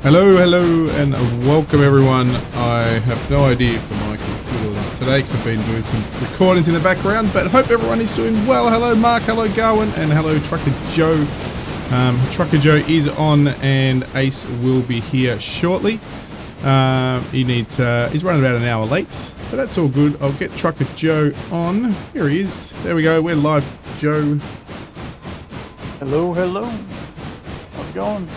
Hello, and welcome everyone. I have no idea if the mic is good or not today because I've been doing some recordings in the background, but hope everyone is doing well. Hello Mark, hello Garwin, and hello Trucker Joe. Trucker Joe is on and Ace will be here shortly. He's running about an hour late, but that's all good. I'll get Trucker Joe on. Here he is. There we go. We're live, Joe. Hello. How's it going?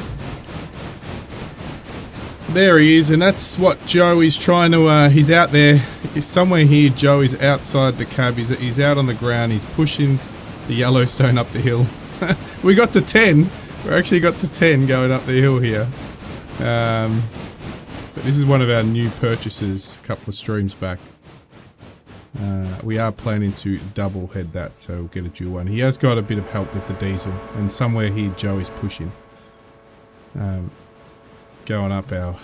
There he is, and that's what Joe is trying to, he's out there, somewhere here. Joe is outside the cab, he's out on the ground, he's pushing the Yellowstone up the hill. We got to 10, we actually got to 10 going up the hill here. But this is one of our new purchases a couple of streams back. We are planning to double head that, so we'll get a dual one. He has got a bit of help with the diesel, and somewhere here Joe is pushing. Going up our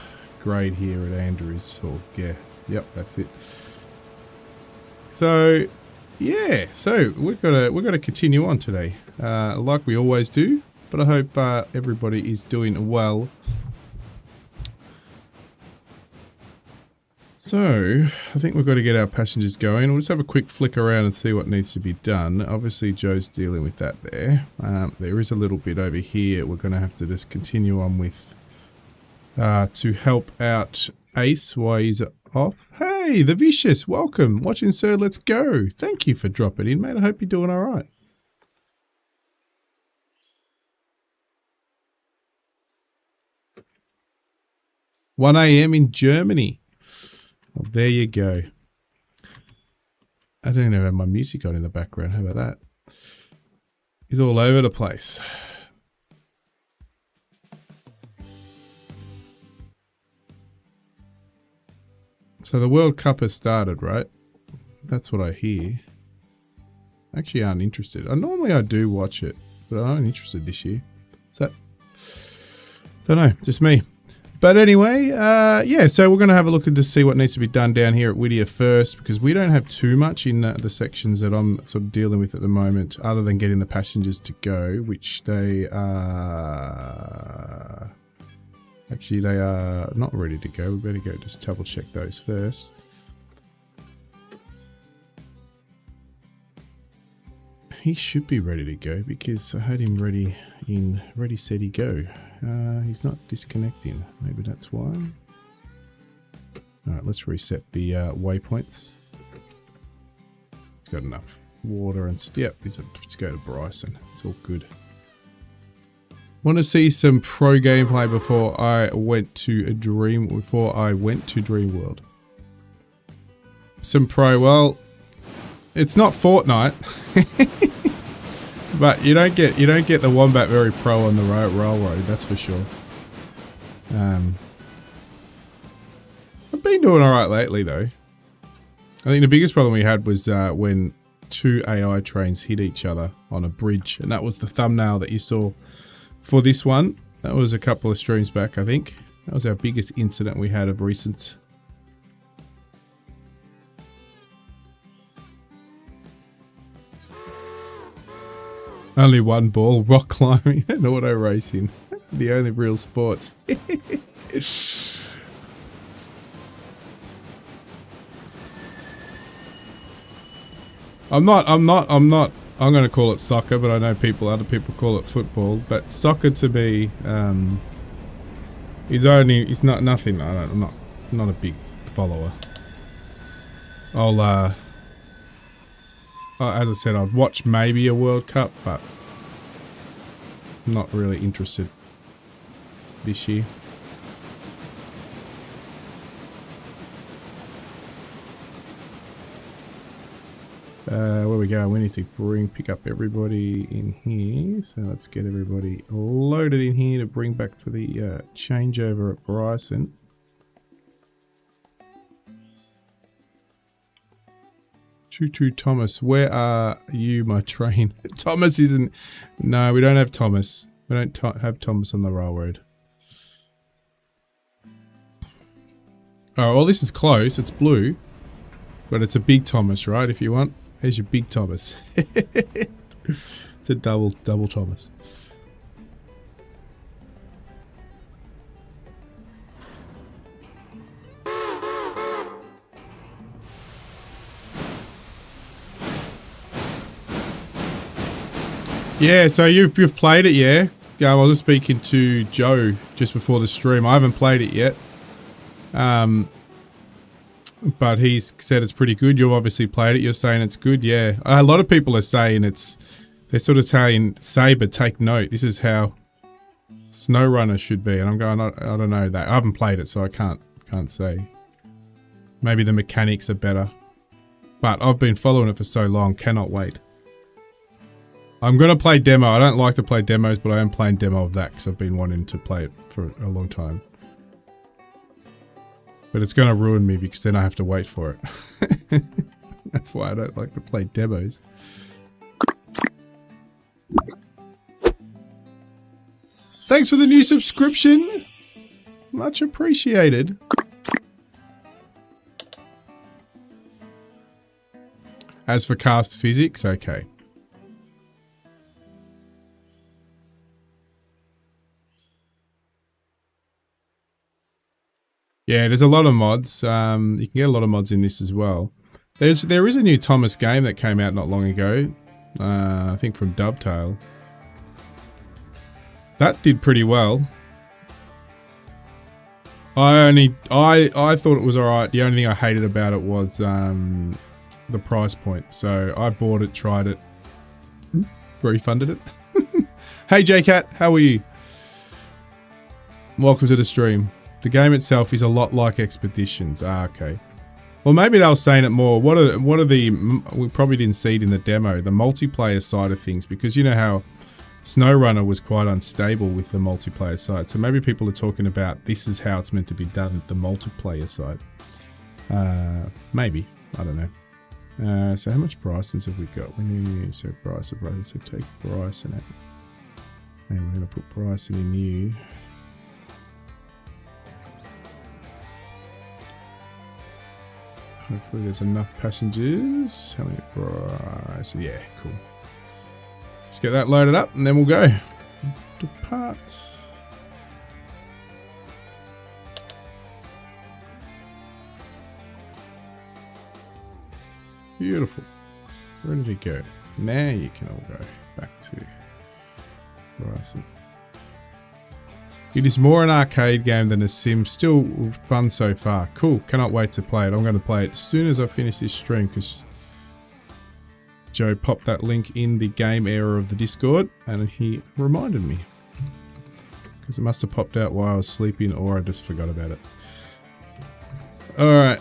grade here at Andrews, or yep, that's it. So yeah, so we're gonna continue on today, like we always do. But I hope everybody is doing well. So I think we've got to get our passengers going. We'll just have a quick flick around and see what needs to be done. Obviously Joe's dealing with that there. There is a little bit over here we're going to have to just continue on with. To help out Ace while he's off. Hey, the Vicious, welcome. Watching, sir, let's go. Thank you for dropping in, mate. I hope you're doing all right. "1 a.m. in Germany." Well, there you go. I don't even have my music on in the background. How about that? He's all over the place. So the World Cup has started, right? That's what I hear. Actually aren't interested. Normally I do watch it, but I'm interested this year. Is that... Don't know, just me. But anyway, yeah, so we're going to have a look at to see what needs to be done down here at Whittier first, because we don't have too much in the sections that I'm sort of dealing with at the moment, other than getting the passengers to go, which they are... Actually, they are not ready to go. We better go just double check those first. He should be ready to go because I had him ready in ready, steady, go. He's not disconnecting. Maybe that's why. Alright, let's reset the waypoints. He's got enough water and yep, let's go to Bryson. It's all good. Want to see some pro gameplay before I went to Dreamworld. Some pro, well, it's not Fortnite, but you don't get the Wombat very pro on the railroad, that's for sure. I've been doing all right lately though. I think the biggest problem we had was when two AI trains hit each other on a bridge, and that was the thumbnail that you saw. For this one, that was a couple of streams back, I think. That was our biggest incident we had of recent. Only one ball, rock climbing and auto racing. The only real sports. I'm going to call it soccer, but I know other people call it football. But soccer to me, it's not nothing. I'm not a big follower. As I said, I'd watch maybe a World Cup, but I'm not really interested this year. Where we go? We need to pick up everybody in here. So let's get everybody loaded in here to bring back for the changeover at Bryson. Choo-choo Thomas, where are you, my train? Thomas isn't... No, we don't have Thomas. We don't have Thomas on the railroad. Oh, well, this is close. It's blue. But it's a big Thomas, right, if you want. Here's your big Thomas. It's a double Thomas. Yeah, so you've played it, yeah? I was just speaking to Joe just before the stream. I haven't played it yet. But he's said it's pretty good. You've obviously played it. You're saying it's good, yeah. A lot of people are saying they're sort of saying, Saber, take note. This is how SnowRunner should be. And I'm going, I don't know that. I haven't played it, so I can't say. Maybe the mechanics are better. But I've been following it for so long. Cannot wait. I'm going to play demo. I don't like to play demos, but I am playing demo of that because I've been wanting to play it for a long time. But it's going to ruin me because then I have to wait for it. That's why I don't like to play demos. Thanks for the new subscription. Much appreciated. As for cast physics, okay. Yeah, there's a lot of mods. You can get a lot of mods in this as well. There is a new Thomas game that came out not long ago. I think from Dovetail. That did pretty well. I thought it was alright. The only thing I hated about it was the price point. So I bought it, tried it, refunded it. Hey JCat, how are you? Welcome to the stream. The game itself is a lot like Expeditions. Okay. Well, maybe they were saying it more. What are the... We probably didn't see it in the demo. The multiplayer side of things. Because you know how SnowRunner was quite unstable with the multiplayer side. So maybe people are talking about this is how it's meant to be done, the multiplayer side. Maybe. I don't know. So how much Brysons have we got? We need... So Bryson, so take Bryson out. And we're going to put Bryson in new. Hopefully there's enough passengers. How many? So yeah, cool. Let's get that loaded up and then we'll go. Depart. Beautiful. Where did it go? Now you can all go back to Bryson. It is more an arcade game than a sim. Still fun so far. Cool. Cannot wait to play it. I'm going to play it as soon as I finish this stream because Joe popped that link in the game area of the Discord and he reminded me. Because it must have popped out while I was sleeping or I just forgot about it. Alright.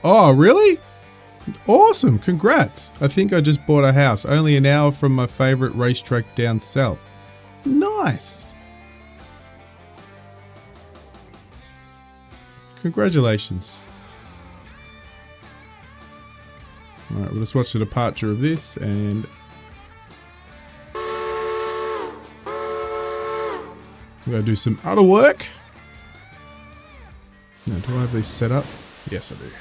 Oh, really? Awesome, congrats. I think I just bought a house, only an hour from my favorite racetrack down south. Nice. Congratulations. Alright, we'll just watch the departure of this and... we're going to do some other work. Now, do I have these set up? Yes, I do.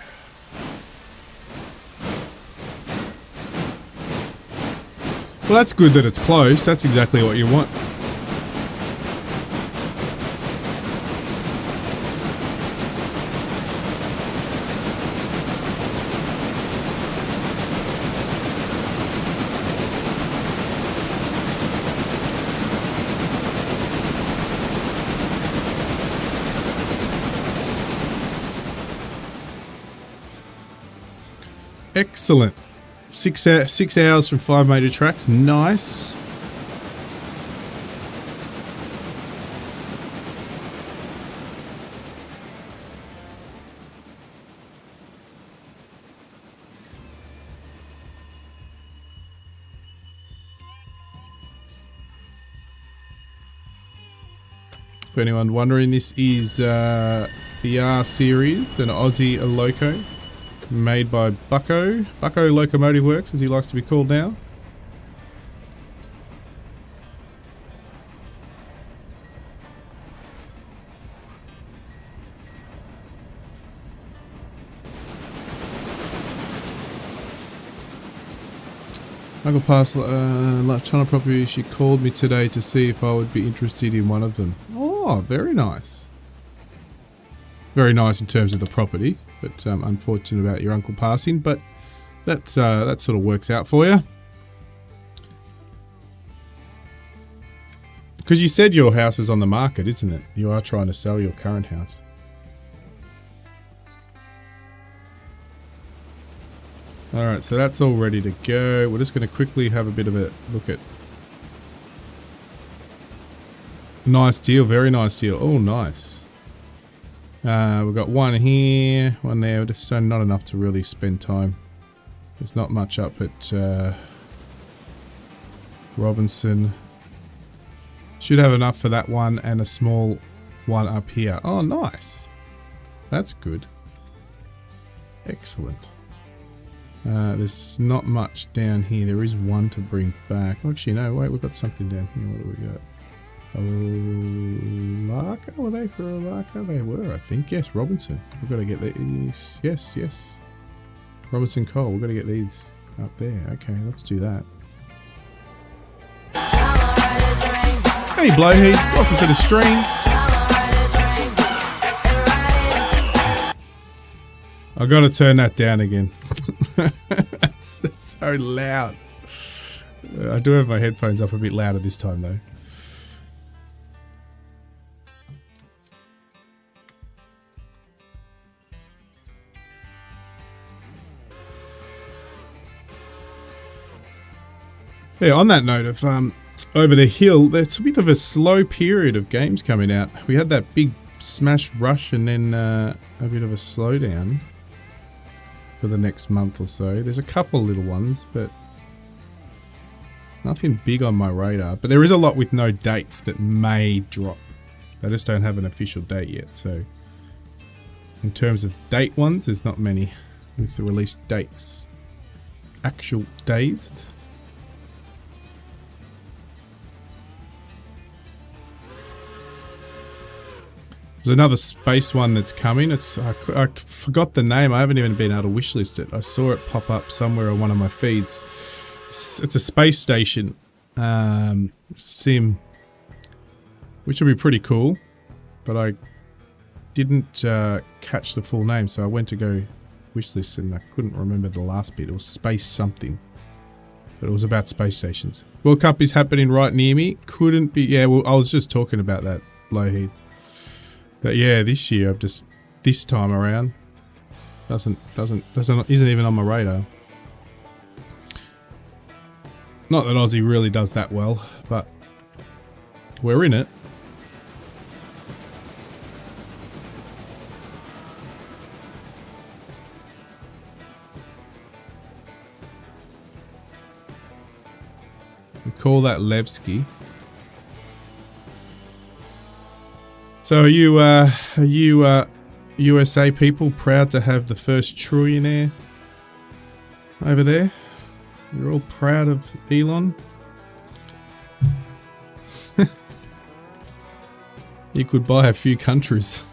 Well, that's good that it's close. That's exactly what you want. Excellent. 6 hours from 5 major tracks. Nice. For anyone wondering, this is the R series, an Aussie loco. Made by Bucko Locomotive Works, as he likes to be called now. Michael Parcel, China Property, she called me today to see if I would be interested in one of them. Oh, very nice. Very nice in terms of the property, but unfortunate about your uncle passing. But that sort of works out for you. Because you said your house is on the market, isn't it? You are trying to sell your current house. Alright, so that's all ready to go. We're just going to quickly have a bit of a look at... Nice deal, very nice deal. Oh, nice. We've got one here, one there. Just not enough to really spend time. There's not much up at Robinson. Should have enough for that one and a small one up here. Oh, nice. That's good. Excellent. There's not much down here. There is one to bring back. Actually, no, wait, we've got something down here. What do we got? Larka? Were they for a Larka? They were, I think. Yes, Robinson. We've got to get these. Yes, yes. Robinson Coal. We've got to get these up there. Okay, let's do that. Hey, Blowhead. Welcome to the stream. I've got to turn that down again. That's so loud. I do have my headphones up a bit louder this time though. Yeah, on that note of over the hill, there's a bit of a slow period of games coming out. We had that big smash rush and then a bit of a slowdown for the next month or so. There's a couple little ones, but nothing big on my radar. But there is a lot with no dates that may drop. I just don't have an official date yet, so in terms of date ones, there's not many with the release dates. Actual days. There's another space one that's coming. It's I forgot the name. I haven't even been able to wishlist it. I saw it pop up somewhere on one of my feeds. It's a space station sim, which will be pretty cool. But I didn't catch the full name, so I went to go wishlist and I couldn't remember the last bit. It was space something, but it was about space stations. World Cup is happening right near me. Couldn't be. Yeah, well, I was just talking about that, Blowhead. But yeah, this year this time around isn't even on my radar. Not that Aussie really does that well, but we're in it. We call that Levski. So are you USA people proud to have the first trillionaire over there? You're all proud of Elon? You could buy a few countries.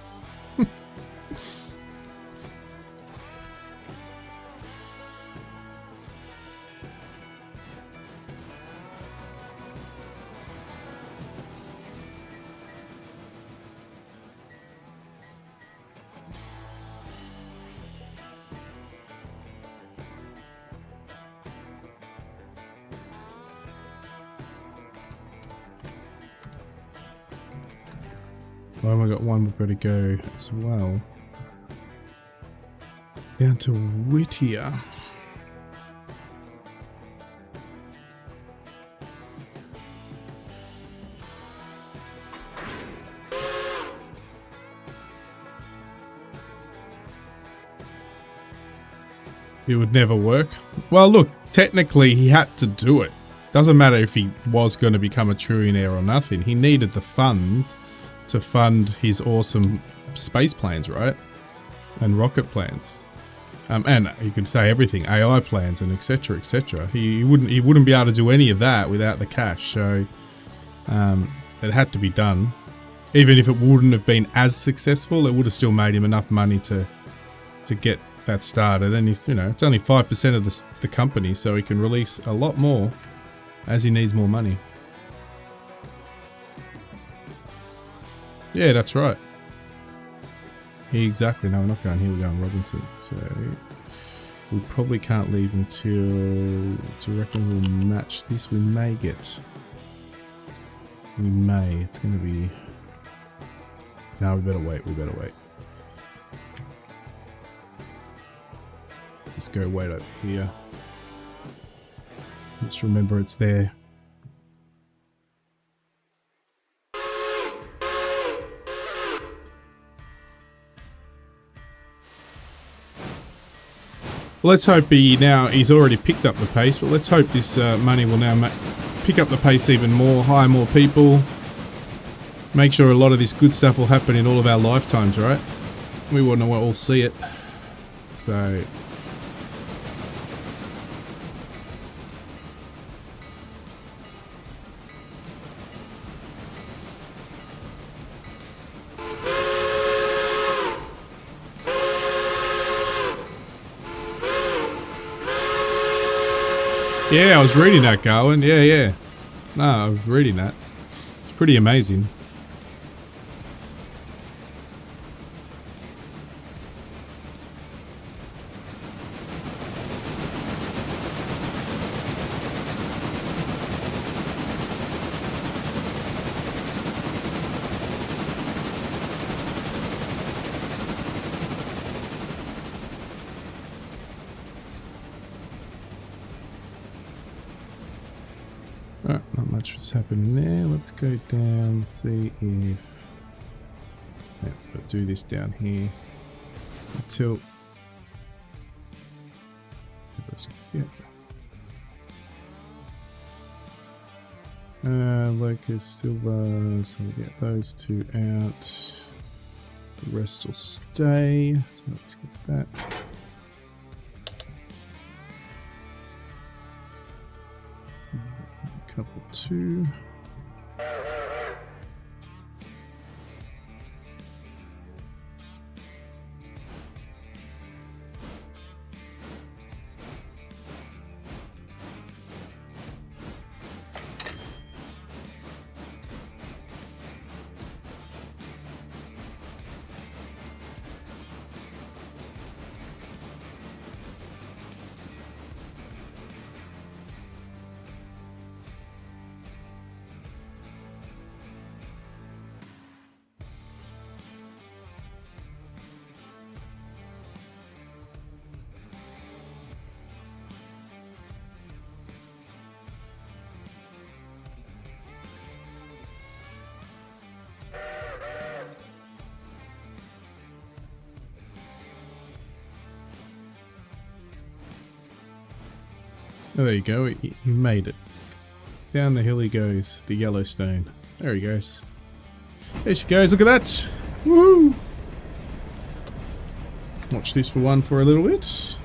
Oh, I got one we've got to go as well. Down to Whittier. It would never work. Well, look, technically he had to do it. Doesn't matter if he was going to become a trillionaire or nothing. He needed the funds to fund his awesome space planes, right? And rocket plans. And you could say everything, AI plans and etc, etc. He wouldn't be able to do any of that without the cash. So it had to be done. Even if it wouldn't have been as successful, it would have still made him enough money to get that started. And he's, it's only 5% of the company, so he can release a lot more as he needs more money. Yeah, that's right. Exactly. No, we're not going here. We're going Robinson. So we probably can't leave until. Do you reckon we'll match this? We may get. We may. It's going to be. No, we better wait. We better wait. Let's just go wait up here. Just remember it's there. Well, let's hope he's already picked up the pace, but let's hope this money will now pick up the pace even more, hire more people, make sure a lot of this good stuff will happen in all of our lifetimes, right? We want to all see it. So... Yeah, I was reading that, Garwin. Yeah. No, I was reading that. It's pretty amazing. Alright, not much what's happening there. Let's go down, see if... Yeah, we'll do this down here. Until... Yeah. Locust, silver, so we'll get those two out. The rest will stay. So let's get that. Couple two. Oh, there you go, you made it. Down the hill he goes, the Yellowstone. There he goes. There she goes, look at that! Woo! Watch this for a little bit.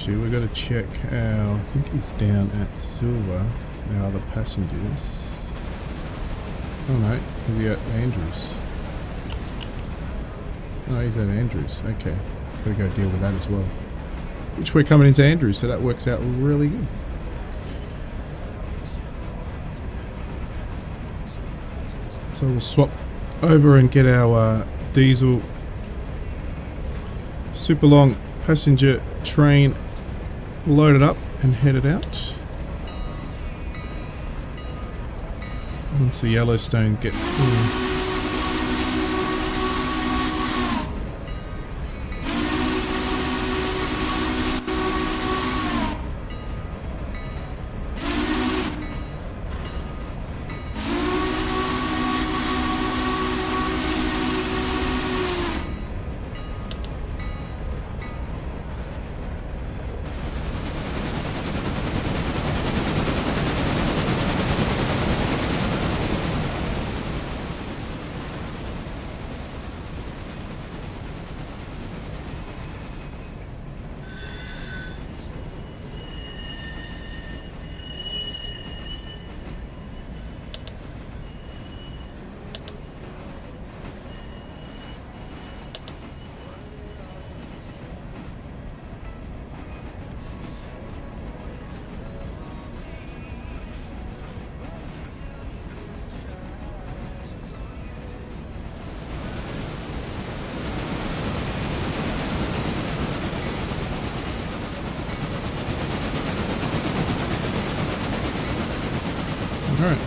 We've got to check our, I think he's down at Silver, our other passengers. Oh no, we got Andrews. Oh, he's at Andrews, okay. Gotta go deal with that as well. Which we're coming into Andrews, so that works out really good. So we'll swap over and get our diesel super long passenger train loaded up and headed out. Once the Yellowstone gets in. Alright,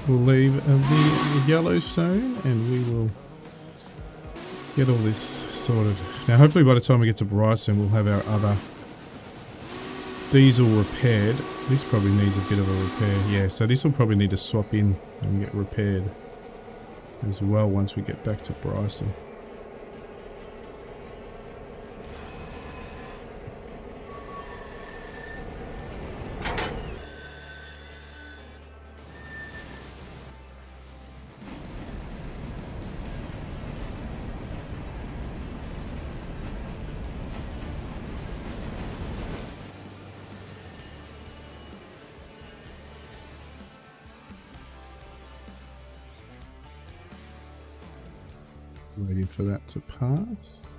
we'll leave the Yellowstone and we will get all this sorted. Now hopefully by the time we get to Bryson we'll have our other diesel repaired. This probably needs a bit of a repair. Yeah, so this will probably need to swap in and get repaired as well once we get back to Bryson. Waiting for that to pass.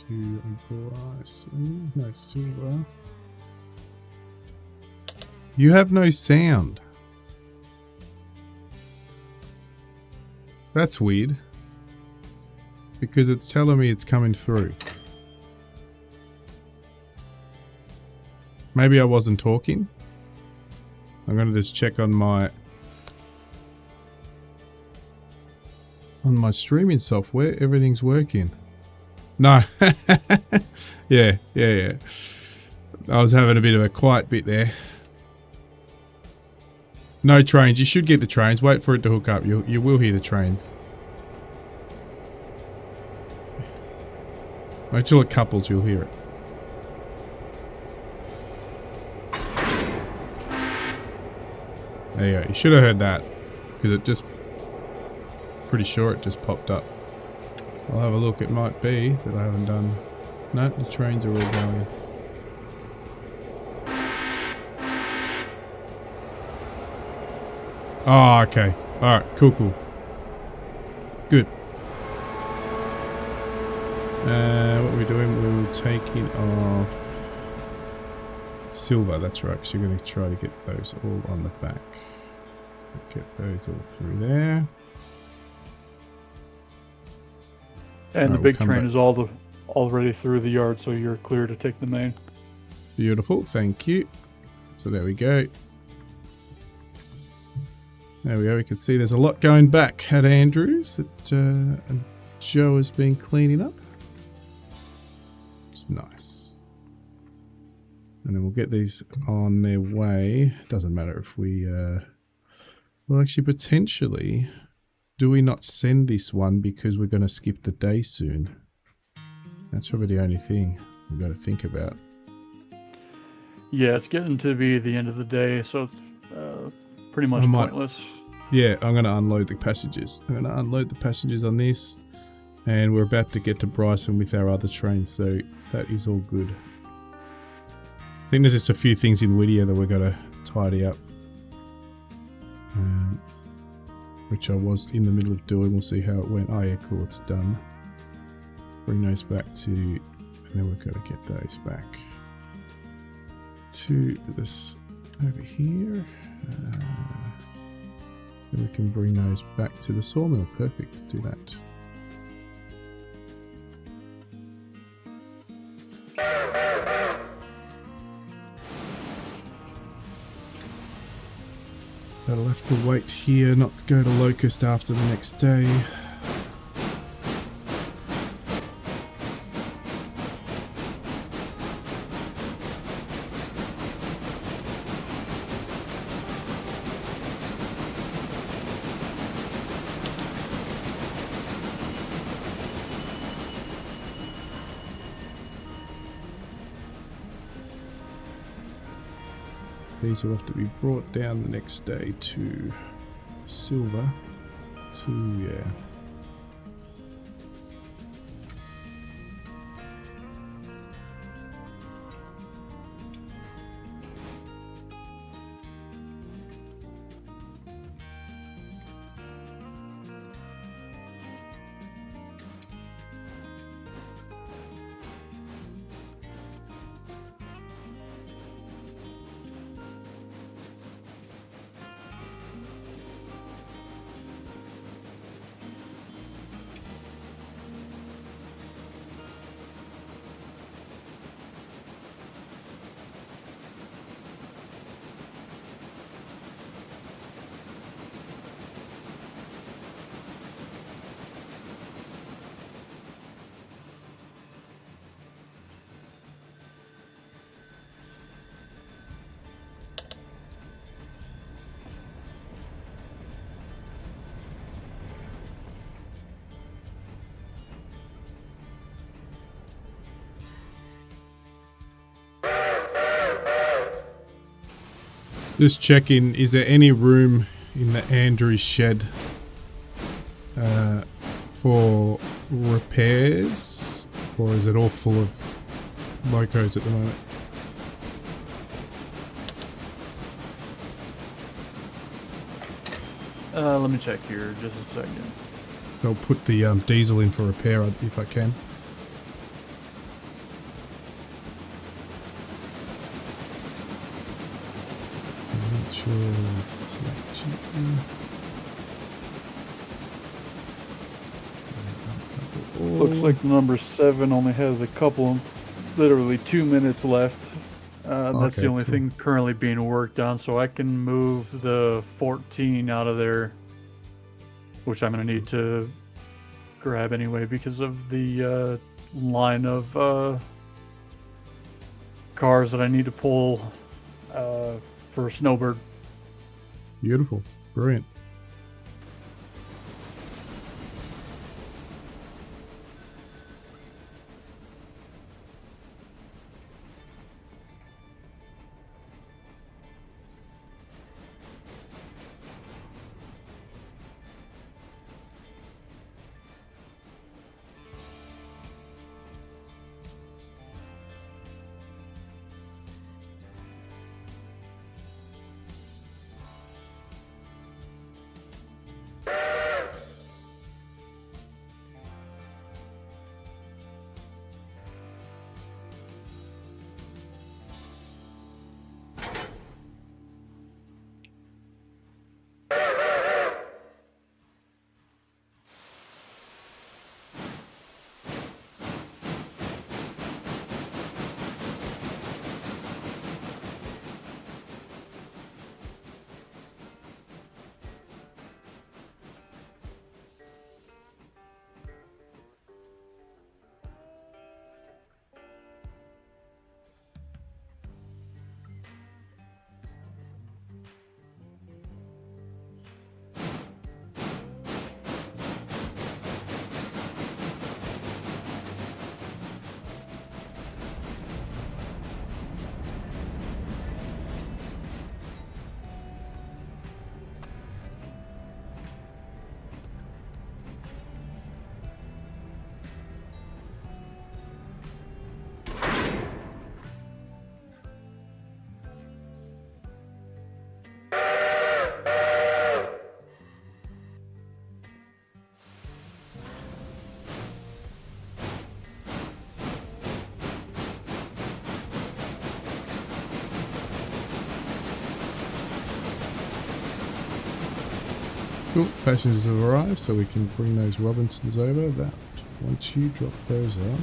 to glass. No silver. You have no sound. That's weird. Because it's telling me it's coming through. Maybe I wasn't talking. I'm going to just check on my streaming software. Everything's working. No. Yeah. I was having a bit of a quiet bit there. No trains. You should get the trains. Wait for it to hook up. You will hear the trains. Wait till it couples, you'll hear it. There you go. You should have heard that. Because it just... Pretty sure it just popped up. I'll have a look. It might be that I haven't done... No, the trains are all going. Oh, okay. Alright, cool. Good. What are we doing? We're taking off silver, that's right, because you're going to try to get those all on the back. So get those all through there. And the big train is already through the yard, so you're clear to take the main. Beautiful, thank you. So there we go. There we go, we can see there's a lot going back at Andrews that Joe has been cleaning up. It's nice. And then we'll get these on their way. Doesn't matter if we... well, actually, potentially... Do we not send this one because we're going to skip the day soon? That's probably the only thing we've got to think about. Yeah, it's getting to be the end of the day, so it's pretty much pointless. Yeah, I'm going to unload the passengers. I'm going to unload the passengers on this. And we're about to get to Bryson with our other train, so that is all good. I think there's just a few things in Whittier that we've got to tidy up. Which I was in the middle of doing. We'll see how it went. Oh yeah, cool, it's done. Bring those back to... And then we've got to get those back to this over here. Then we can bring those back to the sawmill. Perfect, do that. That'll have to wait here, not to go to Locust after the next day. These will have to be brought down the next day to silver. Yeah. Just checking, is there any room in the Andrews shed for repairs? Or is it all full of locos at the moment? Let me check here just a second. I'll put the diesel in for repair if I can. not sure. Looks like number 7 only has a couple, literally 2 minutes left. That's Okay, the only cool. thing currently being worked on, so I can move the 14 out of there, which I'm going to need to grab anyway because of the line of cars that I need to pull for Snowbird. Beautiful. Brilliant. Cool. Passengers have arrived, so we can bring those Robinsons over. That once you drop those off,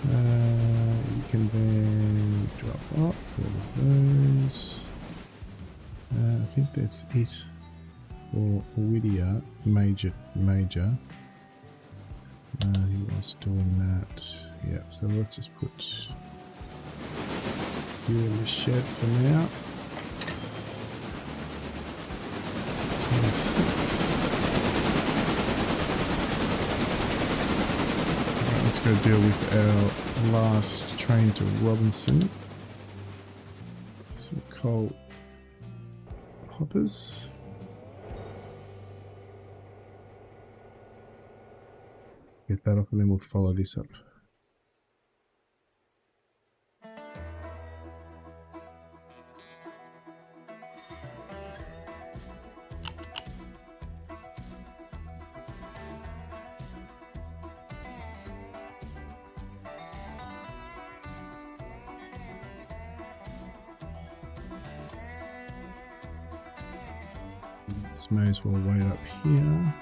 you can then drop off all of those. I think that's it for Whittier, Major. He was doing that. Yeah, so let's just put you in the shed for now. 26. Let's go deal with our last train to Robinson. Some coal hoppers. Get that off and then we'll follow this up. Just may as well wait up here.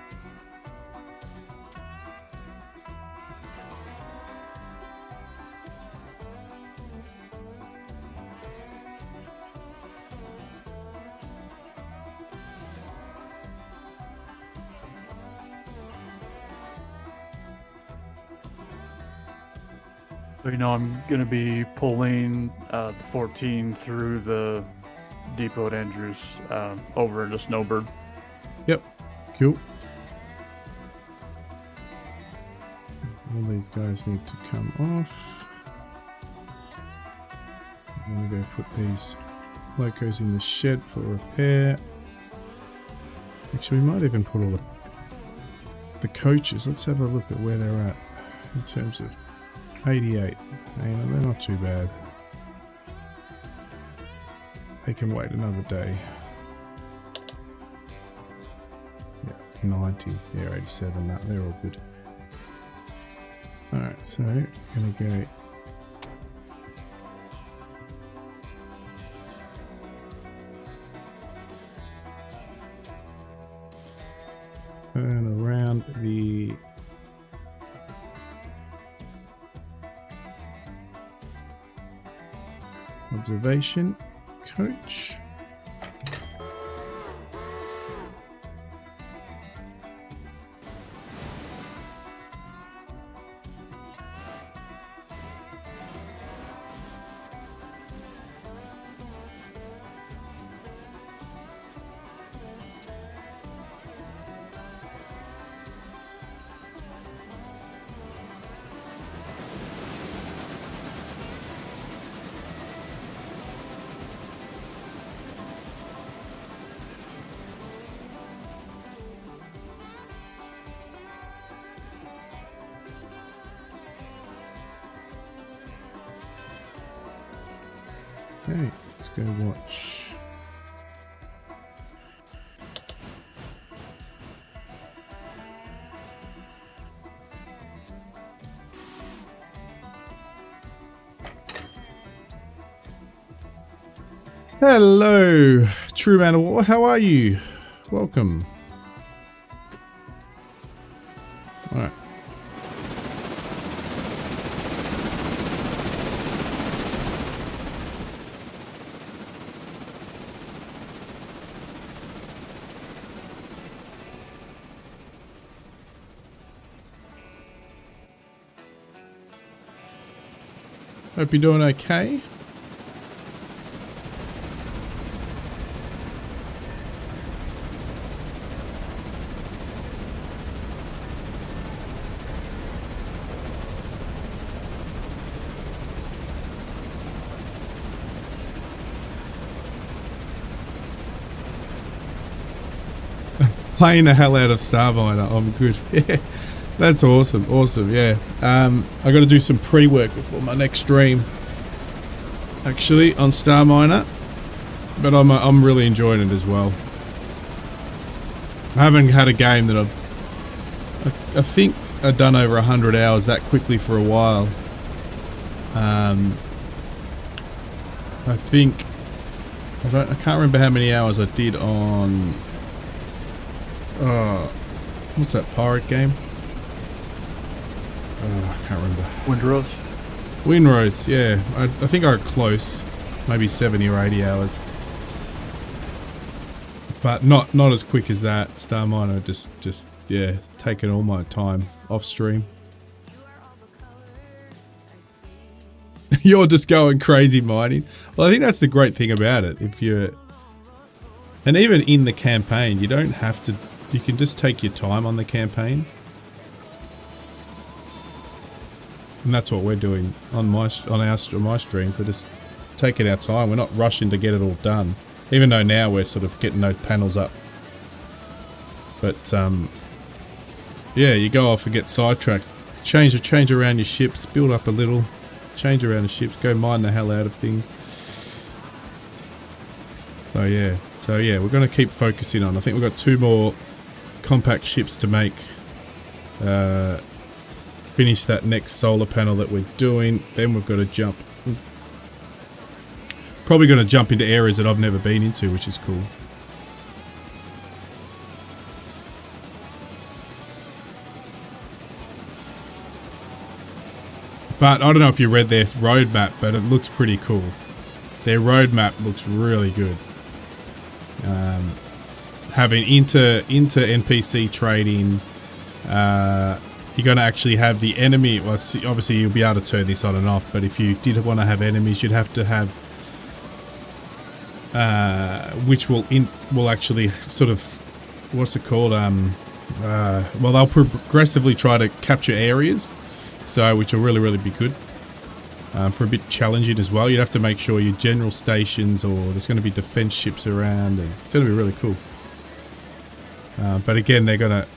So, you know, I'm going to be pulling the 14 through the depot at Andrews over into Snowbird. Yep, cool. All these guys need to come off. I'm going to go put these locos in the shed for repair. Actually, we might even put all the coaches. Let's have a look at where they're at in terms of 88. You know, they're not too bad. They can wait another day. Yeah, 90. Yeah, 87. That they're all good. Alright, so I'm gonna go Turn around the observation coach. Okay, let's go watch. Hello, True Man of War. How are you? Welcome. All right. Hope you're doing okay. Playing the hell out of Starminer. I'm good. Yeah, that's awesome. Awesome. Yeah. I got to do some pre-work before my next stream. Actually, on Starminer, but I'm really enjoying it as well. I haven't had a game that I think I've done over 100 hours that quickly for a while. I think I can't remember how many hours I did on. What's that pirate game? I can't remember. Windrose? Windrose, yeah. I think I got close. Maybe 70 or 80 hours. But not as quick as that. Starminer just yeah, taking all my time off stream. You're just going crazy mining. Well, I think that's the great thing about it. And even in the campaign, you don't have to. You can just take your time on the campaign. And that's what we're doing on my stream. We're just taking our time. We're not rushing to get it all done. Even though now we're sort of getting those panels up. But yeah, you go off and get sidetracked. Change around your ships, build up a little, change around the ships, go mine the hell out of things. So yeah, we're going to keep focusing on. I think we've got 2 more compact ships to make. Finish that next solar panel that we're doing. Then we've got to jump. Probably going to jump into areas that I've never been into, which is cool. But I don't know if you read their roadmap, but it looks pretty cool. Their roadmap looks really good. Having inter NPC trading, you're going to actually have the enemy. Well, obviously you'll be able to turn this on and off, but if you did want to have enemies, you'd have to have, which will actually sort of, what's it called? Well, they'll progressively try to capture areas, so which will really be good. For a bit challenging as well. You'd have to make sure your general stations, or there's going to be defense ships around, and it's going to be really cool. But again, they're going to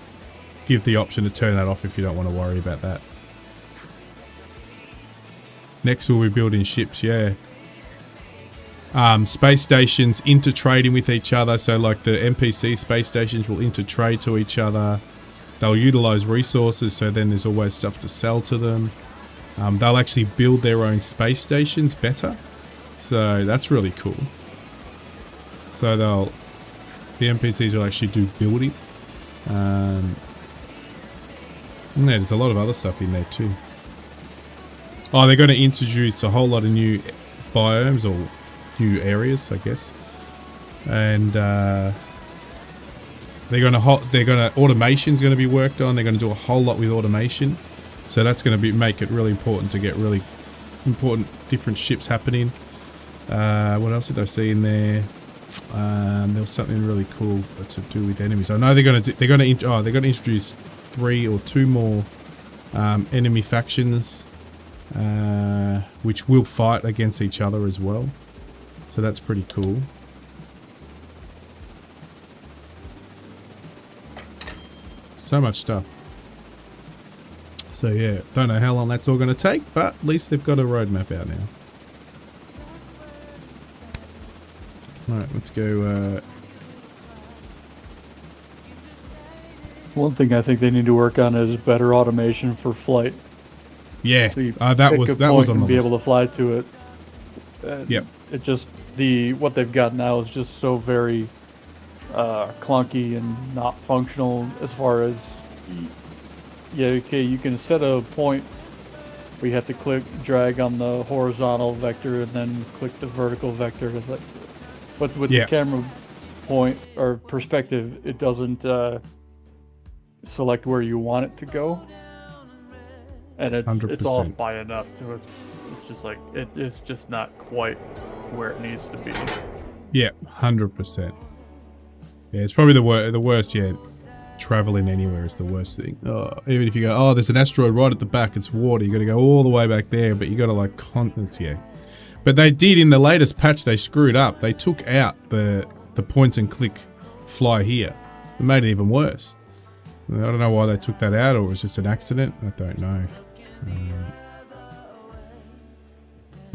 give the option to turn that off if you don't want to worry about that. Next we'll be building ships, yeah. Space stations inter-trading with each other, so like the NPC space stations will inter-trade to each other. They'll utilize resources, so then there's always stuff to sell to them. They'll actually build their own space stations better, so that's really cool. So the NPCs will actually do building. Yeah, there's a lot of other stuff in there too. Oh, they're going to introduce a whole lot of new biomes or new areas, I guess. And they're going to automation's going to be worked on. They're going to do a whole lot with automation. So that's going to make it really important to get really important different ships happening. What else did I see in there? There was something really cool to do with enemies. I know they're going to introduce 3 or 2 more enemy factions, which will fight against each other as well. So that's pretty cool. So much stuff. So yeah, don't know how long that's all going to take, but at least they've got a roadmap out now. Alright, let's go. One thing I think they need to work on is better automation for flight. Yeah, So that was on the be list. able to fly to it. Yep. It just what they've got now is just so very clunky and not functional as far as you can set a point where you have to drag on the horizontal vector and then click the vertical vector. But with the camera point or perspective, it doesn't select where you want it to go, and it's off by enough to it's just like it's just not quite where it needs to be. Yeah, 100%. Yeah, it's probably the worst. Yeah, traveling anywhere is the worst thing. Oh, even if you go, there's an asteroid right at the back, it's water. You got to go all the way back there, but you got to like continents. Yeah. But they did in the latest patch. They screwed up. They took out the point and click fly here. It made it even worse. I don't know why they took that out, or it was just an accident. I don't know.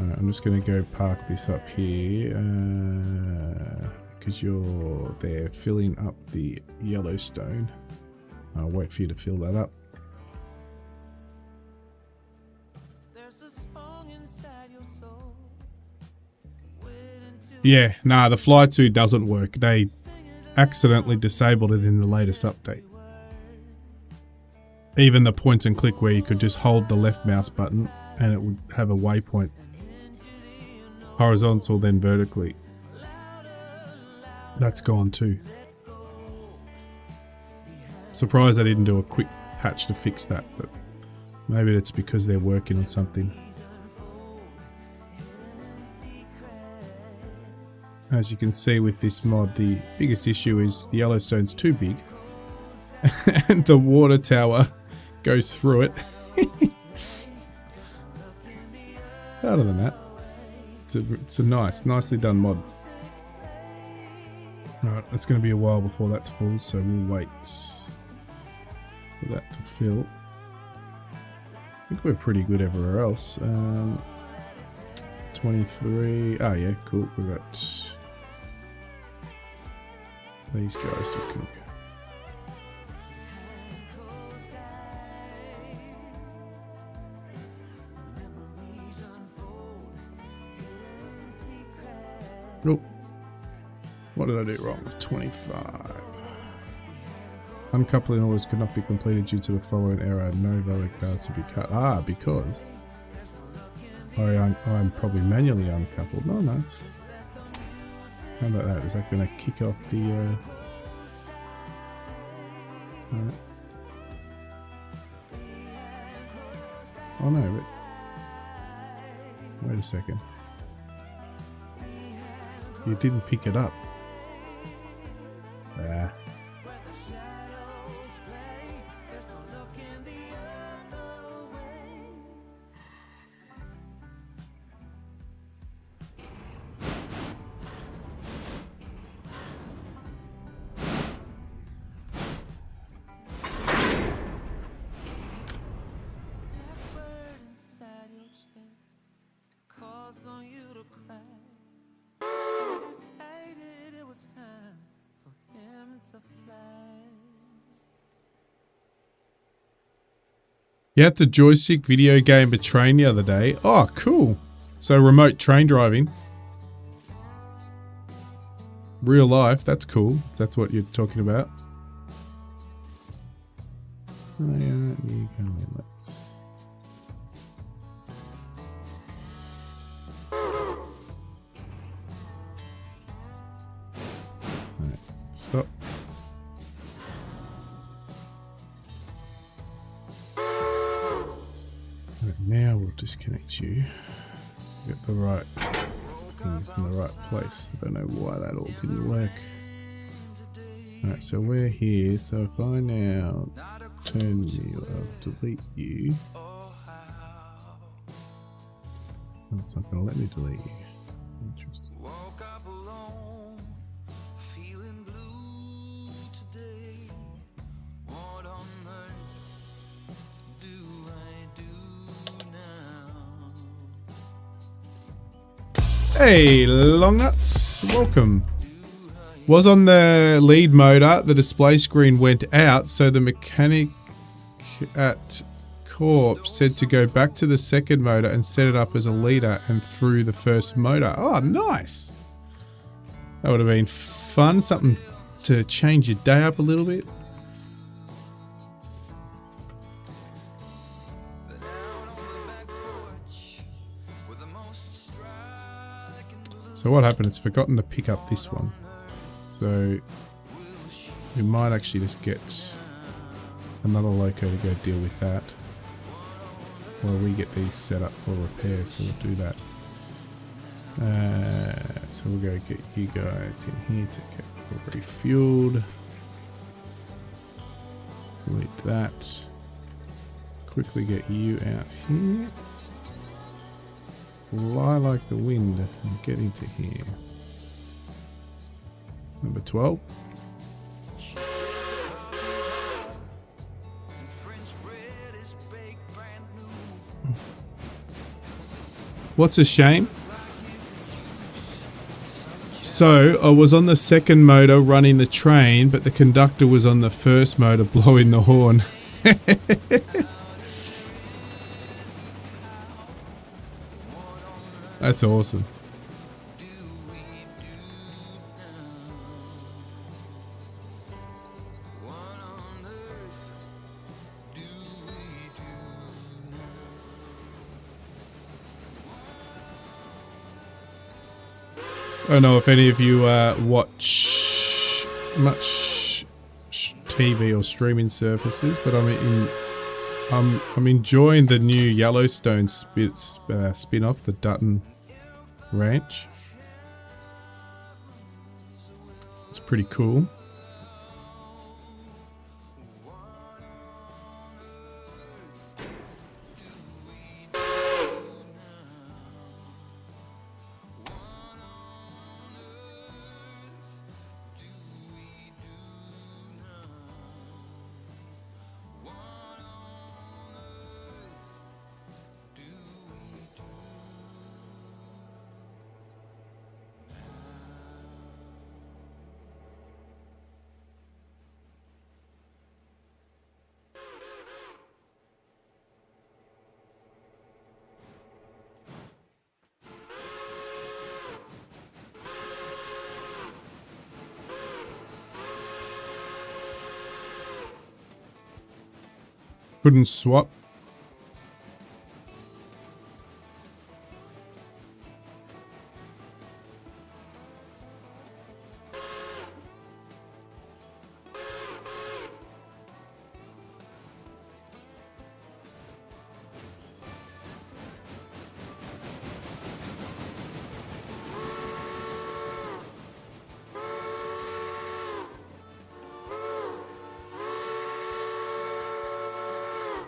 Alright, I'm just going to go park this up here because you're there filling up the Yellowstone. I'll wait for you to fill that up. Yeah, nah, the Fly 2 doesn't work. They accidentally disabled it in the latest update. Even the point and click where you could just hold the left mouse button and it would have a waypoint. Horizontal, then vertically. That's gone too. Surprised they didn't do a quick patch to fix that, but maybe it's because they're working on something. As you can see with this mod, the biggest issue is the Yellowstone's too big and the water tower goes through it. Other than that, it's a nicely done mod. Alright, it's going to be a while before that's full, so we'll wait for that to fill. I think we're pretty good everywhere else. 23. Oh yeah, cool. We got these guys we can. Nope. What did I do wrong? 25. Uncoupling orders could not be completed due to the following error. No valid cards to be cut. Ah, because I'm probably manually uncoupled. No, that's. How about that? Is that going to kick off the? Alright. Oh no! But wait a second. You didn't pick it up. Ah. You had the joystick video game train the other day. Oh, cool. So remote train driving. Real life, that's cool. If that's what you're talking about. New Derailments. Alright, stop. Right, now we'll disconnect you. Get the right things in the right place. I don't know why that all didn't work. Alright, so we're here. So if I now turn you, I'll delete you. Oh, it's not going to let me delete you. Interesting. Hey, long nuts, welcome. Was on the lead motor, the display screen went out, so the mechanic at Corp said to go back to the second motor and set it up as a leader and through the first motor. Oh, nice. That would have been fun, something to change your day up a little bit. So what happened, it's forgotten to pick up this one. So we might actually just get another loco to go deal with that while we get these set up for repair, so we'll do that. So we'll go get you guys in here to get refueled. Delete that. Quickly get you out here. Fly like the wind and get into here. Number 12. What's a shame? So I was on the second motor running the train, but the conductor was on the first motor blowing the horn. That's awesome. I don't know if any of you watch much TV or streaming services, but I'm enjoying the new Yellowstone spin-off, the Dutton Ranch. It's pretty cool. Couldn't swap.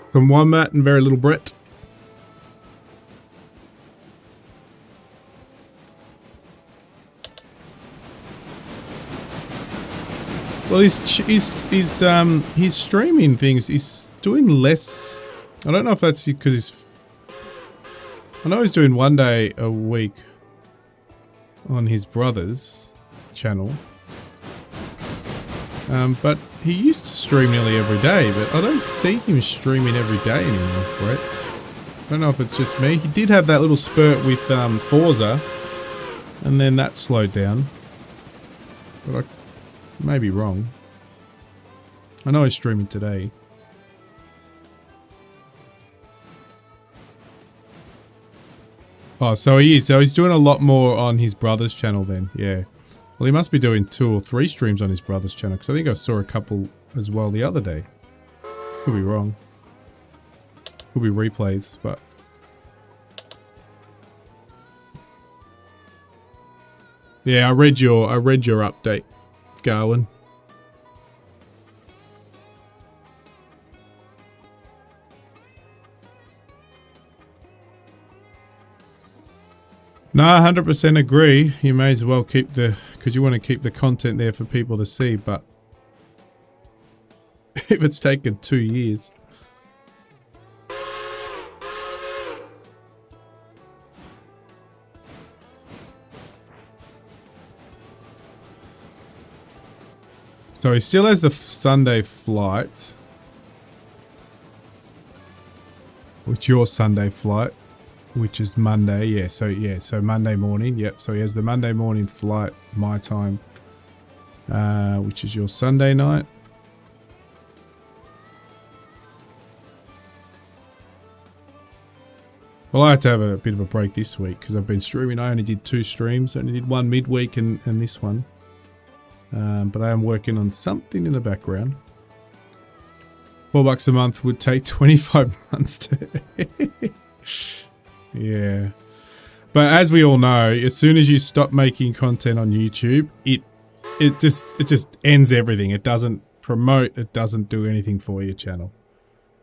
Some Wombat and very little Brett. Well, he's streaming things. He's doing less. I don't know if that's because I know he's doing 1 day a week on his brother's channel. But he used to stream nearly every day, but I don't see him streaming every day anymore, Brett. I don't know if it's just me. He did have that little spurt with Forza, and then that slowed down. But I may be wrong. I know he's streaming today. Oh, so he is. So he's doing a lot more on his brother's channel then. Yeah. Well, he must be doing 2 or 3 streams on his brother's channel. Because I think I saw a couple as well the other day. Could be wrong. Could be replays, but... Yeah, I read your update, Garwin. No, 100% agree. You may as well keep because you want to keep the content there for people to see, but if it's taken 2 years. So he still has the Sunday flight. Which your Sunday flight. Which is Monday, yeah, so Monday morning, yep, so he has the Monday morning flight, my time, which is your Sunday night. Well, I had to have a bit of a break this week, because I've been streaming. I only did 2 streams, I only did one midweek and this one. But I am working on something in the background. $4 a month would take 25 months to... Yeah, but as we all know, as soon as you stop making content on YouTube, it just ends everything. It doesn't promote, it doesn't do anything for your channel.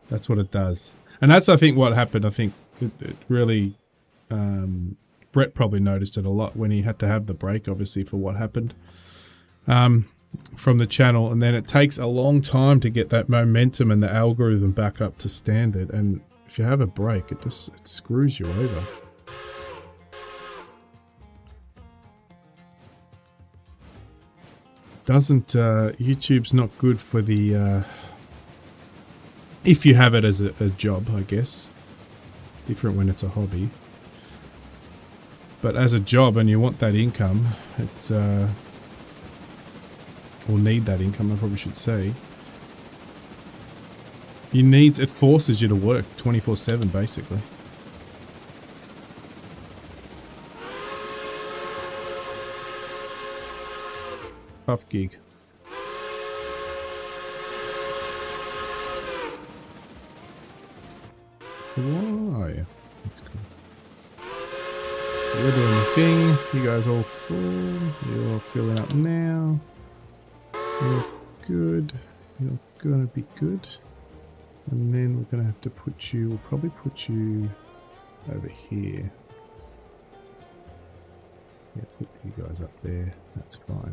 That's what it does, and that's I think what happened. I think it really, Brett probably noticed it a lot when he had to have the break, obviously for what happened from the channel, and then it takes a long time to get that momentum and the algorithm back up to standard. And if you have a break, it screws you over. YouTube's not good for the, if you have it as a job, I guess. Different when it's a hobby. But as a job and you want that income, it's, or need that income, I probably should say. It forces you to work 24/7 basically. Tough gig. Oh yeah, that's cool. You're doing the thing. You guys all full. You're all filling up now. You're good. You're gonna be good. And then we're going to have to we'll probably put you over here. Yeah, put you guys up there. That's fine.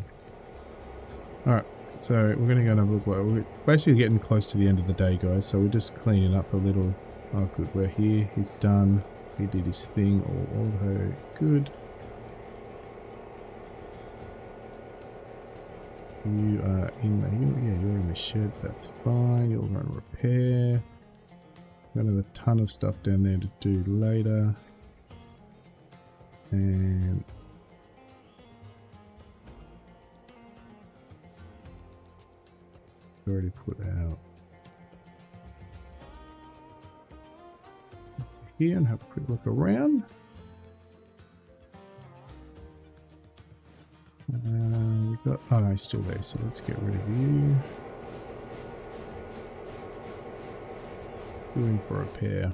Alright, so we're going to go and have a look. We're basically getting close to the end of the day, guys, so we're just cleaning up a little. Oh, good, we're here. He's done. He did his thing. All very good. You are you're in the shed, that's fine. You'll run repair. Got a ton of stuff down there to do later. And already put out here and have a quick look around. We've got, oh no, he's still there, so let's get rid of you. Doing for repair.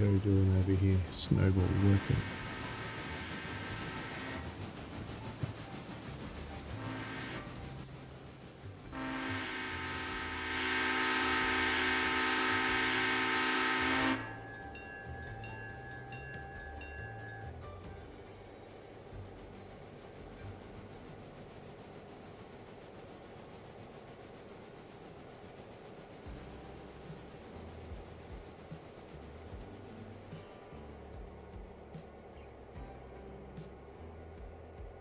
Joe doing over here? Snowball working.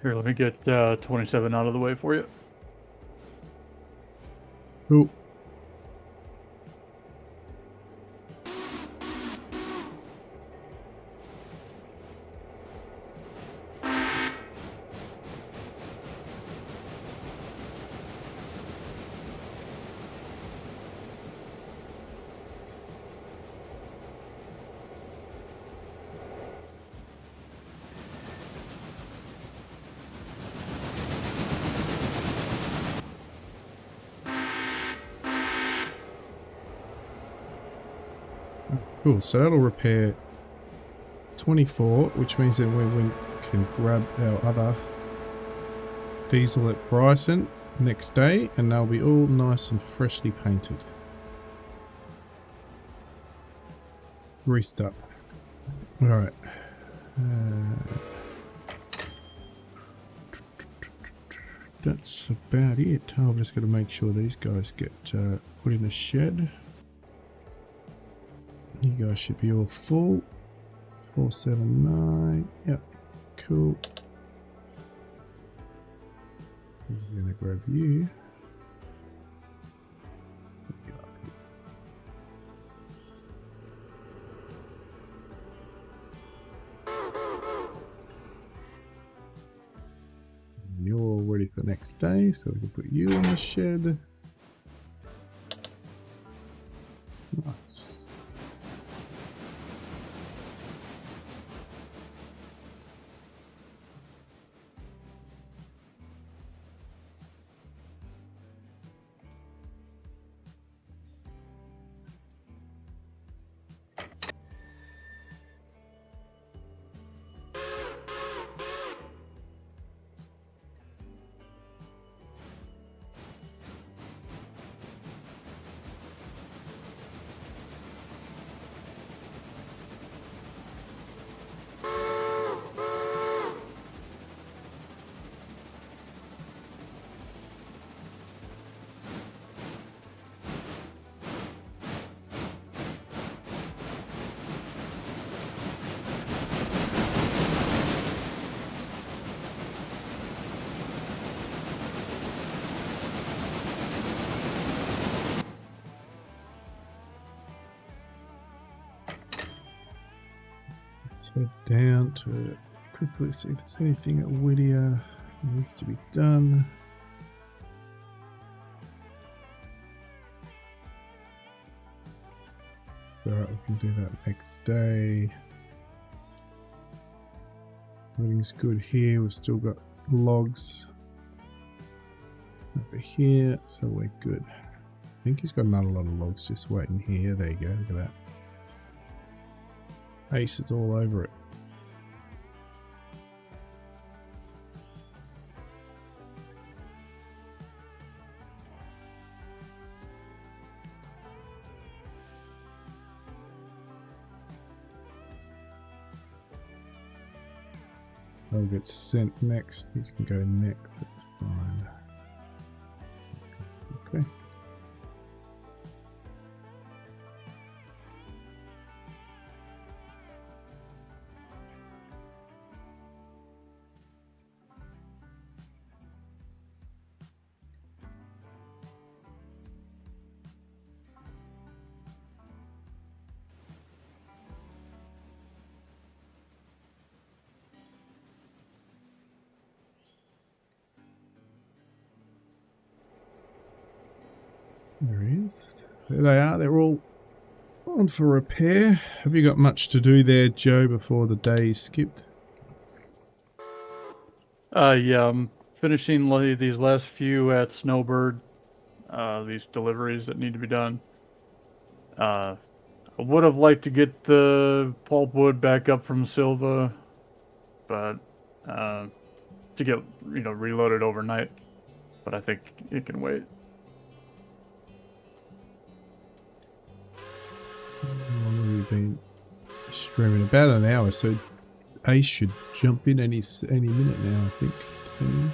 Here, let me get 27 out of the way for you. Cool. Cool, so that'll repair 24, which means that we can grab our other diesel at Bryson next day, and they'll be all nice and freshly painted. Restart. Alright. That's about it. I'm just going to make sure these guys get put in the shed. You guys should be all full. 479. Yep. Cool. I'm going to grab you. You're all ready for the next day, so we can put you in the shed. Nice. Let's head down to quickly see if there's anything at Whittier that needs to be done. Alright, we can do that next day. Everything's good here. We've still got logs over here, so we're good. I think he's got another lot of logs just waiting here. There you go, look at that. Ace is all over it. I'll get sent next. You can go next, that's fine. Okay. There he is. There they are. They're all on for repair. Have you got much to do there, Joe, before the day is skipped? Yeah, I'm finishing these last few at Snowbird. These deliveries that need to be done. I would have liked to get the pulpwood back up from Silva, but to get reloaded overnight. But I think it can wait. How long have we been streaming? About an hour, so Ace should jump in any minute now, I think. Depending.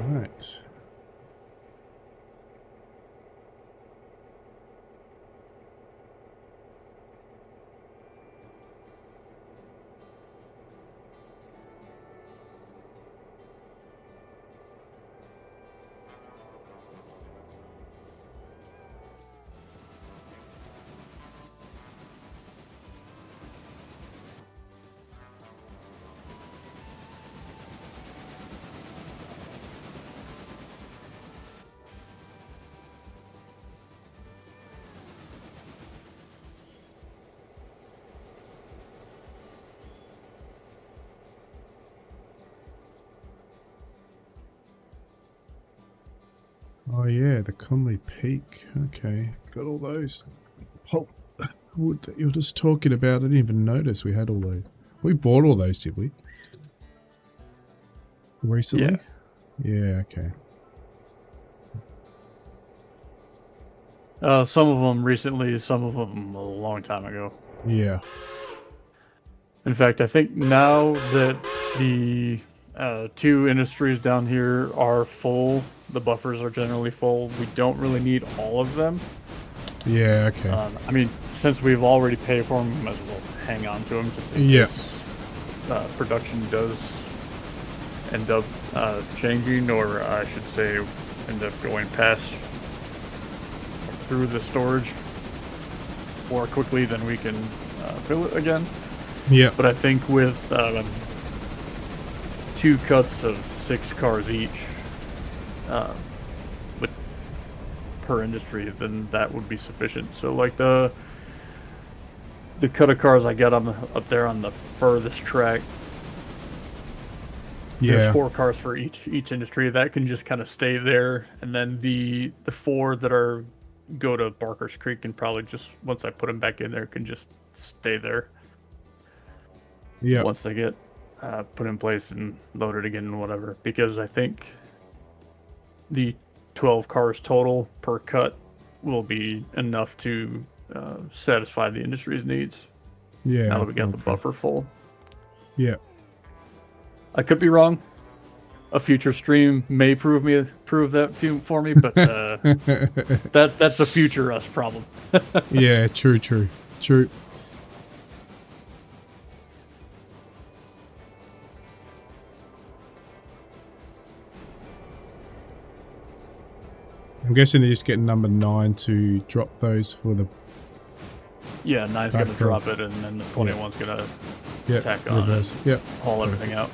Right. Oh yeah, the Conley Peak. Okay, got all those. Oh, wood that you're just talking about. I didn't even notice we had all those. We bought all those, did we? Recently? Yeah, okay. Some of them recently, some of them a long time ago. Yeah. In fact, I think now that the two industries down here are full, the buffers are generally full, we don't really need all of them. Yeah, okay. I mean, since we've already paid for them, we might as well hang on to them just in case production does end up changing, or I should say end up going past through the storage more quickly than we can fill it again. Yeah. But I think with 2 cuts of 6 cars each, with per industry, then that would be sufficient. So like the cut of cars I got up there on the furthest track, there's 4 cars for each industry that can just kind of stay there, and then the 4 that go to Barker's Creek can probably just, once I put them back in there, can just stay there. Yeah. Once they get put in place and loaded again and whatever, because I think the 12 cars total per cut will be enough to satisfy the industry's needs. Yeah. Now that we got the buffer full. Yeah. I could be wrong. A future stream may prove that for me, but that's a future us problem. Yeah, true. I'm guessing they're just getting number 9 to drop those for the... Yeah, 9's going to drop it, and then the 21's going to tack on reverse. and haul everything out.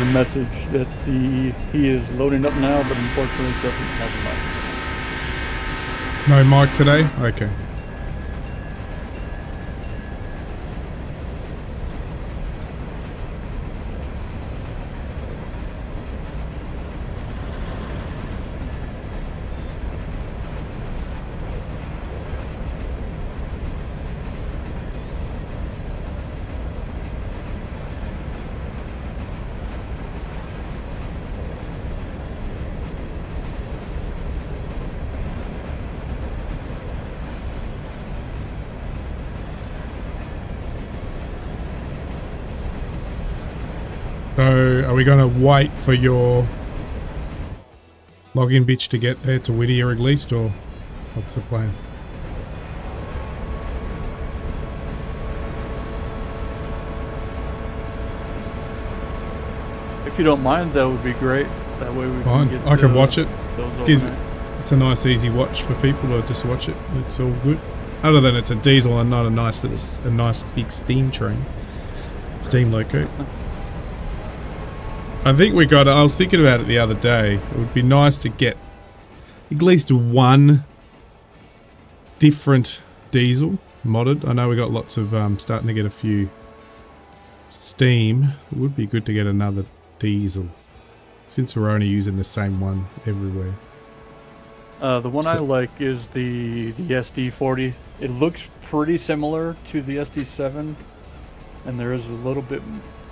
a message that he is loading up now, but unfortunately doesn't have a mic. No mic today? Okay. So, are we going to wait for your login bitch to get there to Whittier at least, or what's the plan? If you don't mind, that would be great. That way we Fine. can get I can watch it. Excuse me. It's a nice, easy watch for people to just watch it. It's all good. Other than it's a diesel and not a nice big steam train, steam loco. I think we got. I was thinking about it the other day. It would be nice to get at least one different diesel modded. I know we got lots of starting to get a few steam. It would be good to get another diesel since we're only using the same one everywhere. The one I like is the SD40. It looks pretty similar to the SD7, and there is a little bit.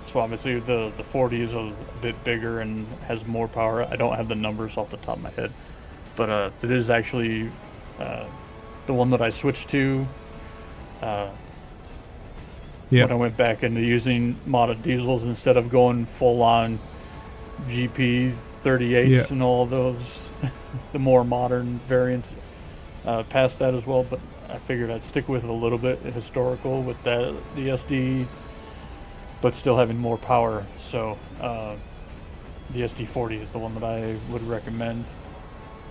So obviously the 40 is a bit bigger and has more power. I don't have the numbers off the top of my head, but it is actually the one that I switched to when I went back into using modded diesels instead of going full on GP 38s and all those the more modern variants past that as well. But I figured I'd stick with it a little bit historical with the SD, but still having more power. So the SD40 is the one that I would recommend.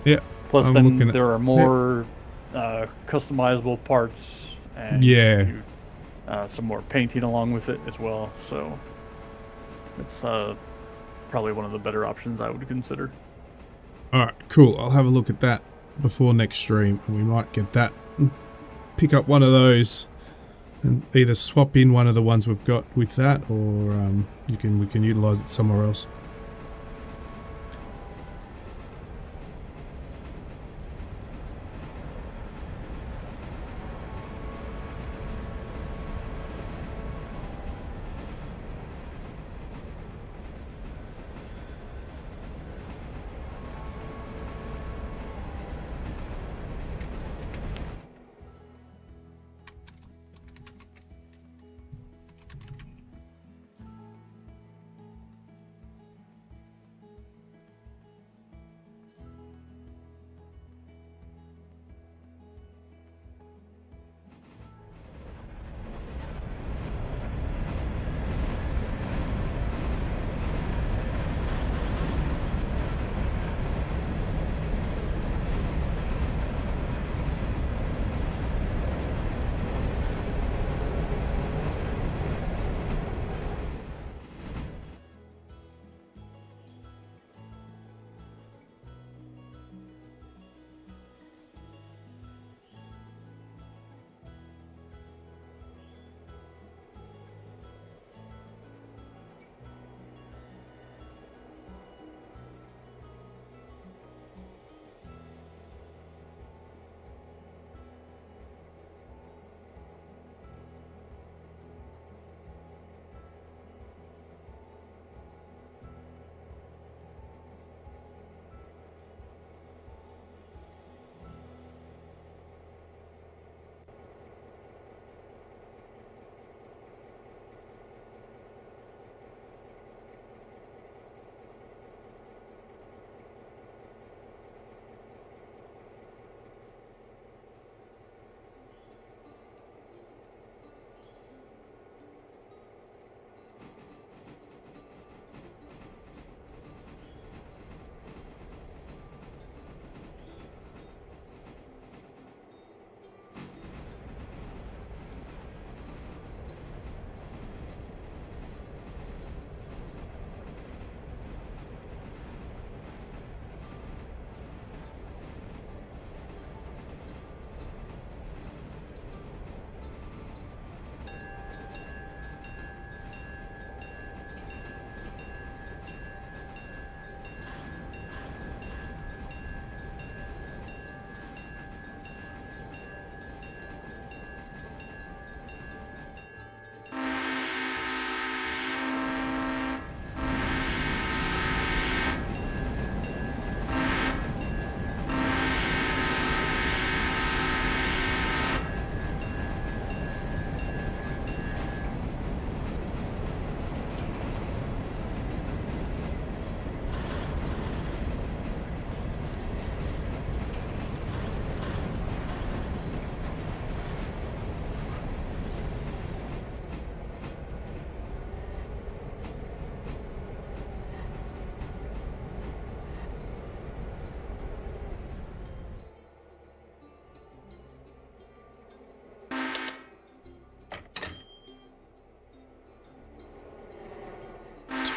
Yeah. Plus, then there are more customizable parts and some more painting along with it as well. So it's probably one of the better options I would consider. All right, cool. I'll have a look at that before next stream. We might get that, pick up one of those, and either swap in one of the ones we've got with that, or we can utilize it somewhere else.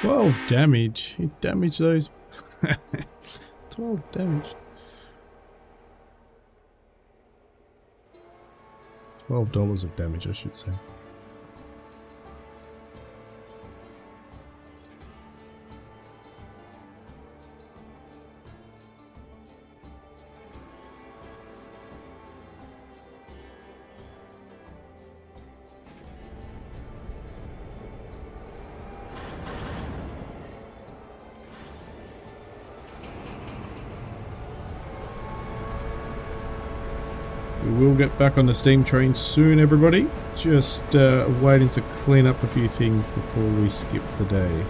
12 damage. He damaged those. 12 damage. $12 of damage, I should say. We will get back on the steam train soon, everybody. Just waiting to clean up a few things before we skip the day.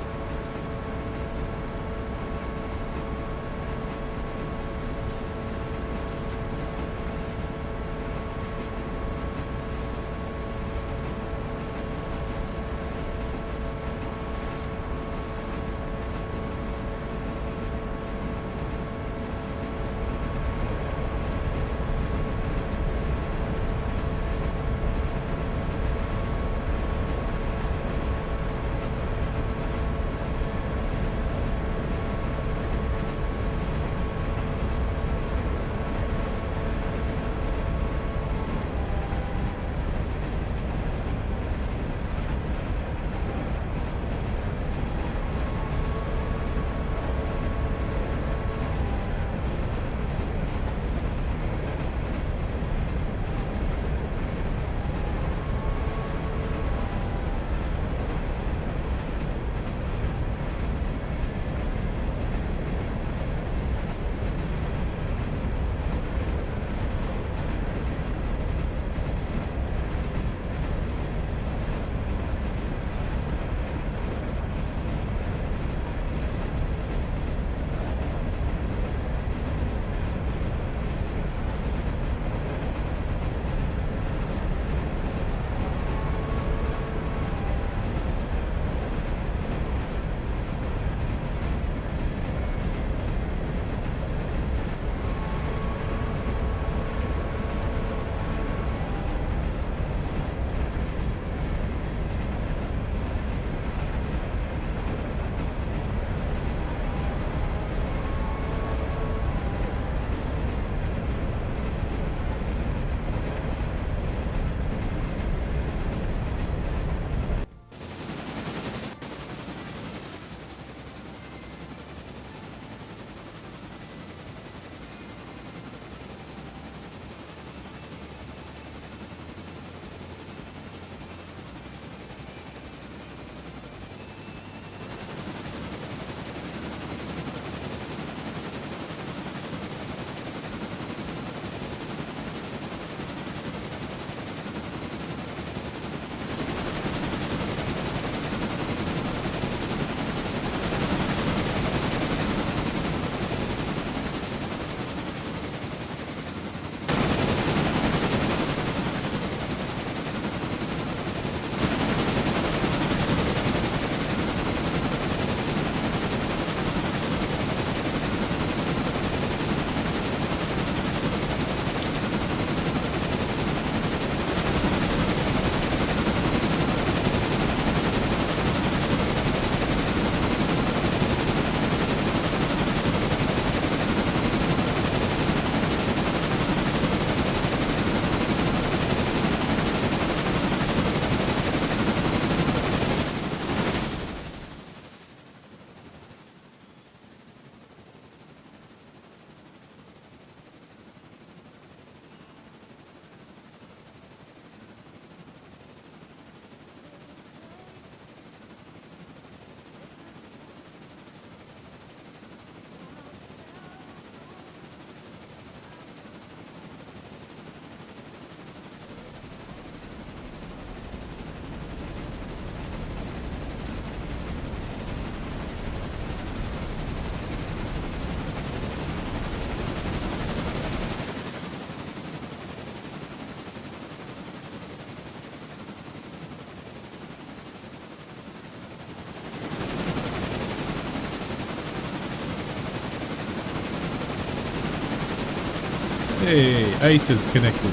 Hey, Ace is connected.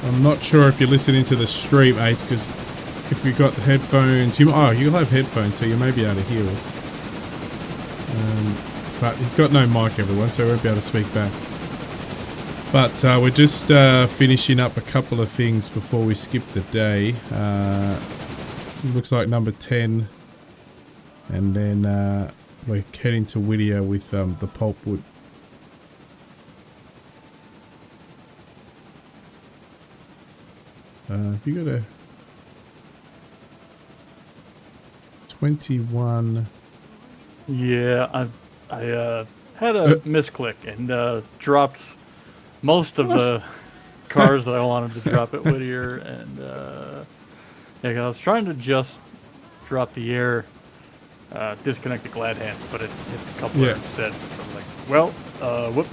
I'm not sure if you're listening to the stream, Ace, because if you've got the headphones, you'll have headphones, so you may be able to hear us. But he's got no mic, everyone, so he won't be able to speak back. But we're just finishing up a couple of things before we skip the day. Looks like number 10. And then we're heading to Whittier with the pulpwood. Have you got a 21? Yeah, I had a misclick and dropped most of the cars that I wanted to drop at Whittier, and yeah, 'cause I was trying to just drop the air, disconnect the glad hands, but it hit the coupler instead. So I was like, well, whoops.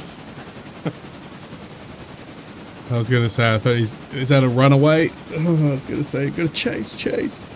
I was gonna say, I thought is that a runaway? Oh, I was gonna say, gotta chase.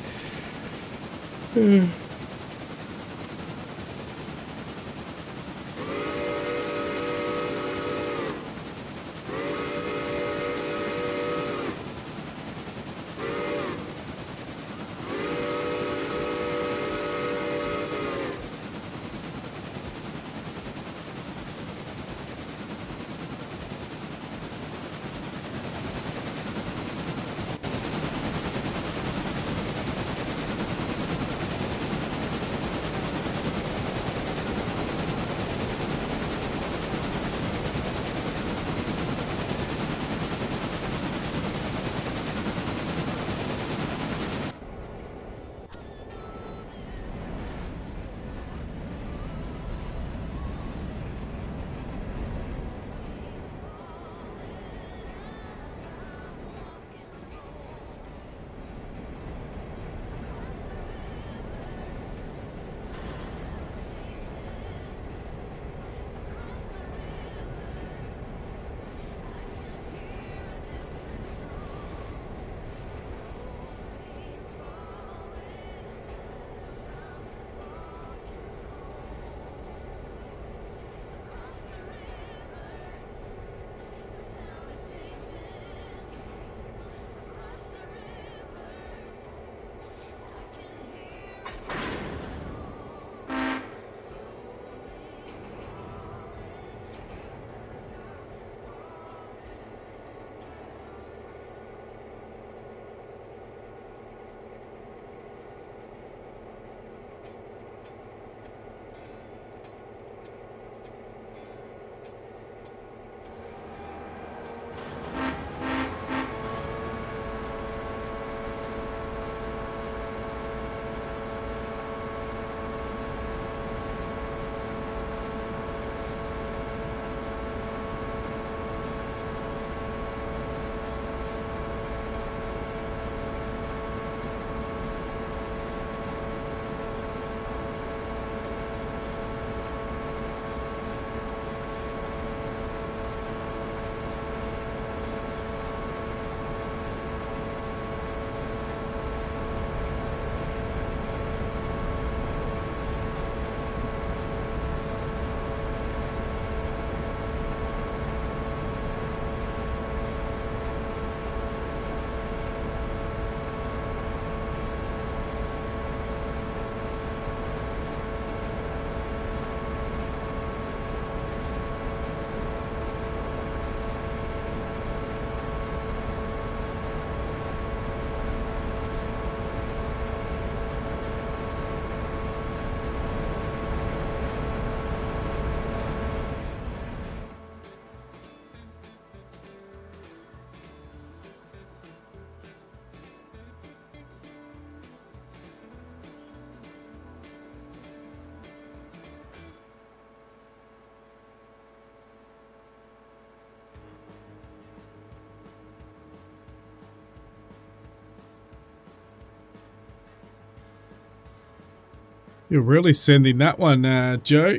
You're really sending that one, Joe.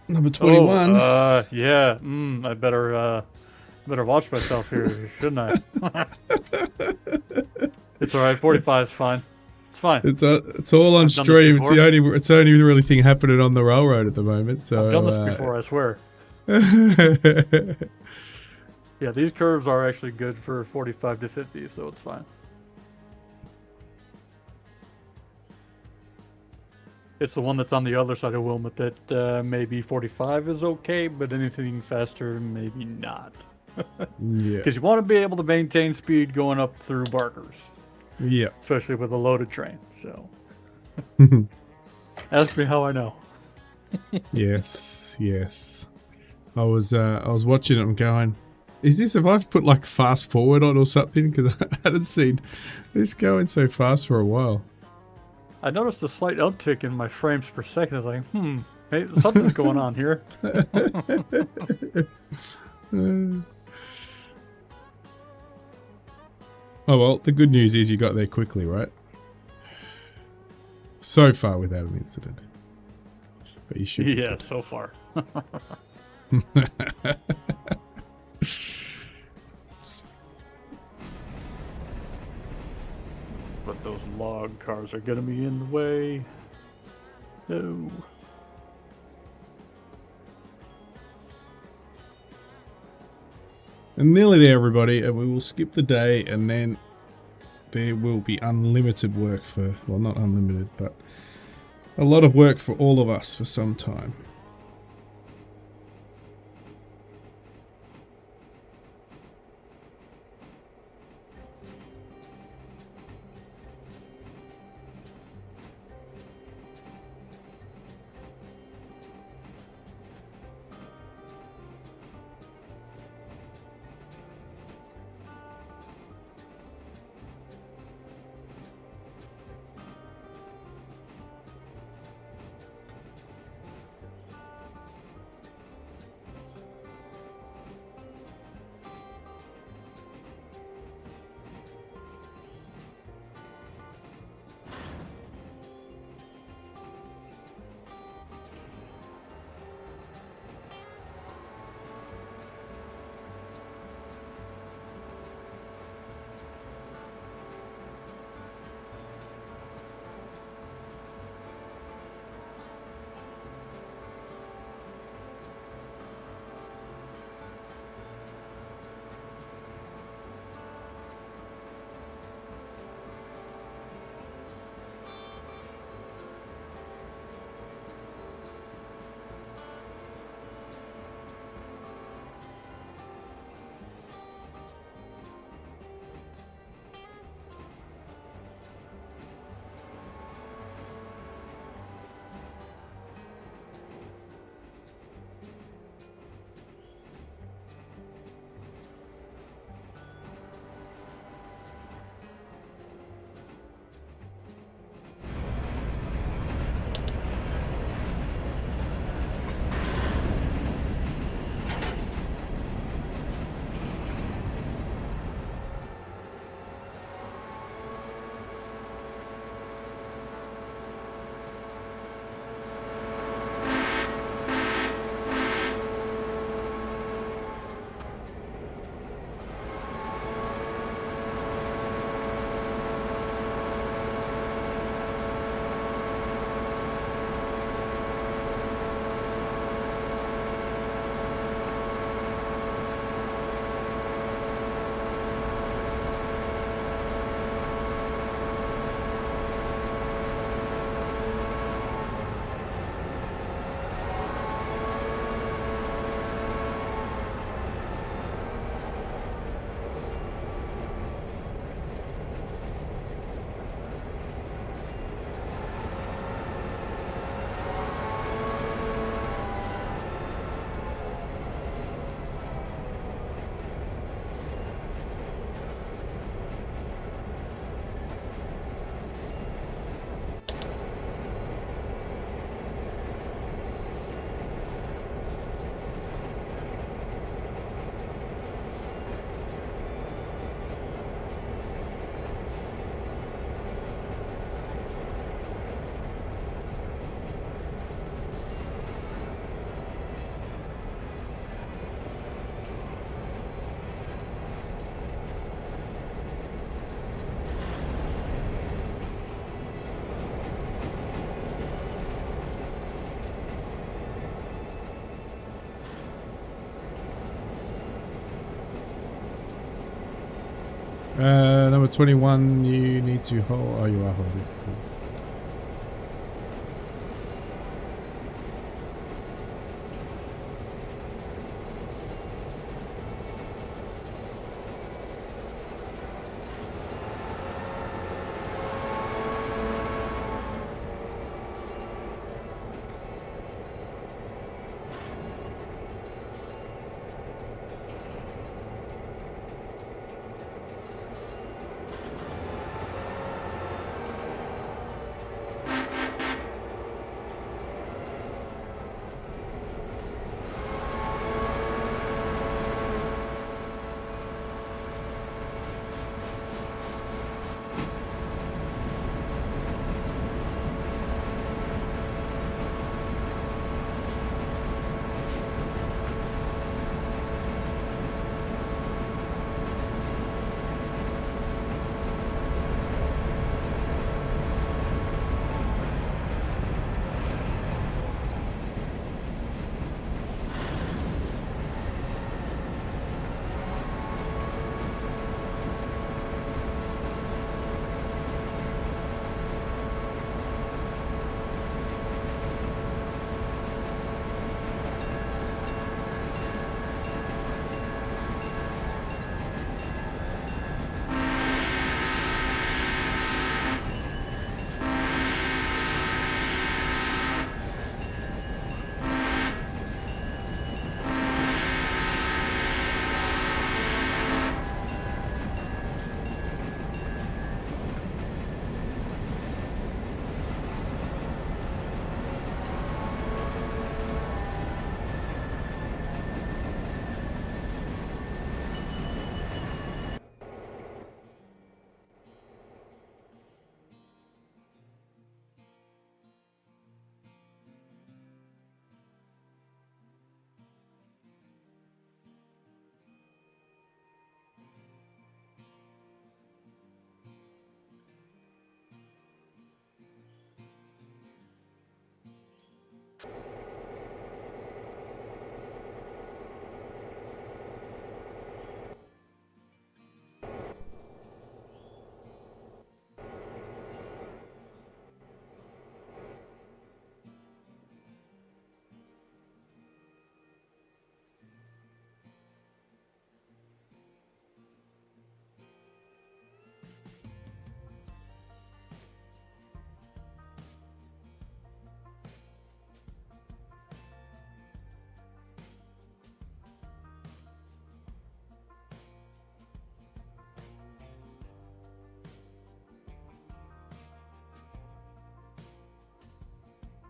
Number 21. Oh, yeah. I better watch myself here, shouldn't I? It's all right. 45 is fine. It's fine. It's all on stream. It's the only really thing happening on the railroad at the moment. So I've done this before, I swear. Yeah, these curves are actually good for 45 to 50, so it's fine. It's the one that's on the other side of Wilmot that maybe 45 is okay, but anything faster, maybe not. Yeah. Because you want to be able to maintain speed going up through Barkers. Yeah. Especially with a loaded train, so. Ask me how I know. Yes, yes. I was watching it and going, is this if I've put like fast forward on or something? Because I hadn't seen this going so fast for a while. I noticed a slight uptick in my frames per second. I was like, hey, something's going on here. Oh well, the good news is you got there quickly, right? So far without an incident. But you should. Yeah, so far. But those log cars are gonna be in the way. No. And nearly there, everybody, and we will skip the day, and then there will be unlimited work for, well, not unlimited, but a lot of work for all of us for some time. Number 21, you need to hold. Oh, you are holding.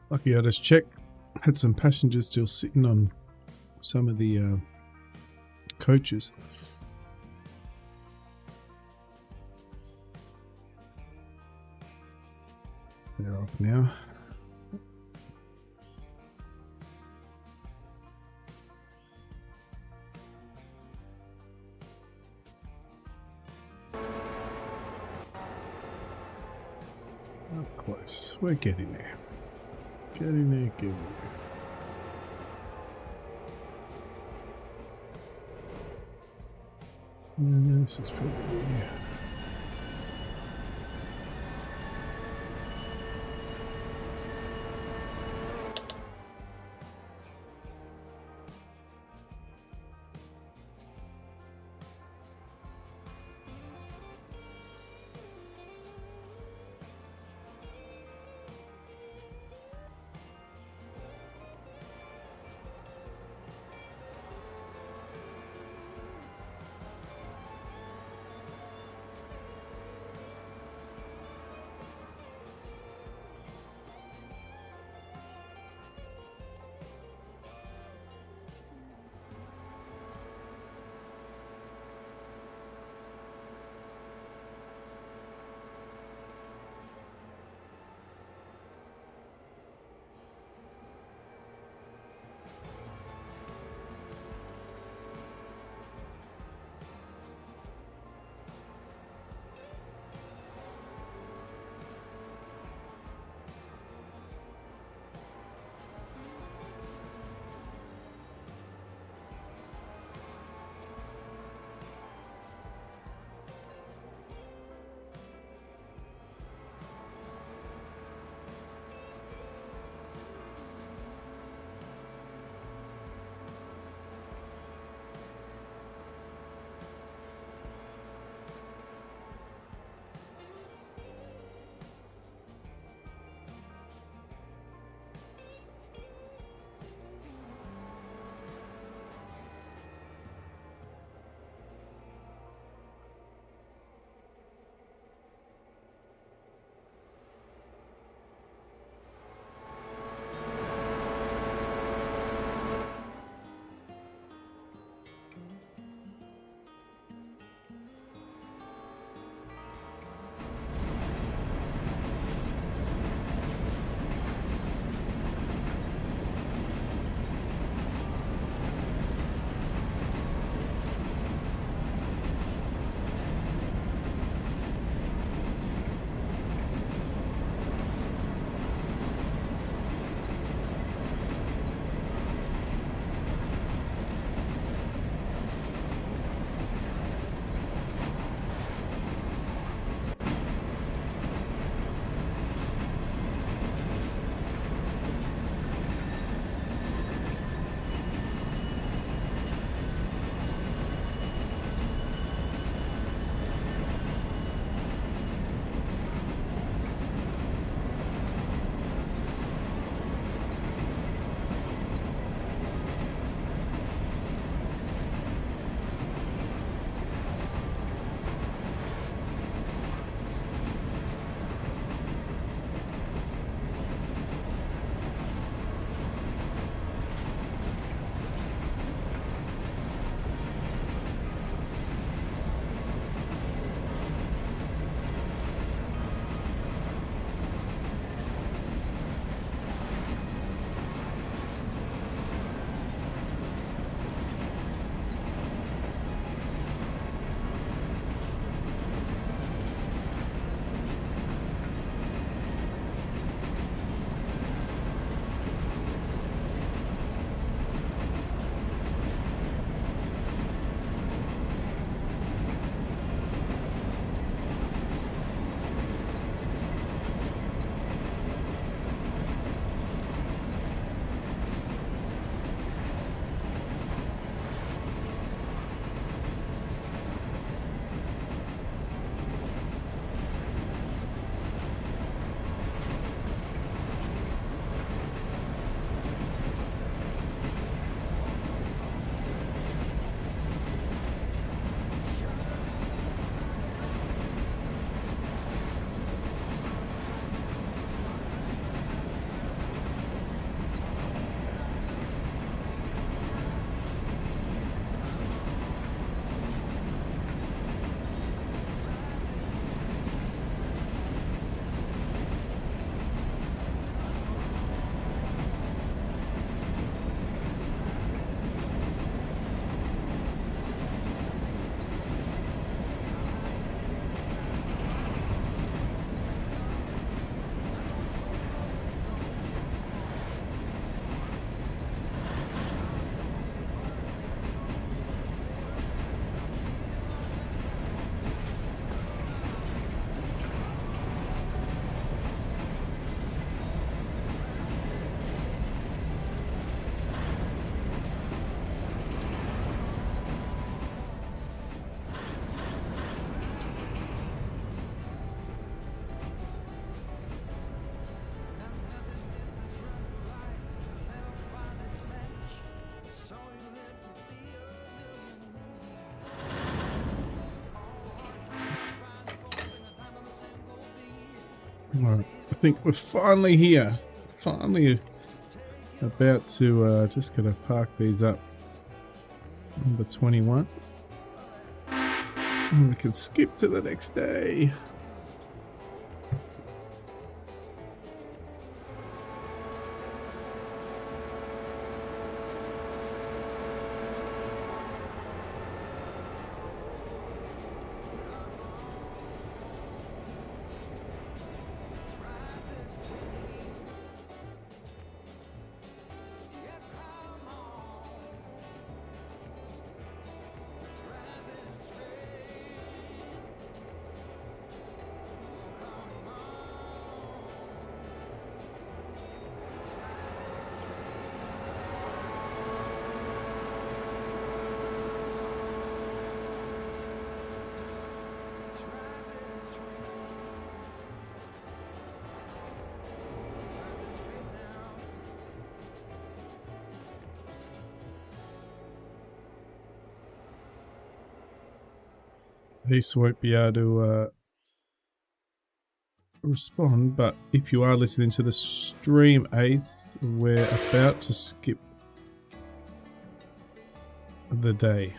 Lucky I just checked. Had some passengers still sitting on some of the coaches. They're off now. Up close. We're getting there. Getting there, getting there. And this is probably... Alright, I think we're finally here. Finally about to, just gonna park these up. Number 21. And we can skip to the next day. This won't be able to respond, but if you are listening to the stream, Ace, we're about to skip the day.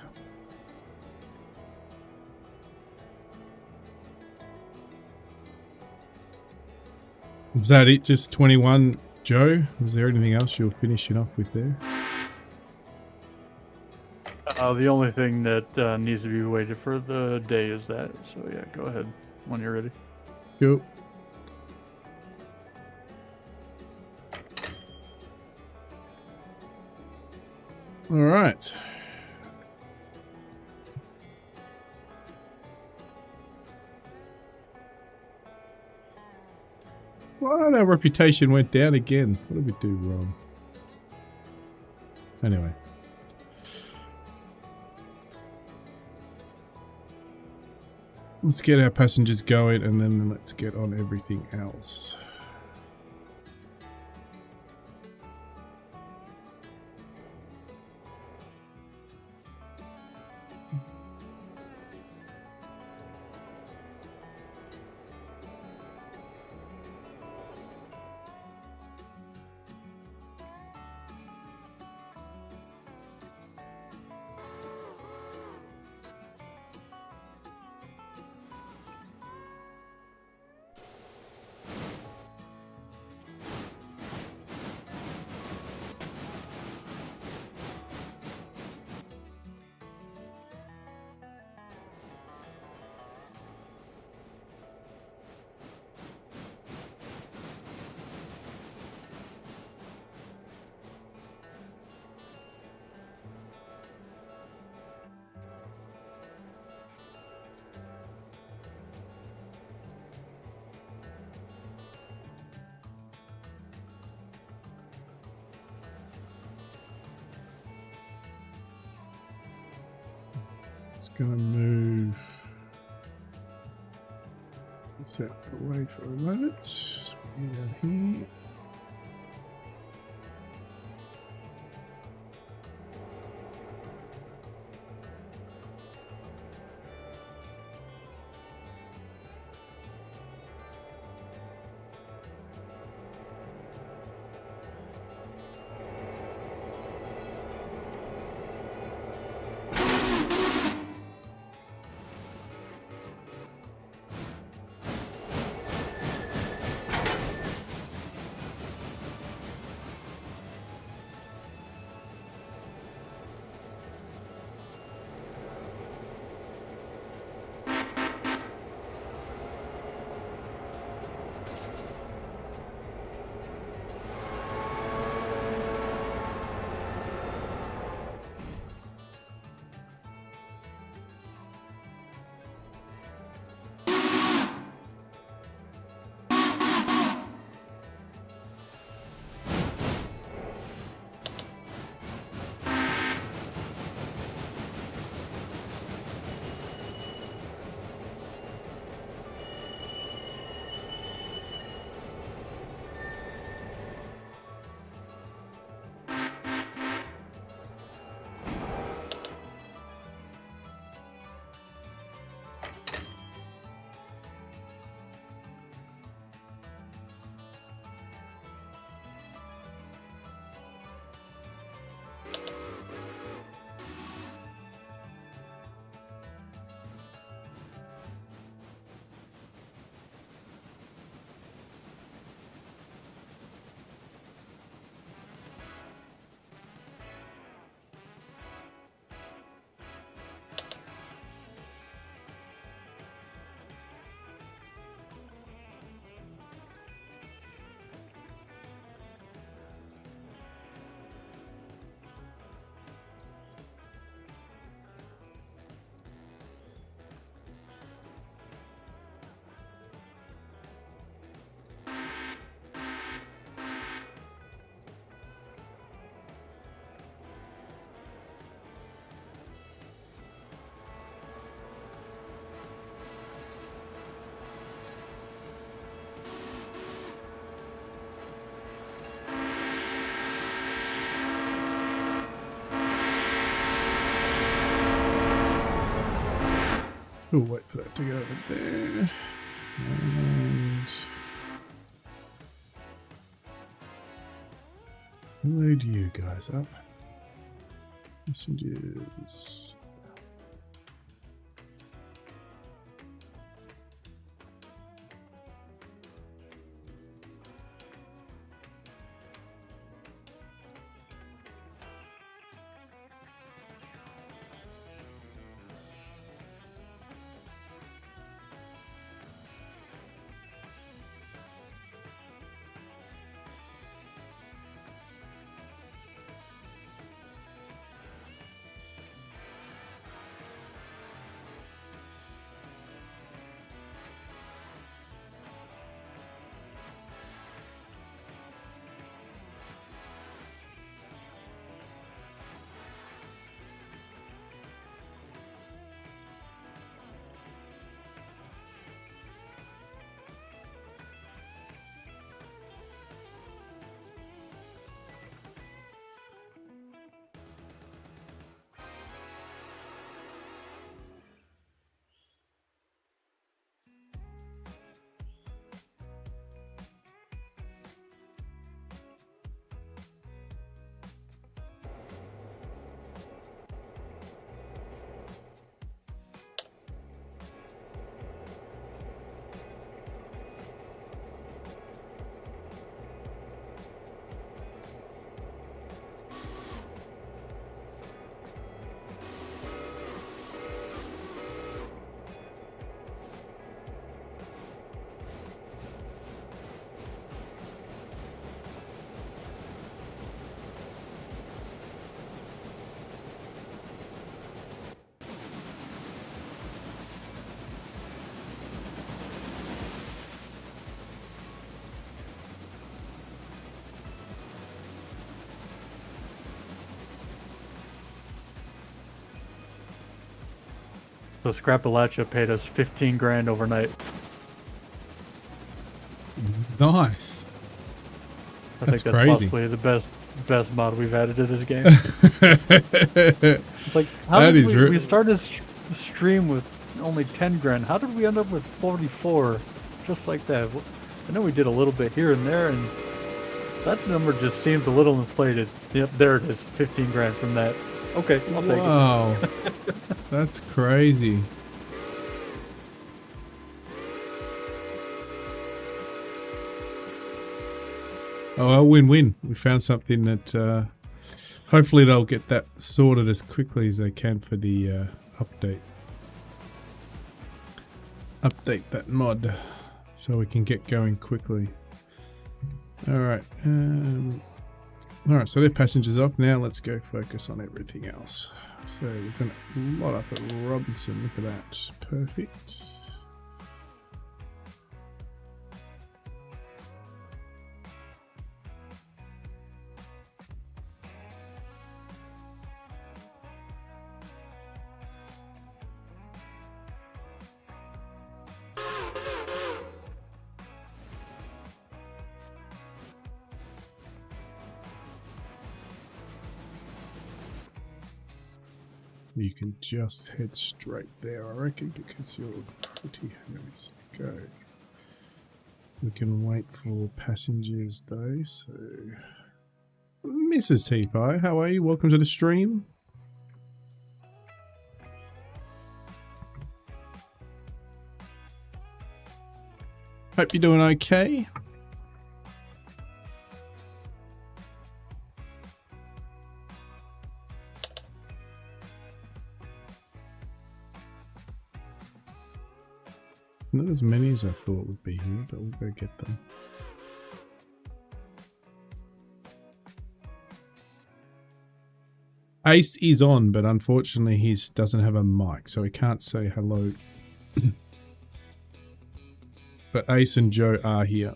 Was that it? Just 21, Joe? Was there anything else you were finishing off with there? The only thing that needs to be waited for the day is that. So yeah, go ahead when you're ready. Cool. All right. Well, our reputation went down again. What did we do wrong? Anyway. Let's get our passengers going and then let's get on everything else. It's gonna move this out the way for a moment. Down here. We'll wait for that to go over there. And load you guys up. Messages. So Scrapalacha paid us 15 grand overnight. Nice. I That's think that's crazy. possibly the best mod we've added to this game. It's like, how That did is we started the stream with only 10 grand. How did we end up with 44 just like that? I know we did a little bit here and there, and that number just seems a little inflated. Yep, there it is. 15 grand from that. Okay, I'll take it. Wow. That's crazy. Oh, a win-win. We found something that hopefully they'll get that sorted as quickly as they can for the update. Update that mod so we can get going quickly. Alright. Alright, so their passengers off. Now let's go focus on everything else. So we're going to lot up at Robinson. Look at that. Perfect. You can just head straight there, I reckon, because you're pretty heavy. So go. We can wait for passengers though, so... Mrs. T-Pie, how are you? Welcome to the stream. Hope you're doing okay. Not as many as I thought would be here, but we'll go get them. Ace is on, but unfortunately he doesn't have a mic, so he can't say hello. But Ace and Joe are here.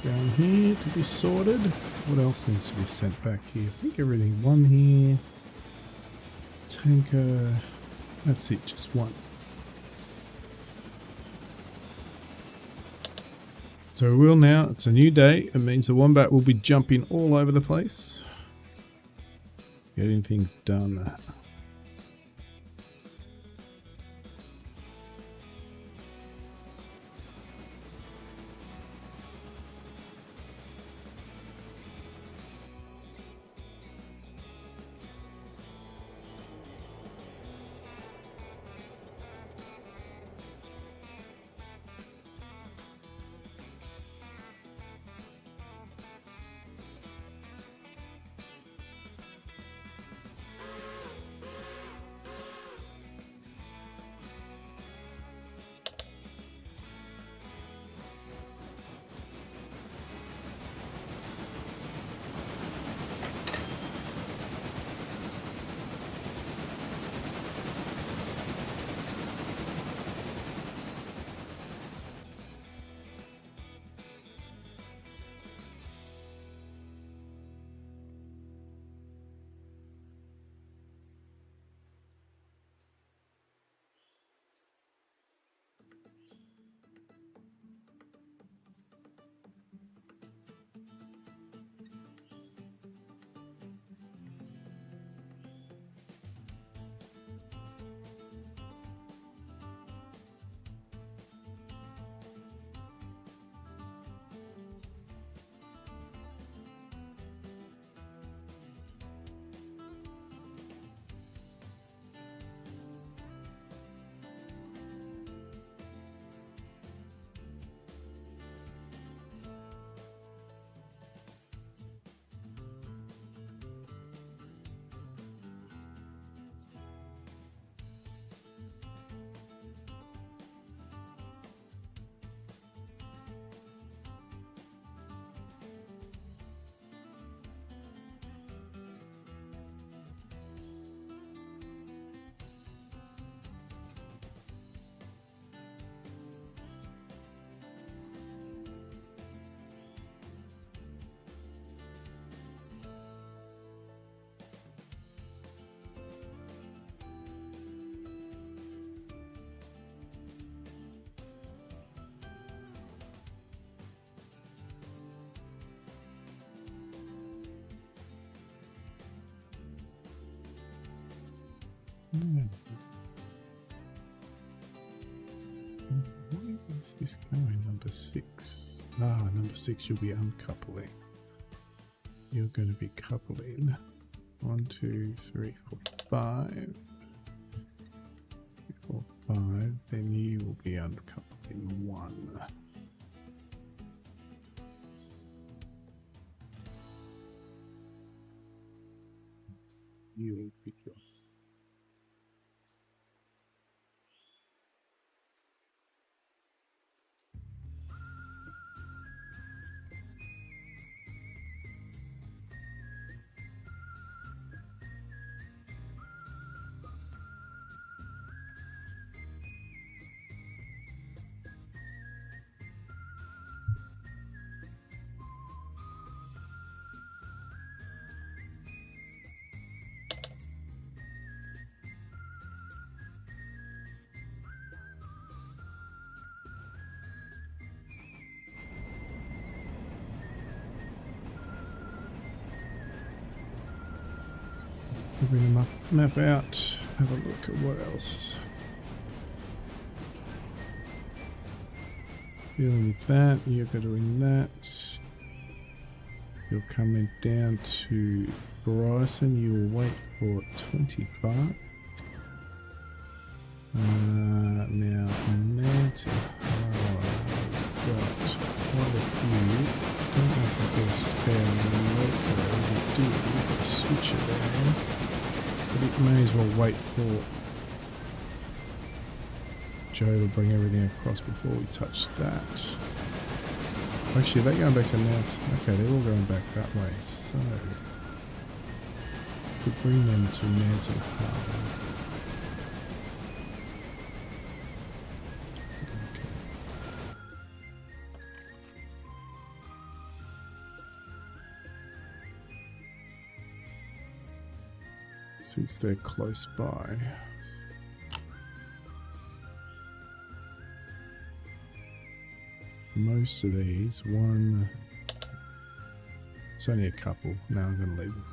Going here to be sorted. What else needs to be sent back here? I think everything. One here. Tanker. That's it, just one. So we will now, it's a new day. It means the Wombat will be jumping all over the place. Getting things done. Where is this going? Number 6. Ah, number 6, you'll be uncoupling. You're going to be coupling. 1, 2, 3, 4, 5. 4, 5. Then you will be uncoupling 1. You will pick your bring them up, map out, have a look at what else. Dealing with that, you're doing that. You're coming down to Bryson, you will wait for 25. Now, Manta, got quite a few. Don't know if I've got a spare loco. We do, we've got a switcher there. But it may as well wait for Joe to bring everything across before we touch that. Actually, they're going back to Mount. Okay, they're all going back that way. So, could bring them to Mountain Harbour. since they're close by. Most of these, one, it's only a couple. Now I'm going to leave them.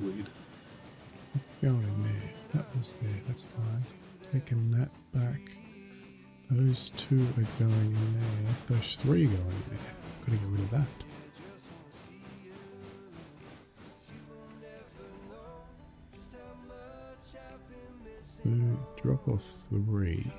Weird. Going in there. That was there. That's fine. Taking that back. Those two are going in there. Those three are going in there. Gotta get rid of that. So drop off three.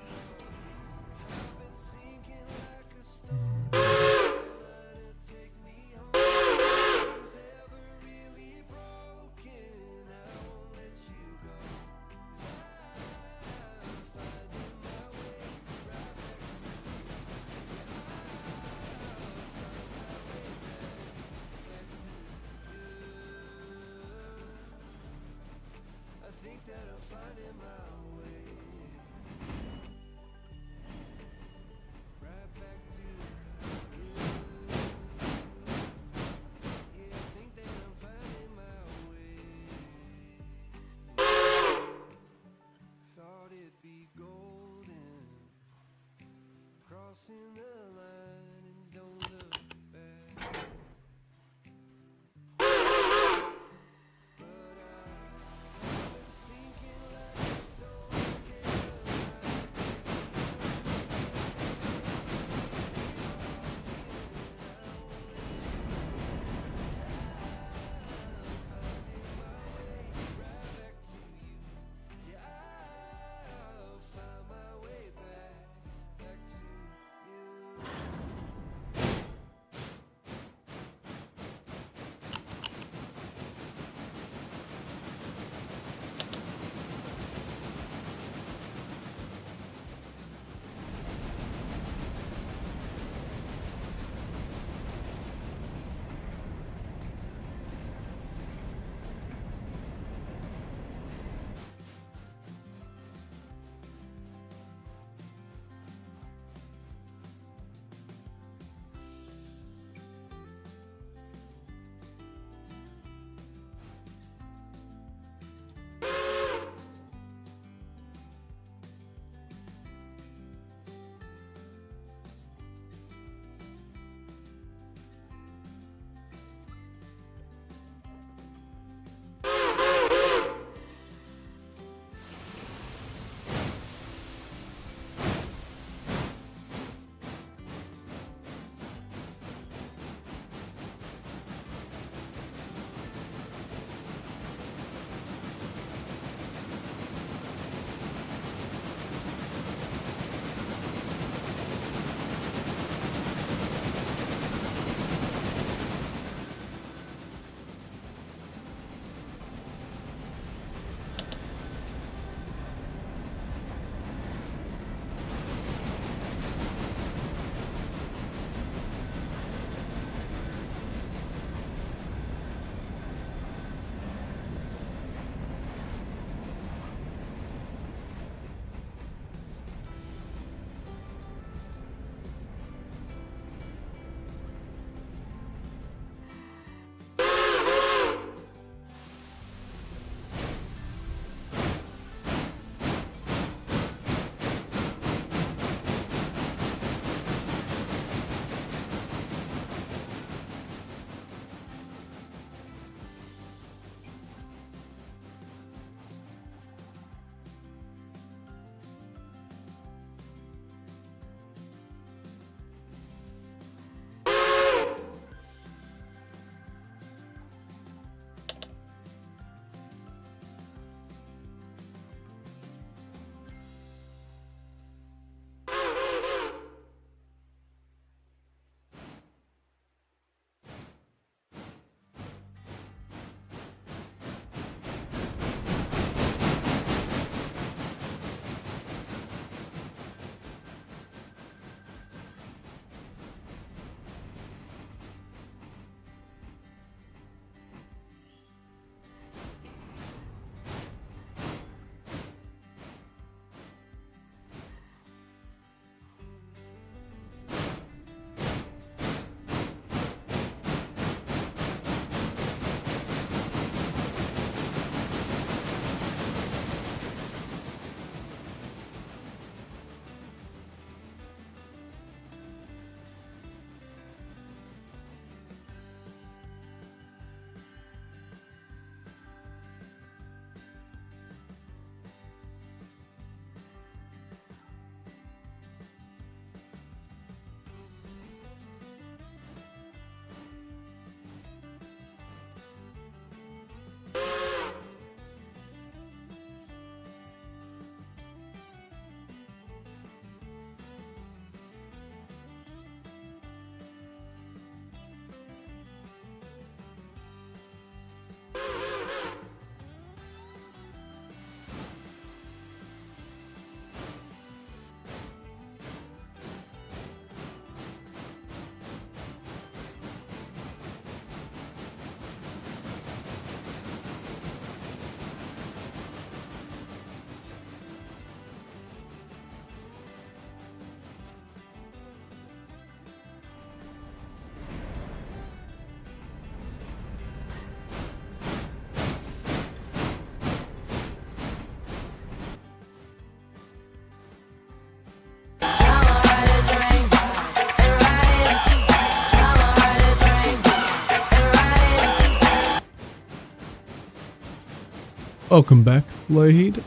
Welcome back, Loheed.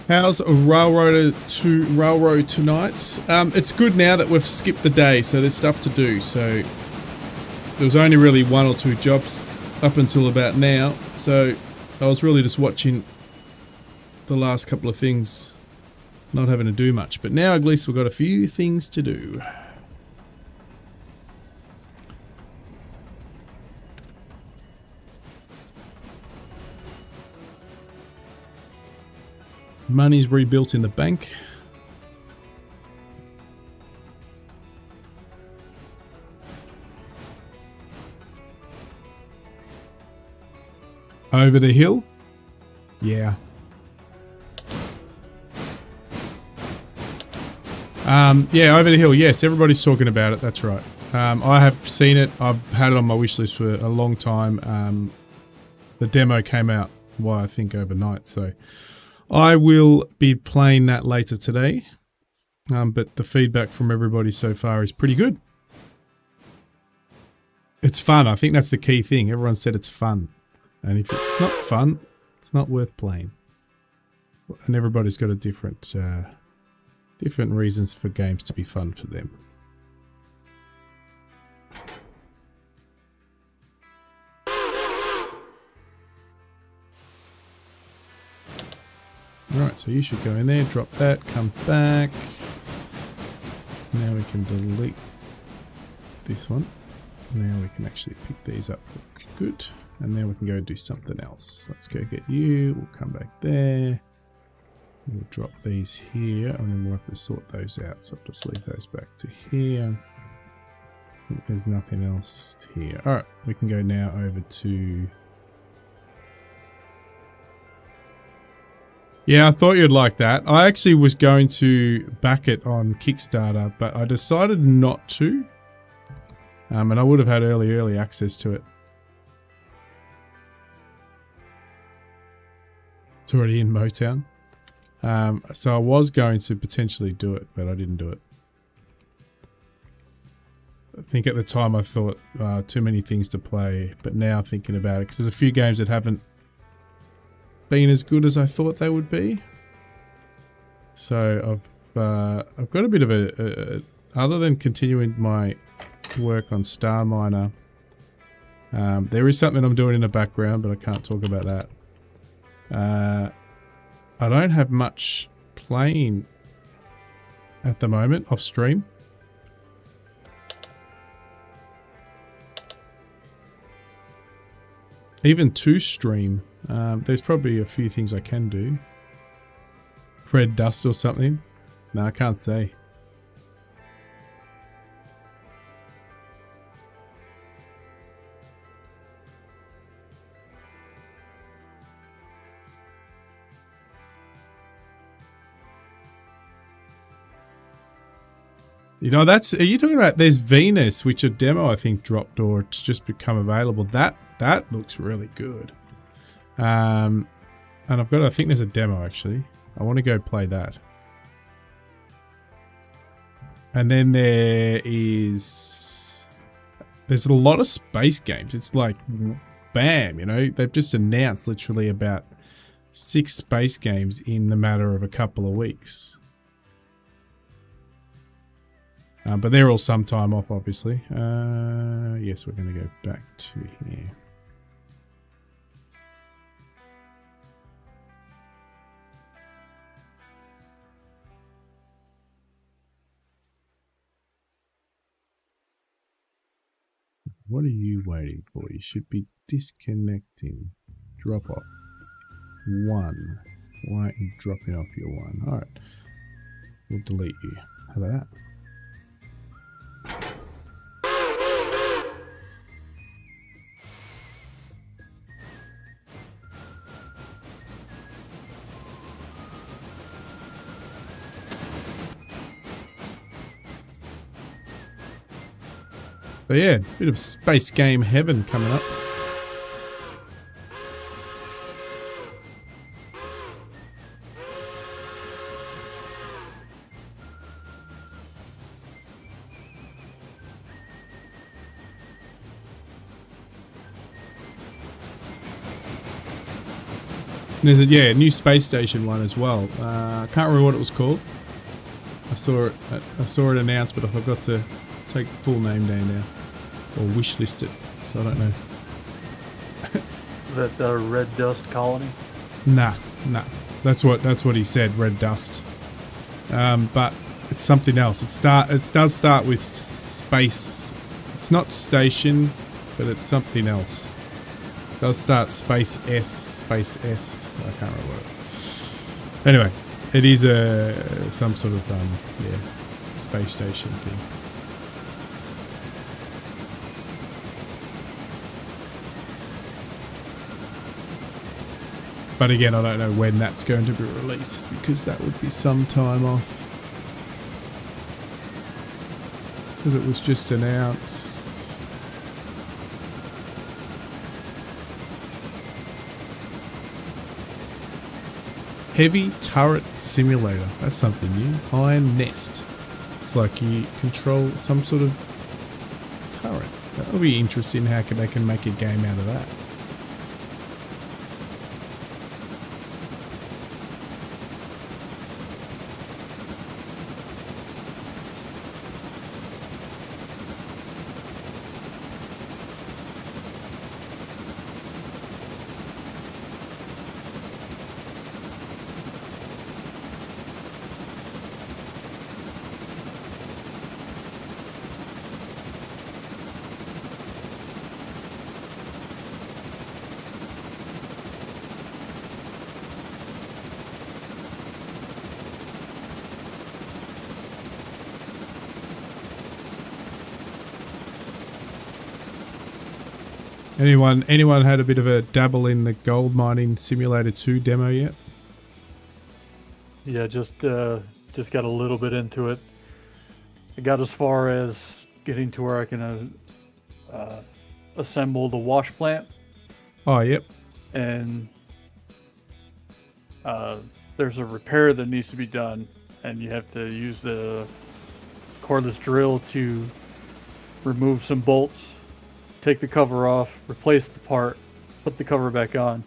How's railroad tonight? It's good now that we've skipped the day, so there's stuff to do. So there was only really 1 or 2 jobs up until about now. So I was really just watching the last couple of things, not having to do much. But now at least we've got a few things to do. Money's rebuilt in the bank. Over the hill? Yeah. Yeah, over the hill. Yes, everybody's talking about it. That's right. I have seen it. I've had it on my wish list for a long time. The demo came out, I think overnight, so I will be playing that later today, but the feedback from everybody so far is pretty good. It's fun. I think that's the key thing. Everyone said it's fun. And if it's not fun, it's not worth playing. And everybody's got a different reasons for games to be fun for them. Right, so you should go in there, drop that, come back. Now we can delete this one. Now we can actually pick these up for good. And now we can go do something else. Let's go get you. We'll come back there. We'll drop these here, and then we'll have to sort those out. So I'll just leave those back to here. I think there's nothing else here. Alright, we can go now over to... Yeah, I thought you'd like that. I actually was going to back it on Kickstarter, but I decided not to. And I would have had early access to it. It's already in Motown. So I was going to potentially do it, but I didn't do it. I think at the time I thought too many things to play, but now thinking about it, because there's a few games that haven't been as good as I thought they would be. So I've got a bit of a other than continuing my work on Star Miner, there is something I'm doing in the background, but I can't talk about that. I don't have much playing at the moment off stream. Even to stream, there's probably a few things I can do. Red dust or something? No, I can't say. You know, are you talking about, there's Venus, which a demo I think dropped, or it's just become available. That looks really good. And I think there's a demo actually. I want to go play that. And then there's a lot of space games. It's like, bam, you know, they've just announced literally about 6 space games in the matter of a couple of weeks. But they're all some time off, obviously. Yes, we're going to go back to here. What are you waiting for? You should be disconnecting. Drop off. 1. Why aren't you dropping off your 1? Alright. We'll delete you. How about that? But yeah, bit of space game heaven coming up. There's a new space station one as well. I can't remember what it was called. I saw it announced, but I forgot to take the full name down now. Or wishlist it, so I don't know. That the red dust colony? Nah. That's what he said, red dust. But it's something else. It does start with space. It's not station, but it's something else. It does start space S. I can't remember what. Anyway, it is some sort of space station thing. But again, I don't know when that's going to be released, because that would be some time off. Because it was just announced. Heavy Turret Simulator. That's something new. Iron Nest. It's like you control some sort of turret. That'll be interesting how they can make a game out of that. Anyone had a bit of a dabble in the Gold Mining Simulator 2 demo yet? Yeah, just got a little bit into it. I got as far as getting to where I can assemble the wash plant. Oh, yep. And there's a repair that needs to be done, and you have to use the cordless drill to remove some bolts, take the cover off, replace the part, put the cover back on,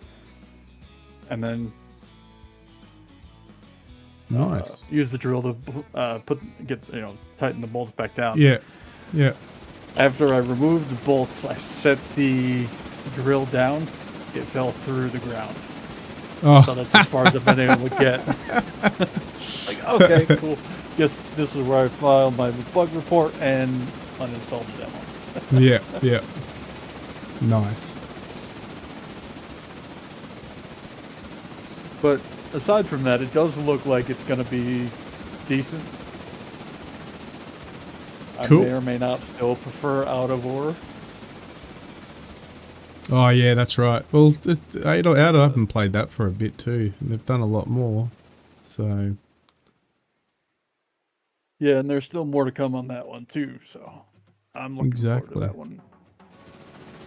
and then nice. Use the drill to tighten the bolts back down. Yeah. After I removed the bolts, I set the drill down. It fell through the ground. Oh. So that's as far as I've been able to get. Like, okay, cool. Guess this is where I filed my bug report and uninstalled the demo. Yeah. Nice. But aside from that, it does look like it's going to be decent. Cool. I may or may not still prefer out of ore. Oh yeah, that's right. Well, I haven't played that for a bit too, and they've done a lot more. So yeah, and there's still more to come on that one too. So I'm looking forward to that one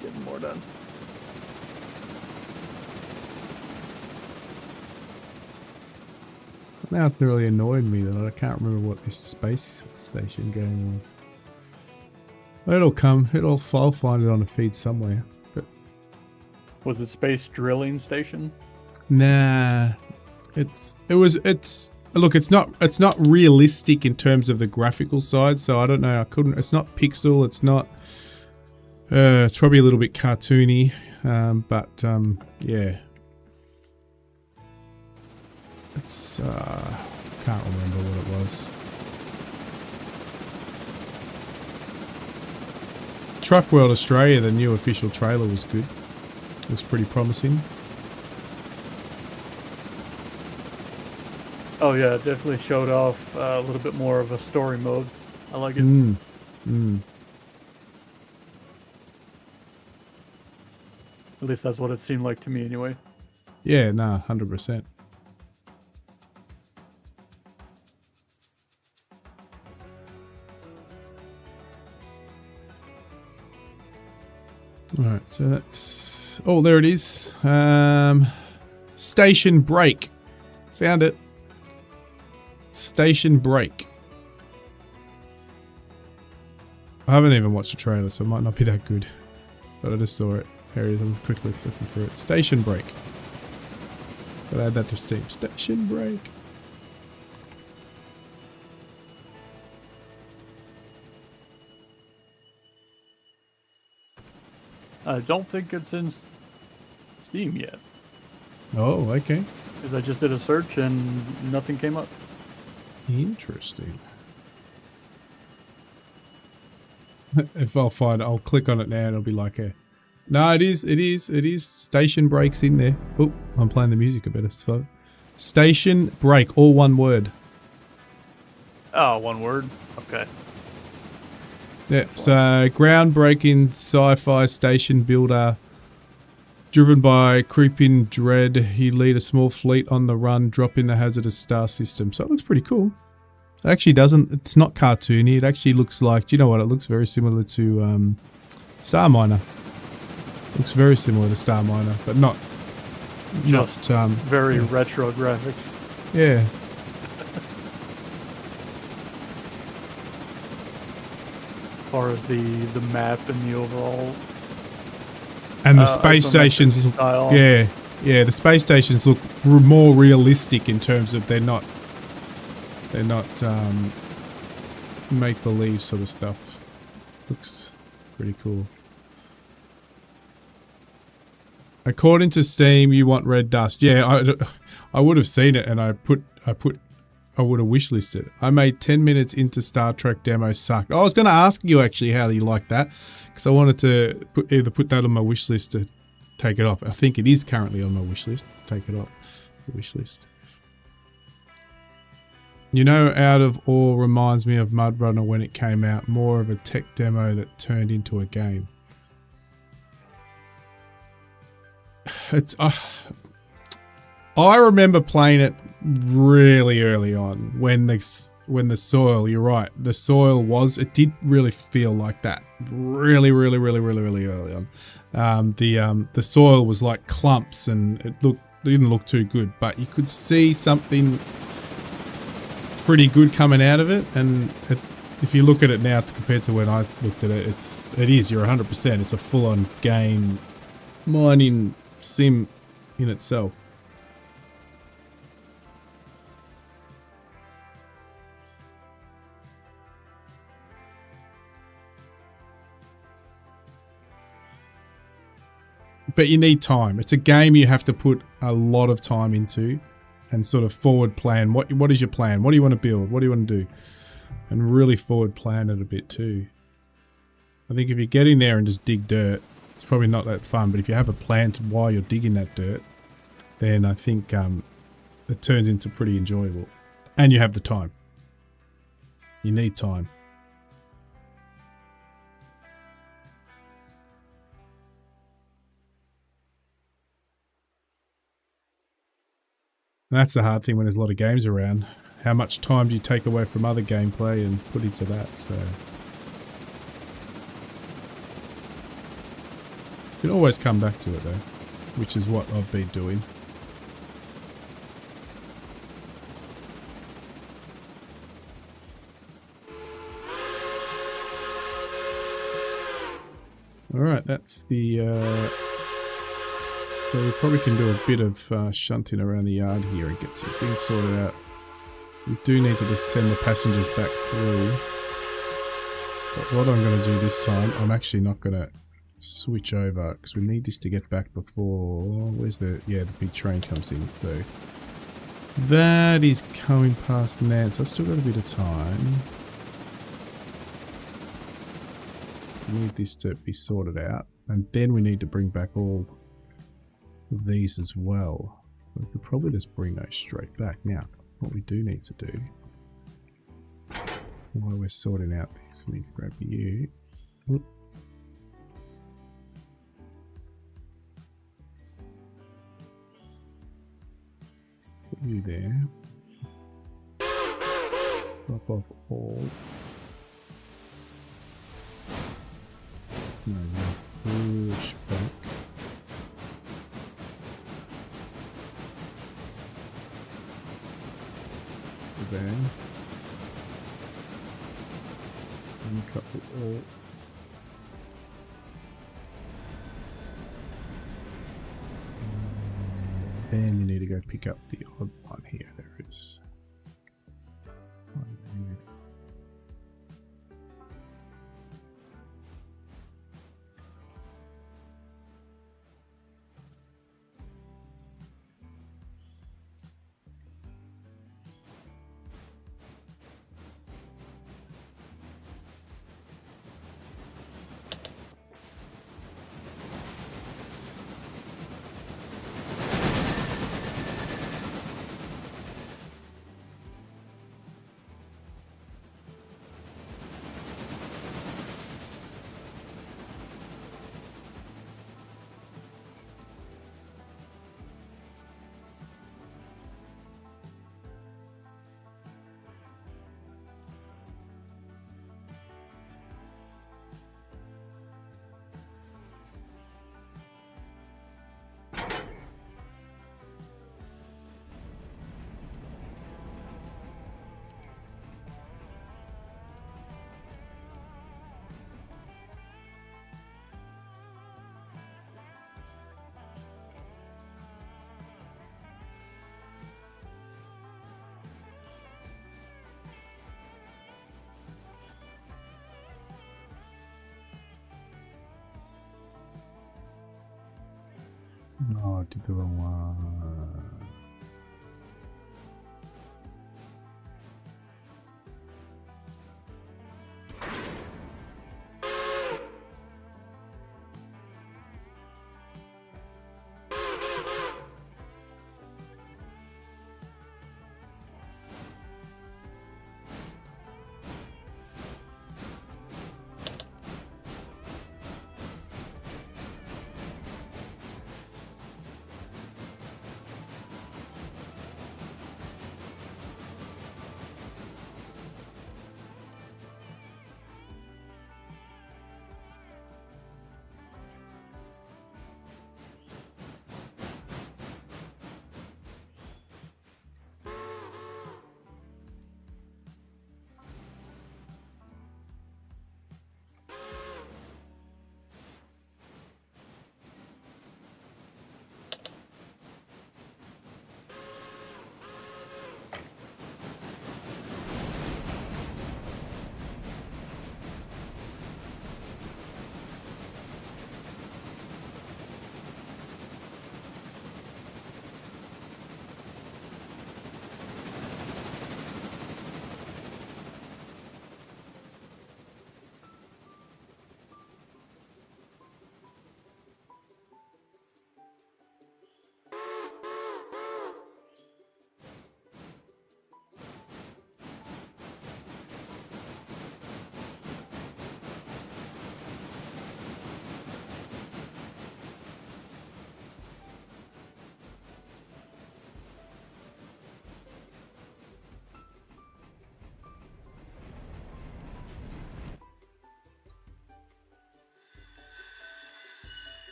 getting more done. Now it's really annoyed me that I can't remember what this space station game was. It'll come. I'll find it on a feed somewhere. But was it Space Drilling Station? Nah, it's not realistic in terms of the graphical side. So I don't know. It's not pixel. It's not. It's probably a little bit cartoony, but yeah. It's can't remember what it was. Truck World Australia, the new official trailer was good. It was pretty promising. Oh yeah, it definitely showed off a little bit more of a story mode. I like it. At least that's what it seemed like to me anyway. Yeah, nah, 100%. Alright, so that's... Oh, there it is. Station break. Found it. Station break. I haven't even watched the trailer, so it might not be that good. But I just saw it. Here it is. I'm quickly flipping through it. Station break. Gotta add that to Steam. Station break. I don't think it's in Steam yet. Oh, okay. Because I just did a search and nothing came up. Interesting. If I'll find it, I'll click on it now and it'll be like a... No, it is. Station breaks in there. Oh, I'm playing the music a bit. So, station break, all one word. Oh, one word? Okay. Yeah, so groundbreaking sci-fi station builder. Driven by creeping dread, you lead a small fleet on the run, drop in the hazardous star system. So it looks pretty cool. It actually doesn't, it's not cartoony. It actually looks like, do you know what? It looks very similar to Star Miner. Looks very similar to Star Miner, but not very retro graphics. Yeah. As far as the map and the overall and the space stations, style. yeah, the space stations look more realistic in terms of they're not make believe sort of stuff. Looks pretty cool. According to Steam, you want red dust. Yeah, I would have seen it, and I would have wishlisted it. I made 10 minutes into Star Trek demo sucked. I was going to ask you actually how you like that, because I wanted to either put that on my wish list to take it off. I think it is currently on my wish list. Take it off the wish list. You know, Out of Awe reminds me of Mud Runner when it came out. More of a tech demo that turned into a game. It's I remember playing it really early on when the soil, you're right, the soil it did really feel like that. Really early on. The soil was like clumps and it didn't look too good, but you could see something pretty good coming out of it, and if you look at it now compared to when I looked at it, you're 100%. It's a full-on game mining sim in itself. But you need time. It's a game you have to put a lot of time into and sort of forward plan. What is your plan? What do you want to build? What do you want to do? And really forward plan it a bit too. I think if you get in there and just dig dirt, it's probably not that fun, but if you have a plan to while you're digging that dirt, then I think it turns into pretty enjoyable. And you have the time. You need time. And that's the hard thing when there's a lot of games around. How much time do you take away from other gameplay and put into that? So you can always come back to it though, which is what I've been doing. Alright, that's the... So we probably can do a bit of shunting around the yard here and get some things sorted out. We do need to just send the passengers back through. But what I'm going to do this time, I'm actually not going to switch over because we need this to get back before... Where's the... Yeah, the big train comes in, so... That is going past now, so I've still got a bit of time. We need this to be sorted out. And then we need to bring back all of these as well. So we could probably just bring those straight back. Now, what we do need to do, while we're sorting out this, we need to grab you. Oop. Put you there. Drop off all. No, push back. Then uncouple all. Then you need to go pick up the odd one here. There it is. No, I did the wrong one.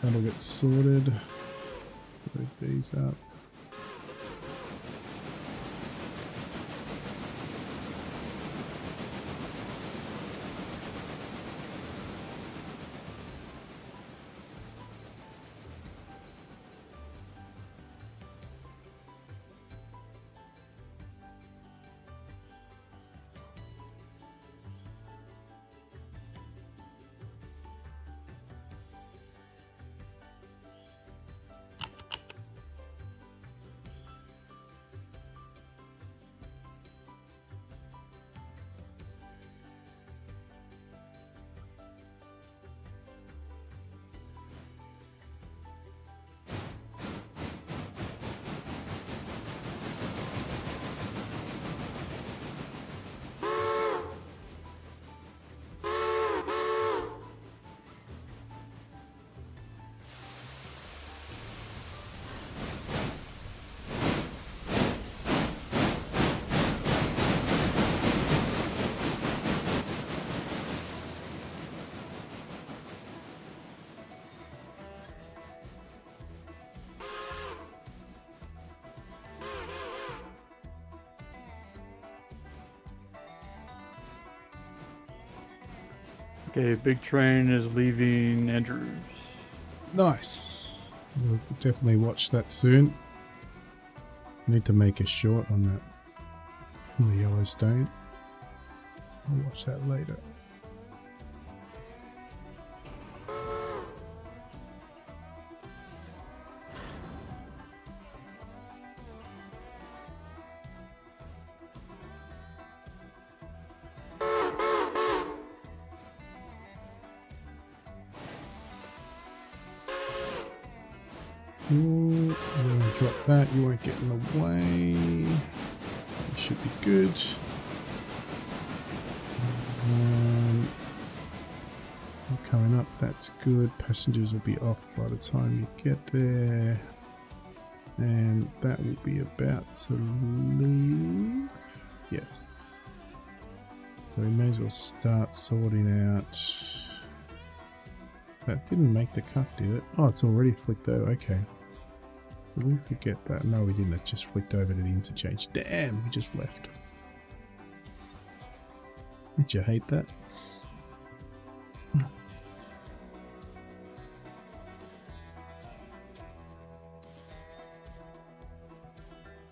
That'll get sorted. Load these up. Okay, big train is leaving Andrews. Nice. We'll definitely watch that soon. Need to make a short on that. On the Yellowstone. I'll watch that later. Ooh, I'm going to drop that. You won't get in the way. You should be good. Coming up, that's good. Passengers will be off by the time you get there. And that will be about to leave. Yes. So we may as well start sorting out. That didn't make the cut, did it? Oh, it's already flicked over. Okay. Did we forget that? No, we didn't. It just flicked over to the interchange. Damn, we just left. Did you hate that?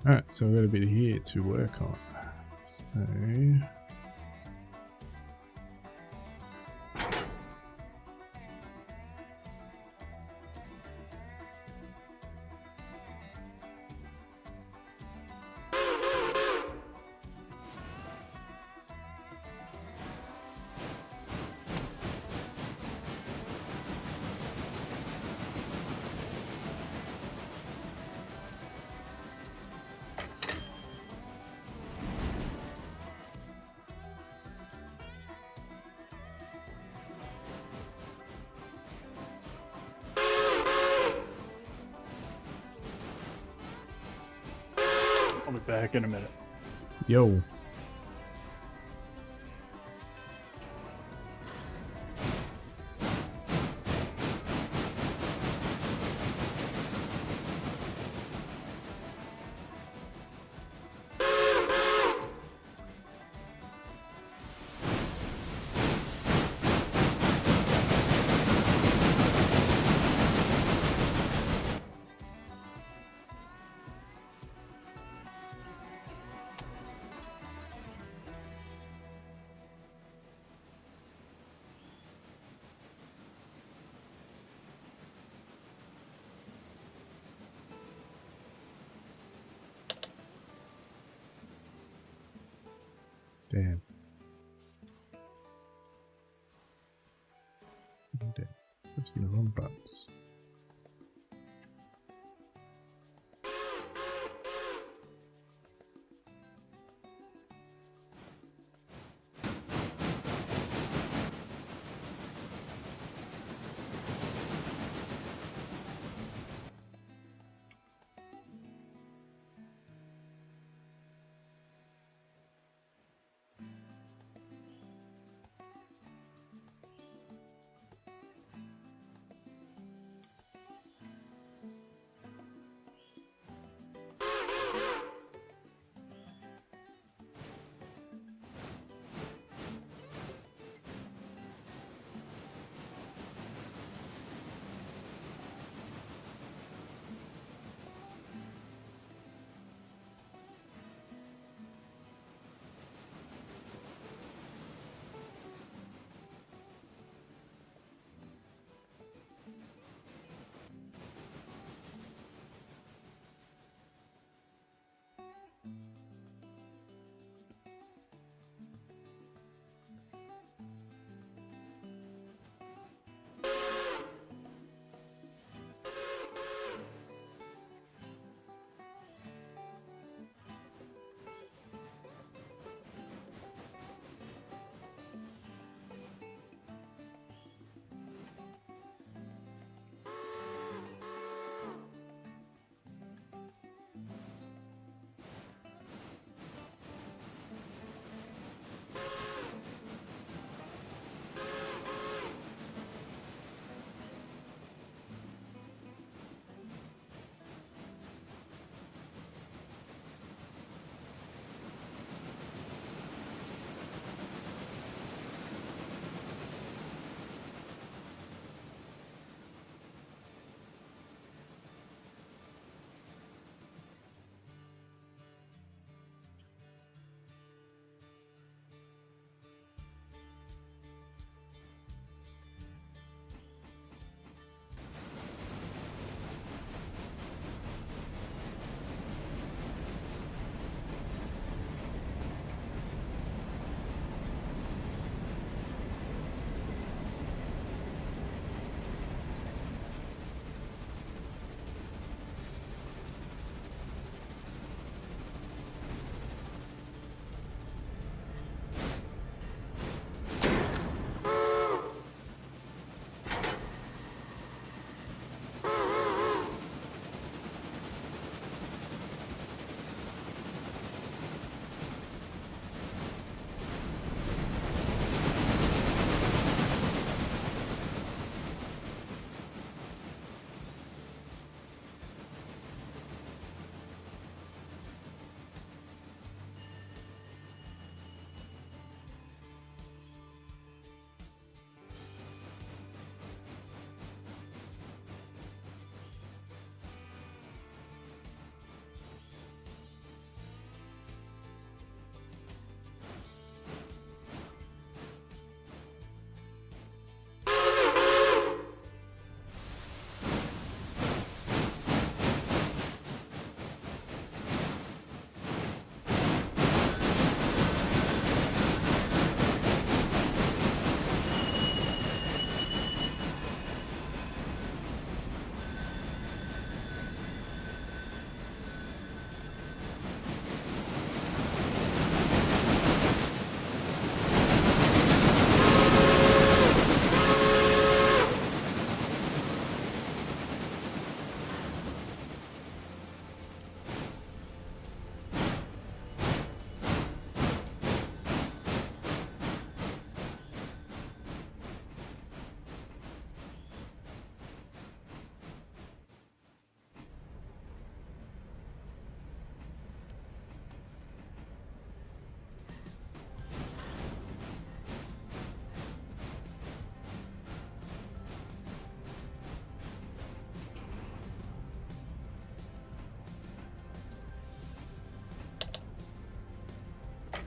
Alright, so we've got a bit here to work on. So... I'll be back in a minute. Yo. Damn. Damn. Pressing the wrong buttons.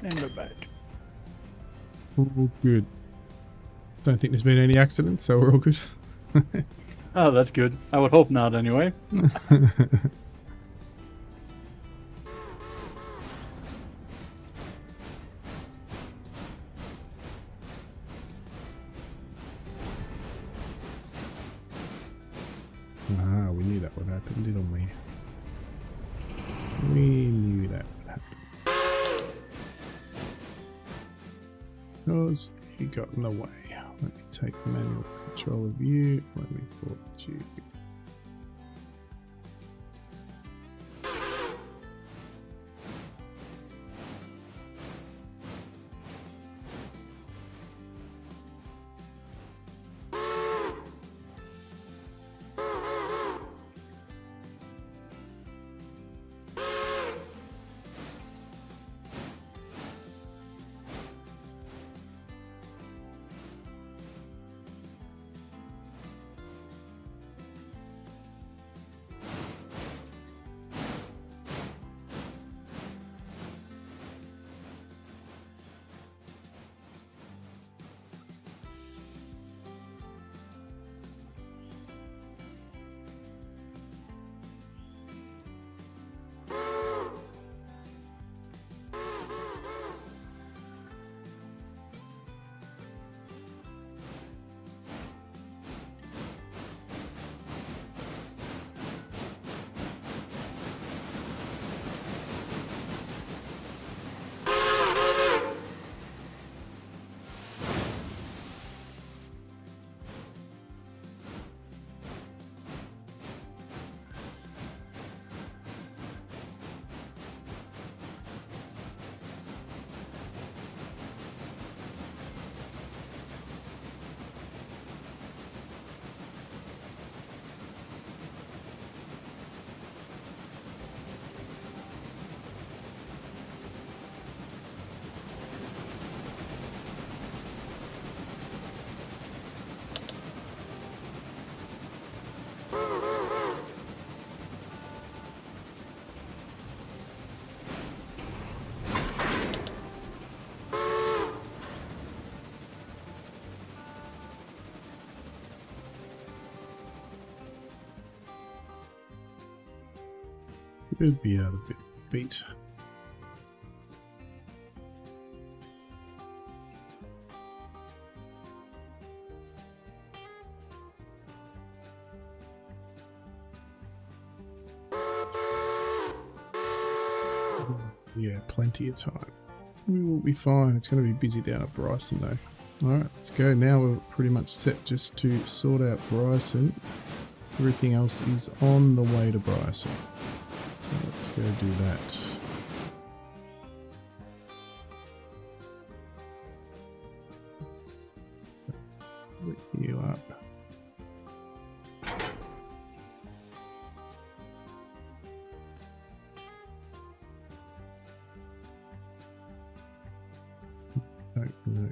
And they're back. All good. Don't think there's been any accidents, so we're all good. Oh, that's good. I would hope not, anyway. Ah, we knew that would happen, didn't we? We knew that would happen. Because you got in the way. Let me take manual control of you. Let me port you. Could be out a bit beat. Yeah, plenty of time. We will be fine. It's going to be busy down at Bryson though. Alright, let's go. Now we're pretty much set just to sort out Bryson. Everything else is on the way to Bryson. So let's go do that. Put you up. No.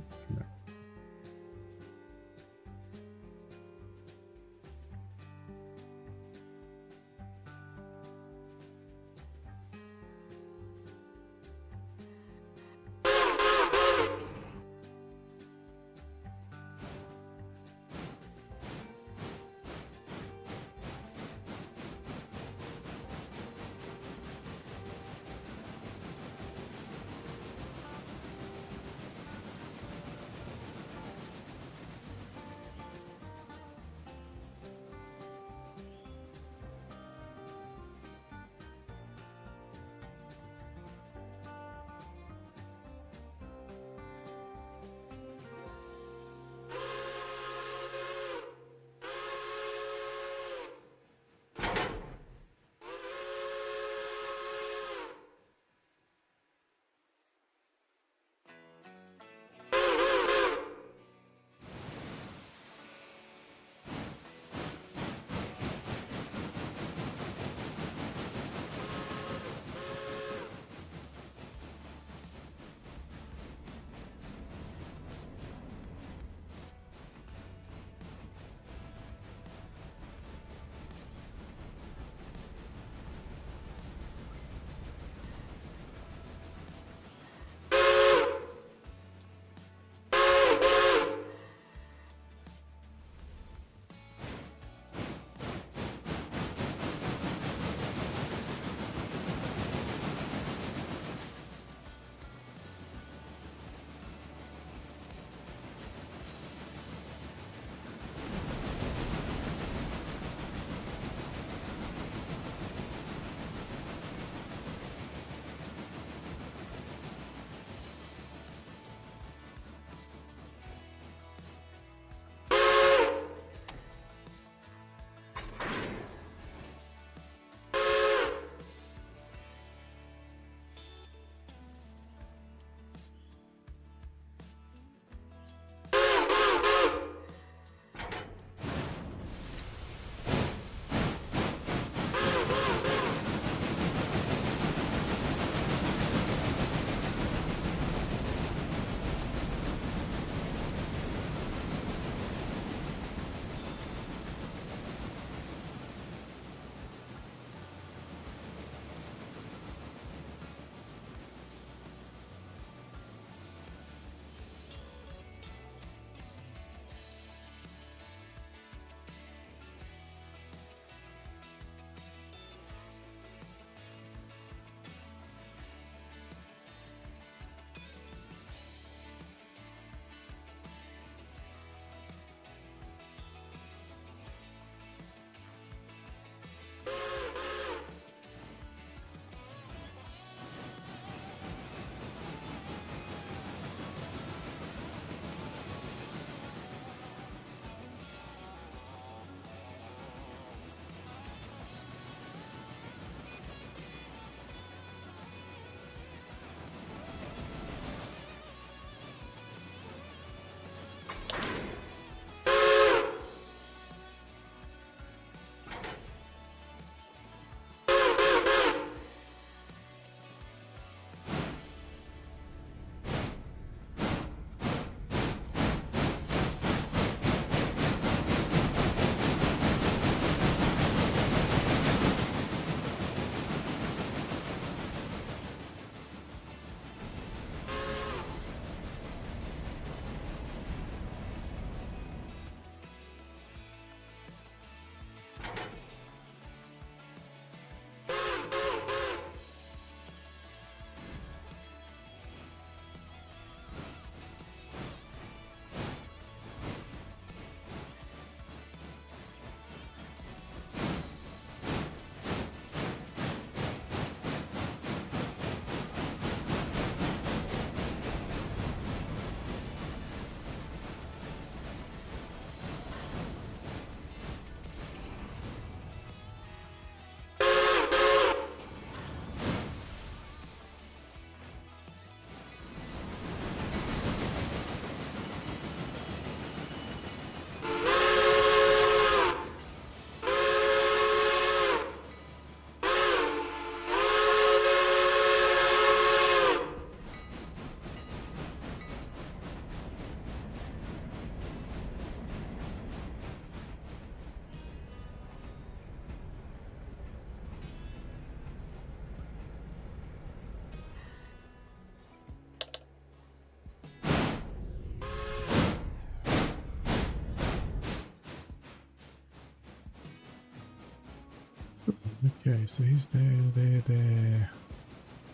Okay, so he's there.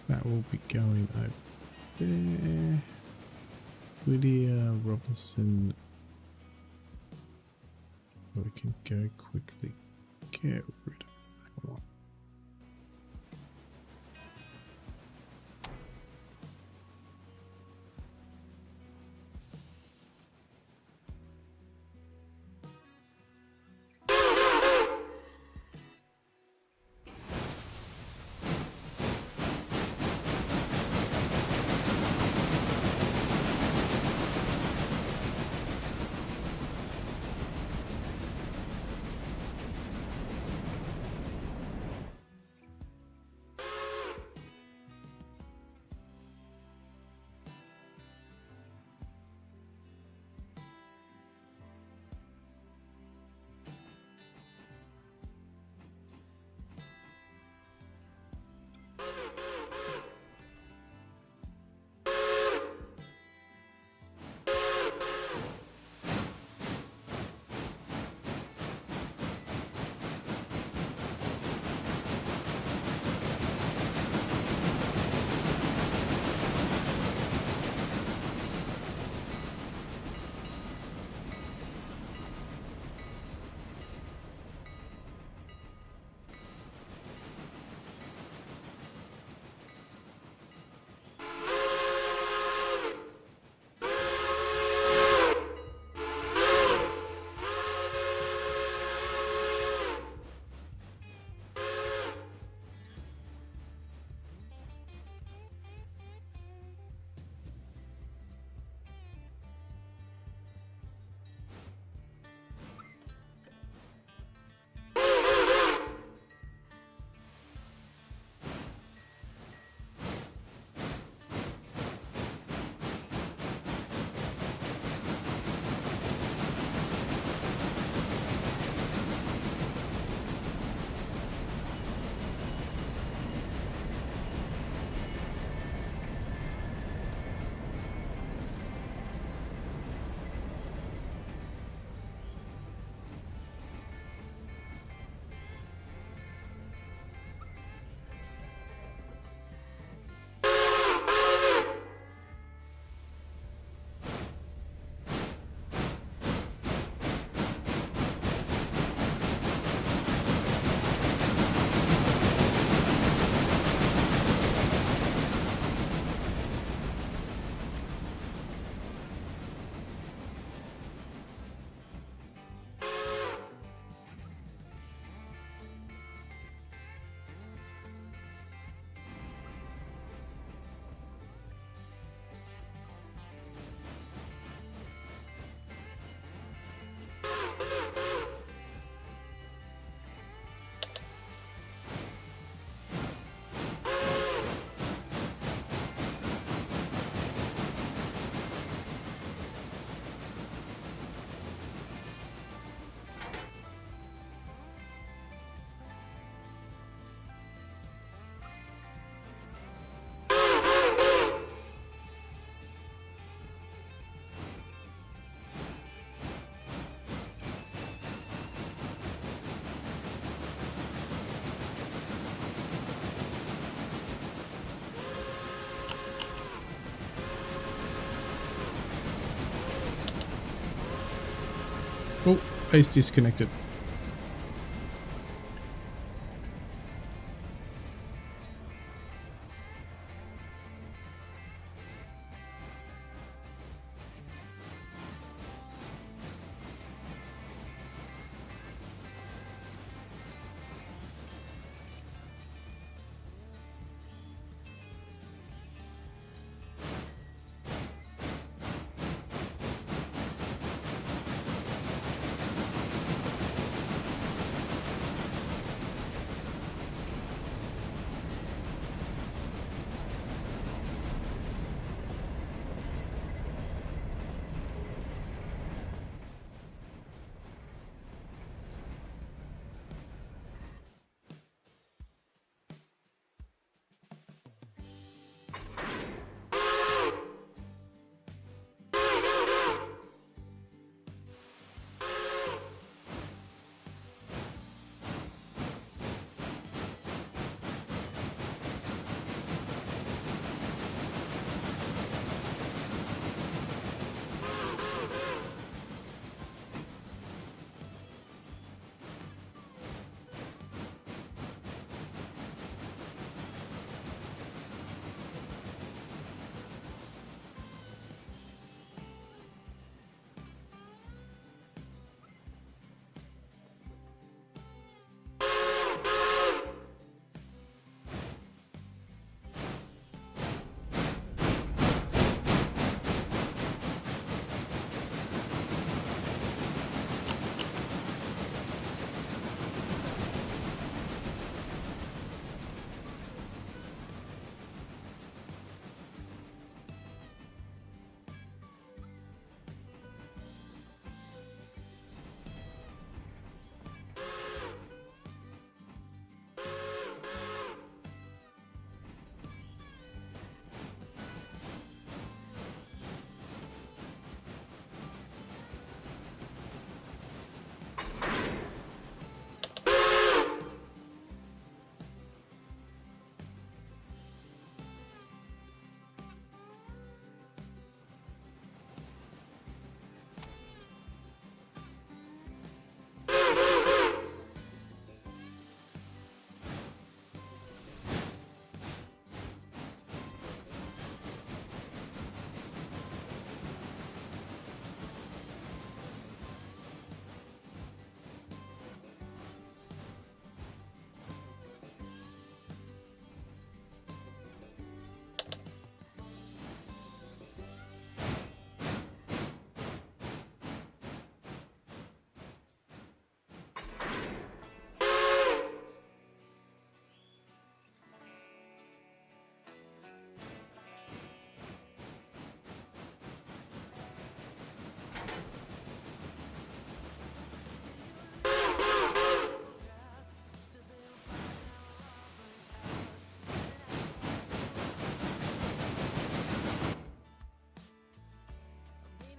That will be going over there. Lydia Robertson. We can go quickly get rid of that one. Oh, base disconnected.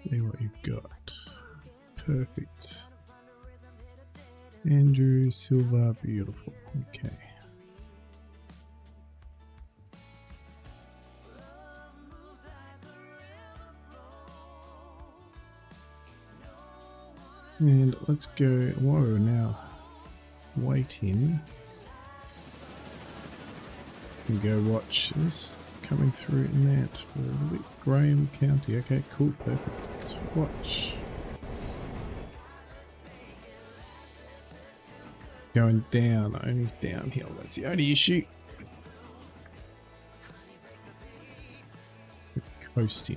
See what you've got. Perfect. Andrew Silva, beautiful. Okay. And let's go. Whoa, now waiting. And go watch this coming through in that Graham County. Okay, cool, perfect. Let's watch. Going down, only downhill. That's the only issue. Coasting.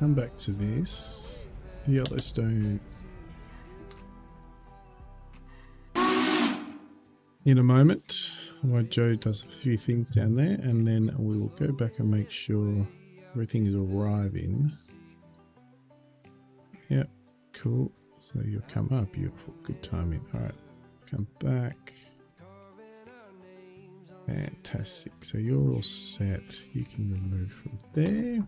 come back to this. Yellowstone. In a moment, while Joe does a few things down there, and then we will go back and make sure everything is arriving. Yep, cool. So you'll come up, beautiful, good timing. All right, come back. Fantastic. So you're all set. You can remove from there.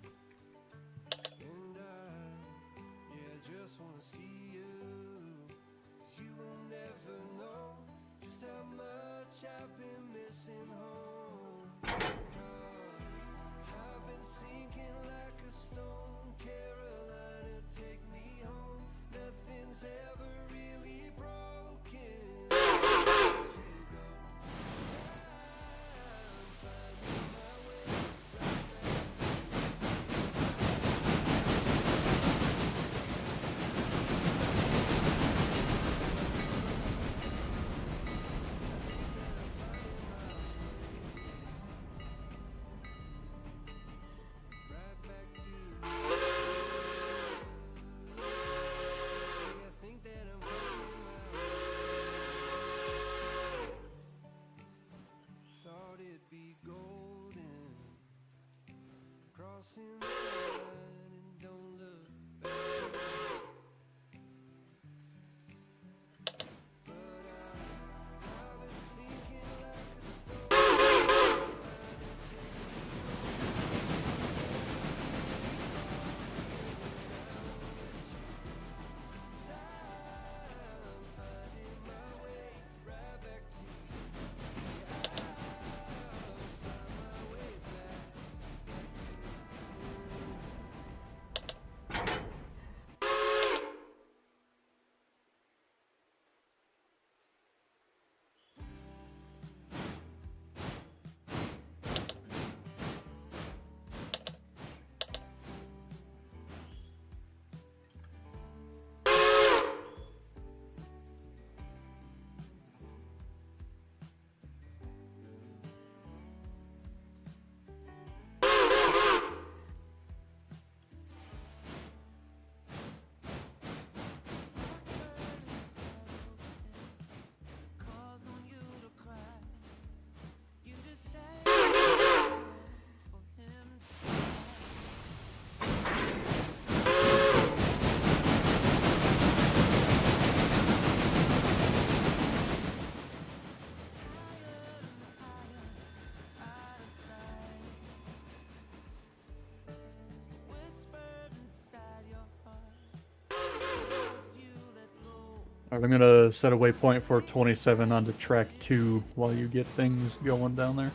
Alright, I'm gonna set a waypoint for 27 onto track 2 while you get things going down there.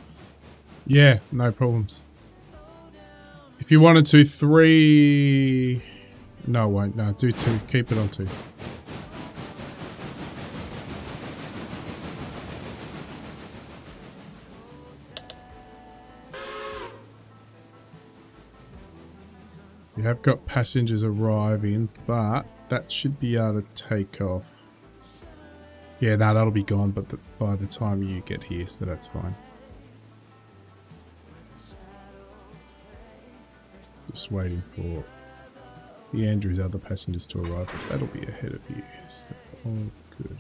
Yeah, no problems. If you wanted to, 3... No, it won't. No, do 2. Keep it on 2. You have got passengers arriving, but that should be able to take off. Yeah, no, that'll be gone, but by the time you get here, so that's fine. Just waiting for the Andrew's other passengers to arrive, but that'll be ahead of you, so all good.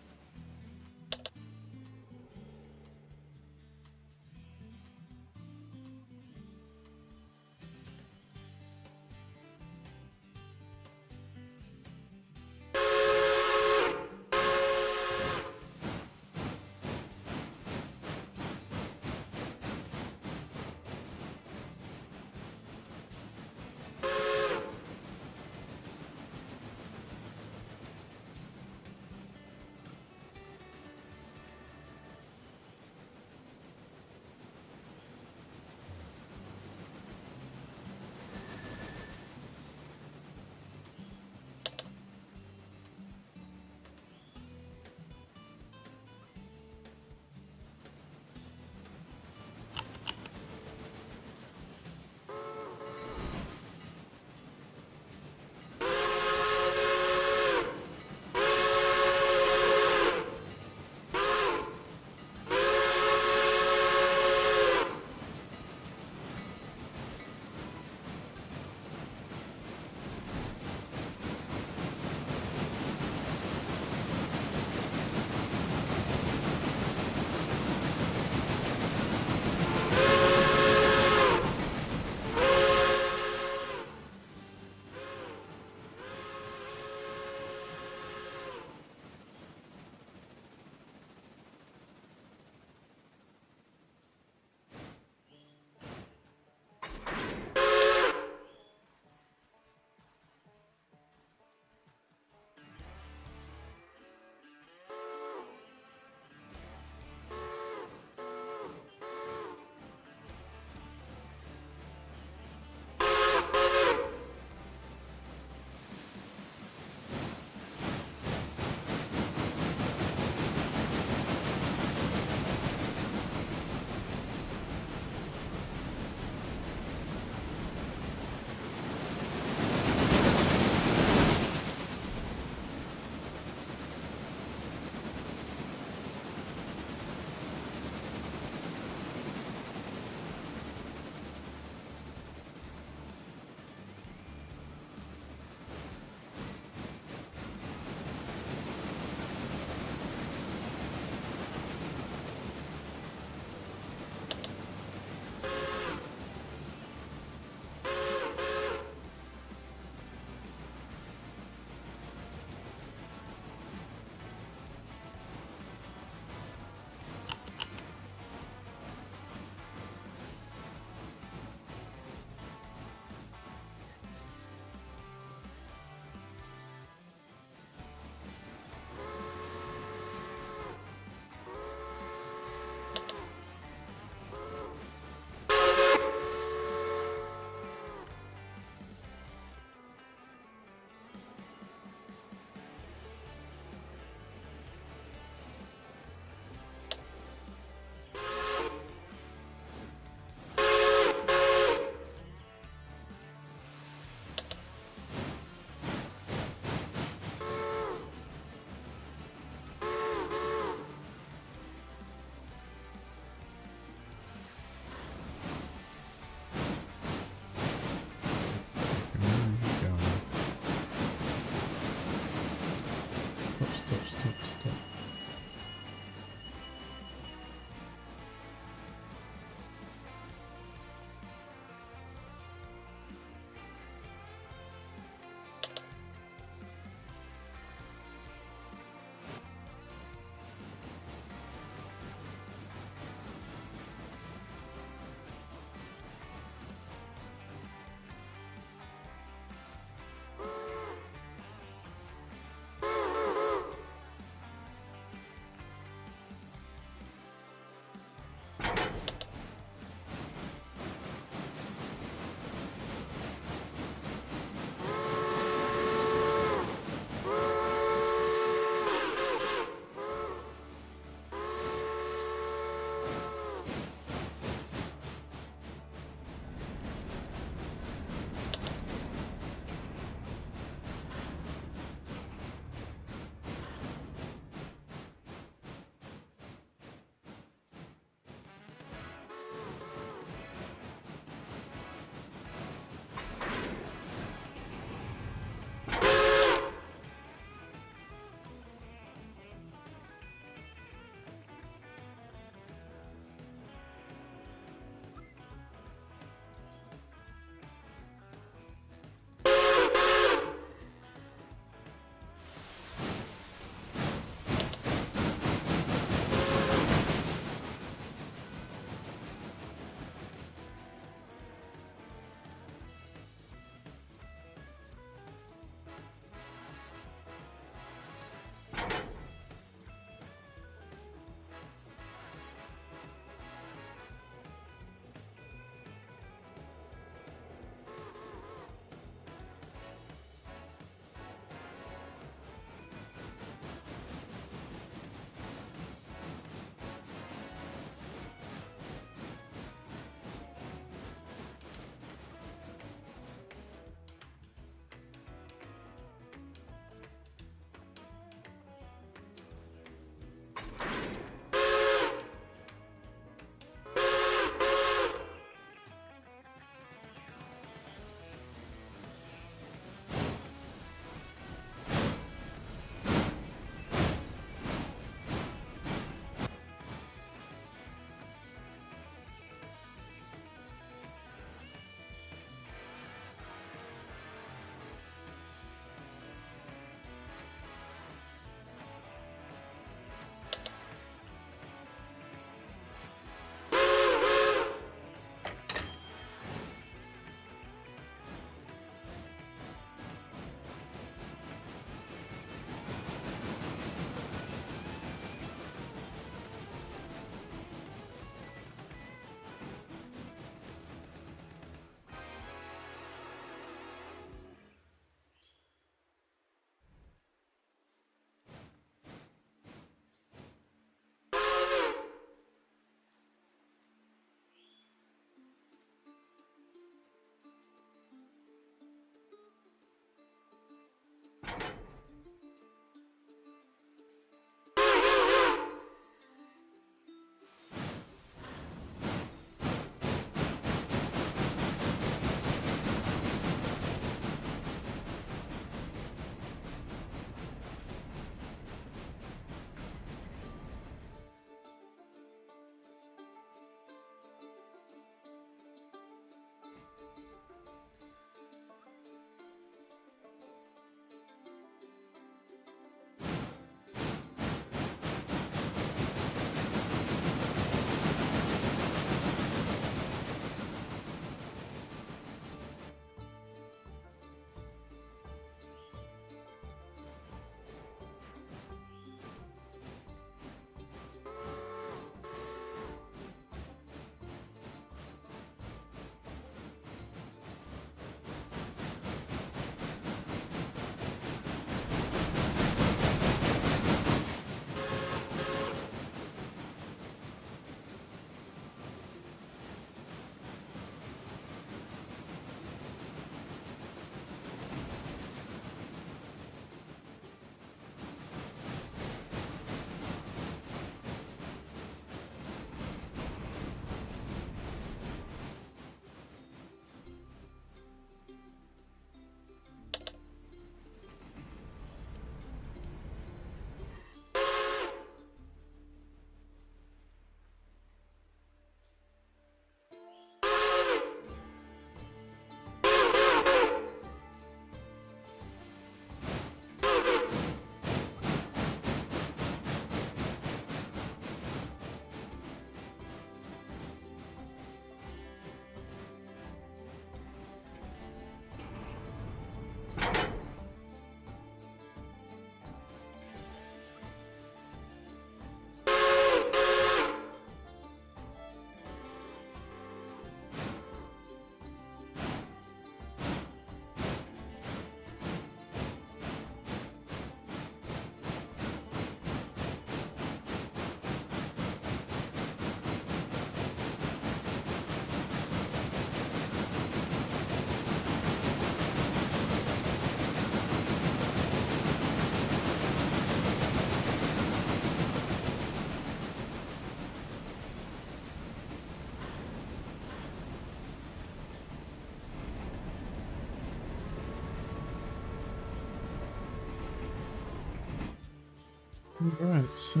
Right, so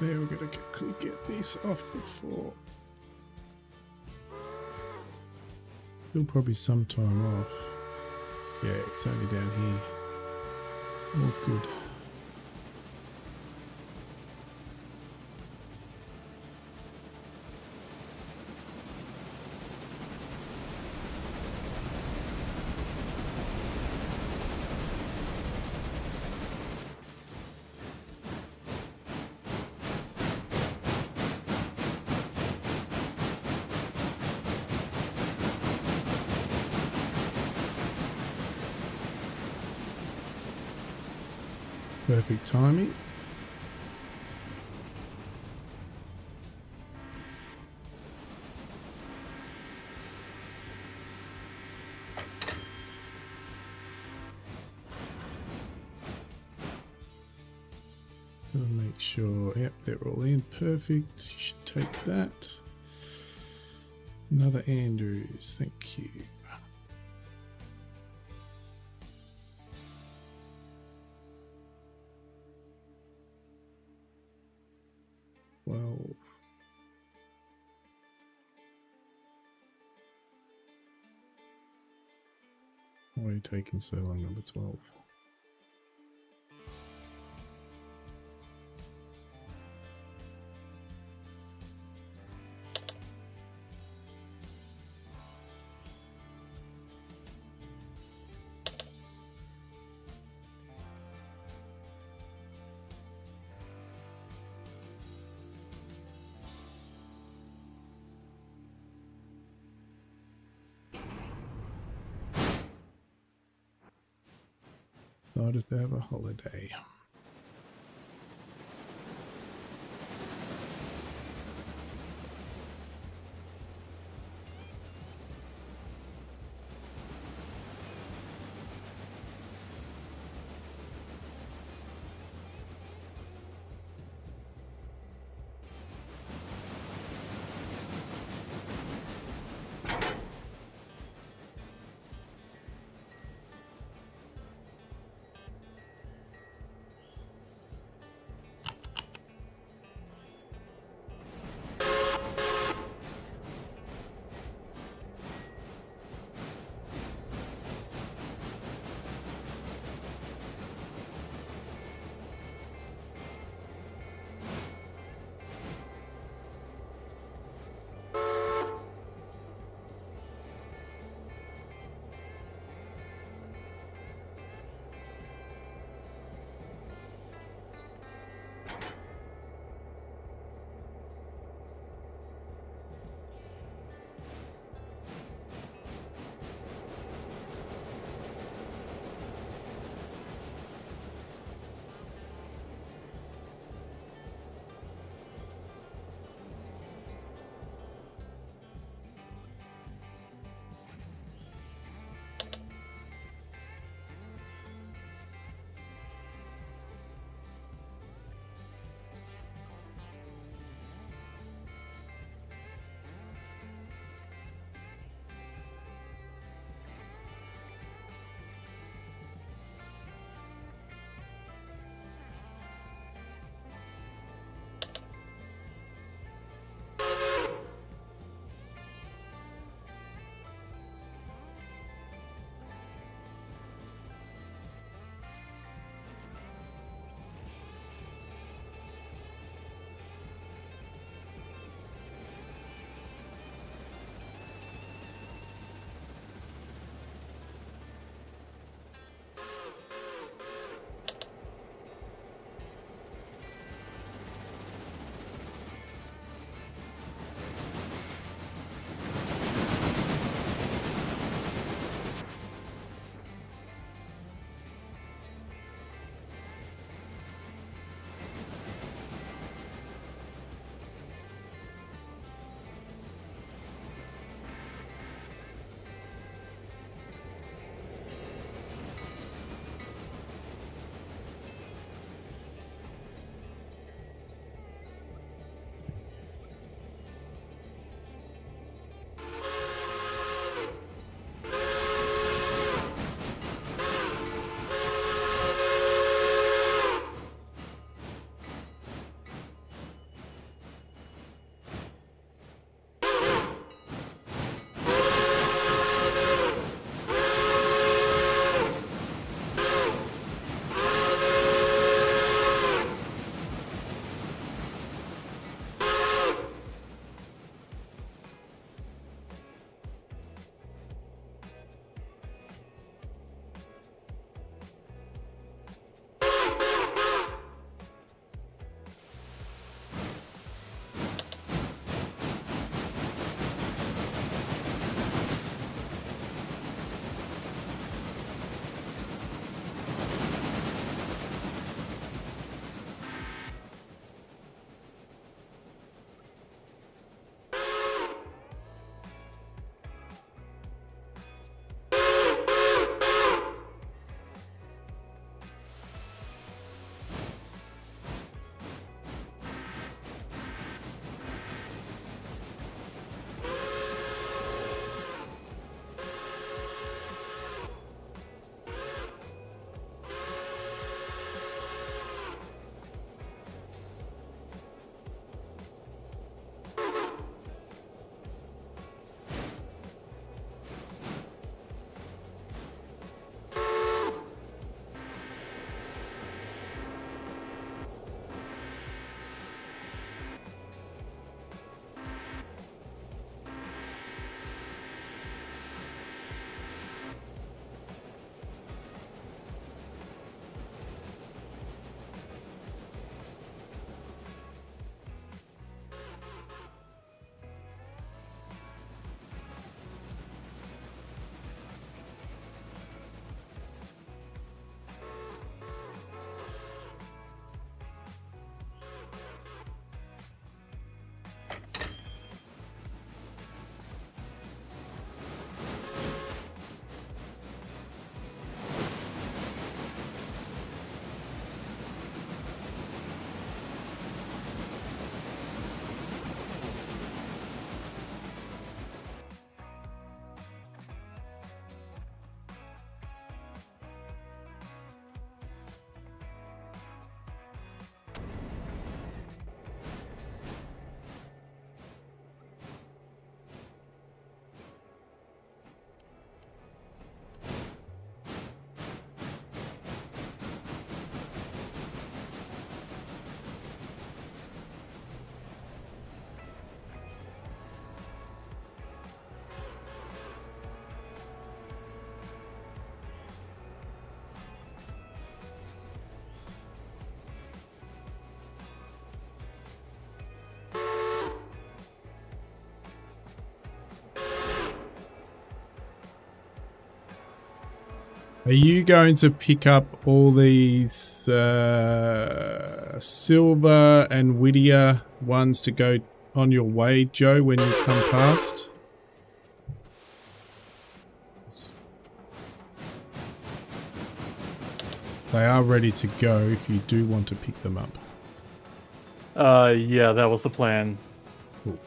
there we're going to quickly get this off before. Still probably some time off. Yeah, it's only down here. All good. Perfect timing. Gotta make sure, yep, they're all in. Perfect. You should take that. Another Andrews, thank you. Well, why are you taking so long, number 12? Decided to have a holiday. Are you going to pick up all these silver and Whittier ones to go on your way, Joe, when you come past? They are ready to go if you do want to pick them up. Yeah, that was the plan. Cool.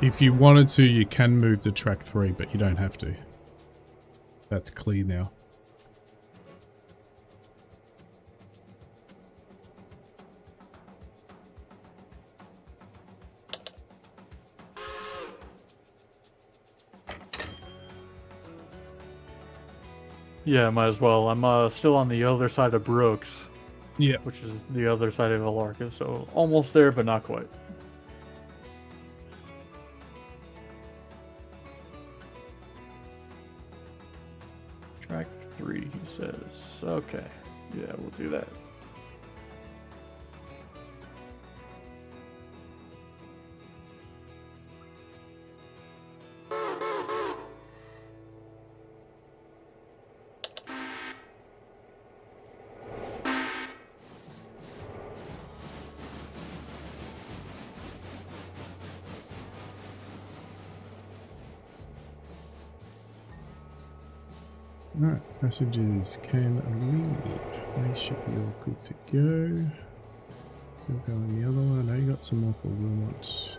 If you wanted to, you can move to track 3, but you don't have to. That's clear now. Yeah, might as well. I'm still on the other side of Brooks. Yeah. Which is the other side of Alarka, so almost there, but not quite. Track 3, he says. Okay. Yeah, we'll do that. Alright, passengers can leave. They should be all good to go. We'll go on the other one. I got some more for Wombat.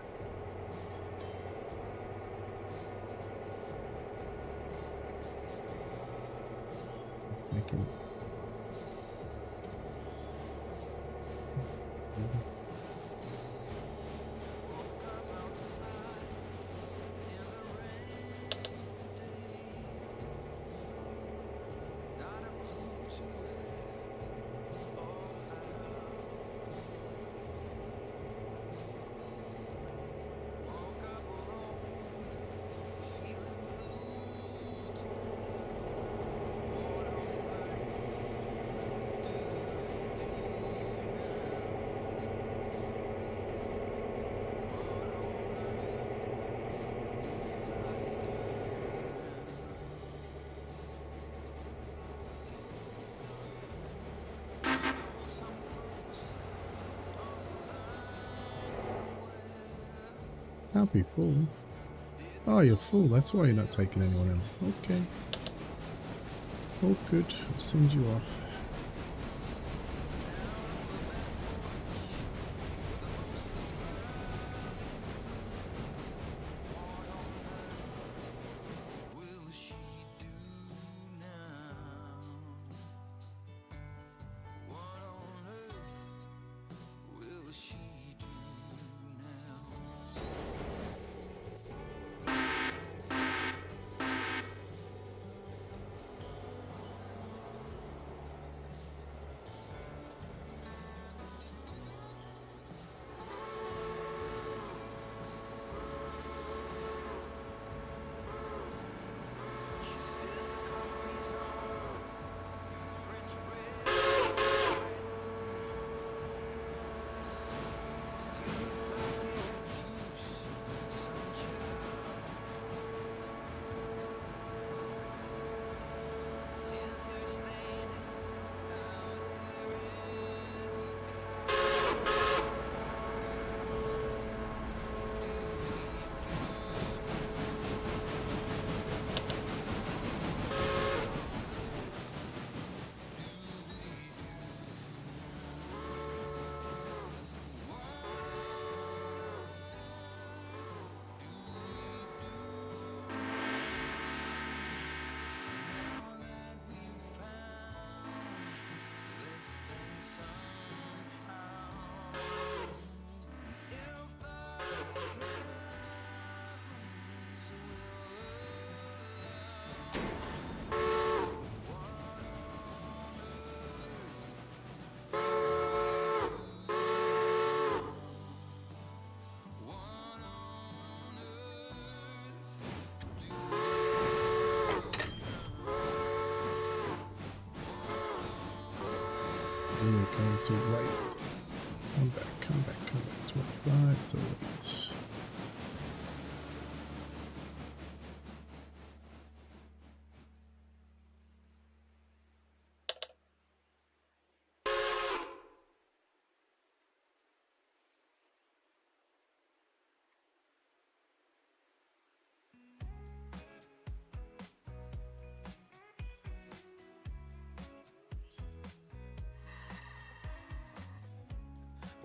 Making. Can't be full. Oh, you're full. That's why you're not taking anyone else. Okay. All good. I'll send you off. we're going to wait. Come back to it. Right, to wait.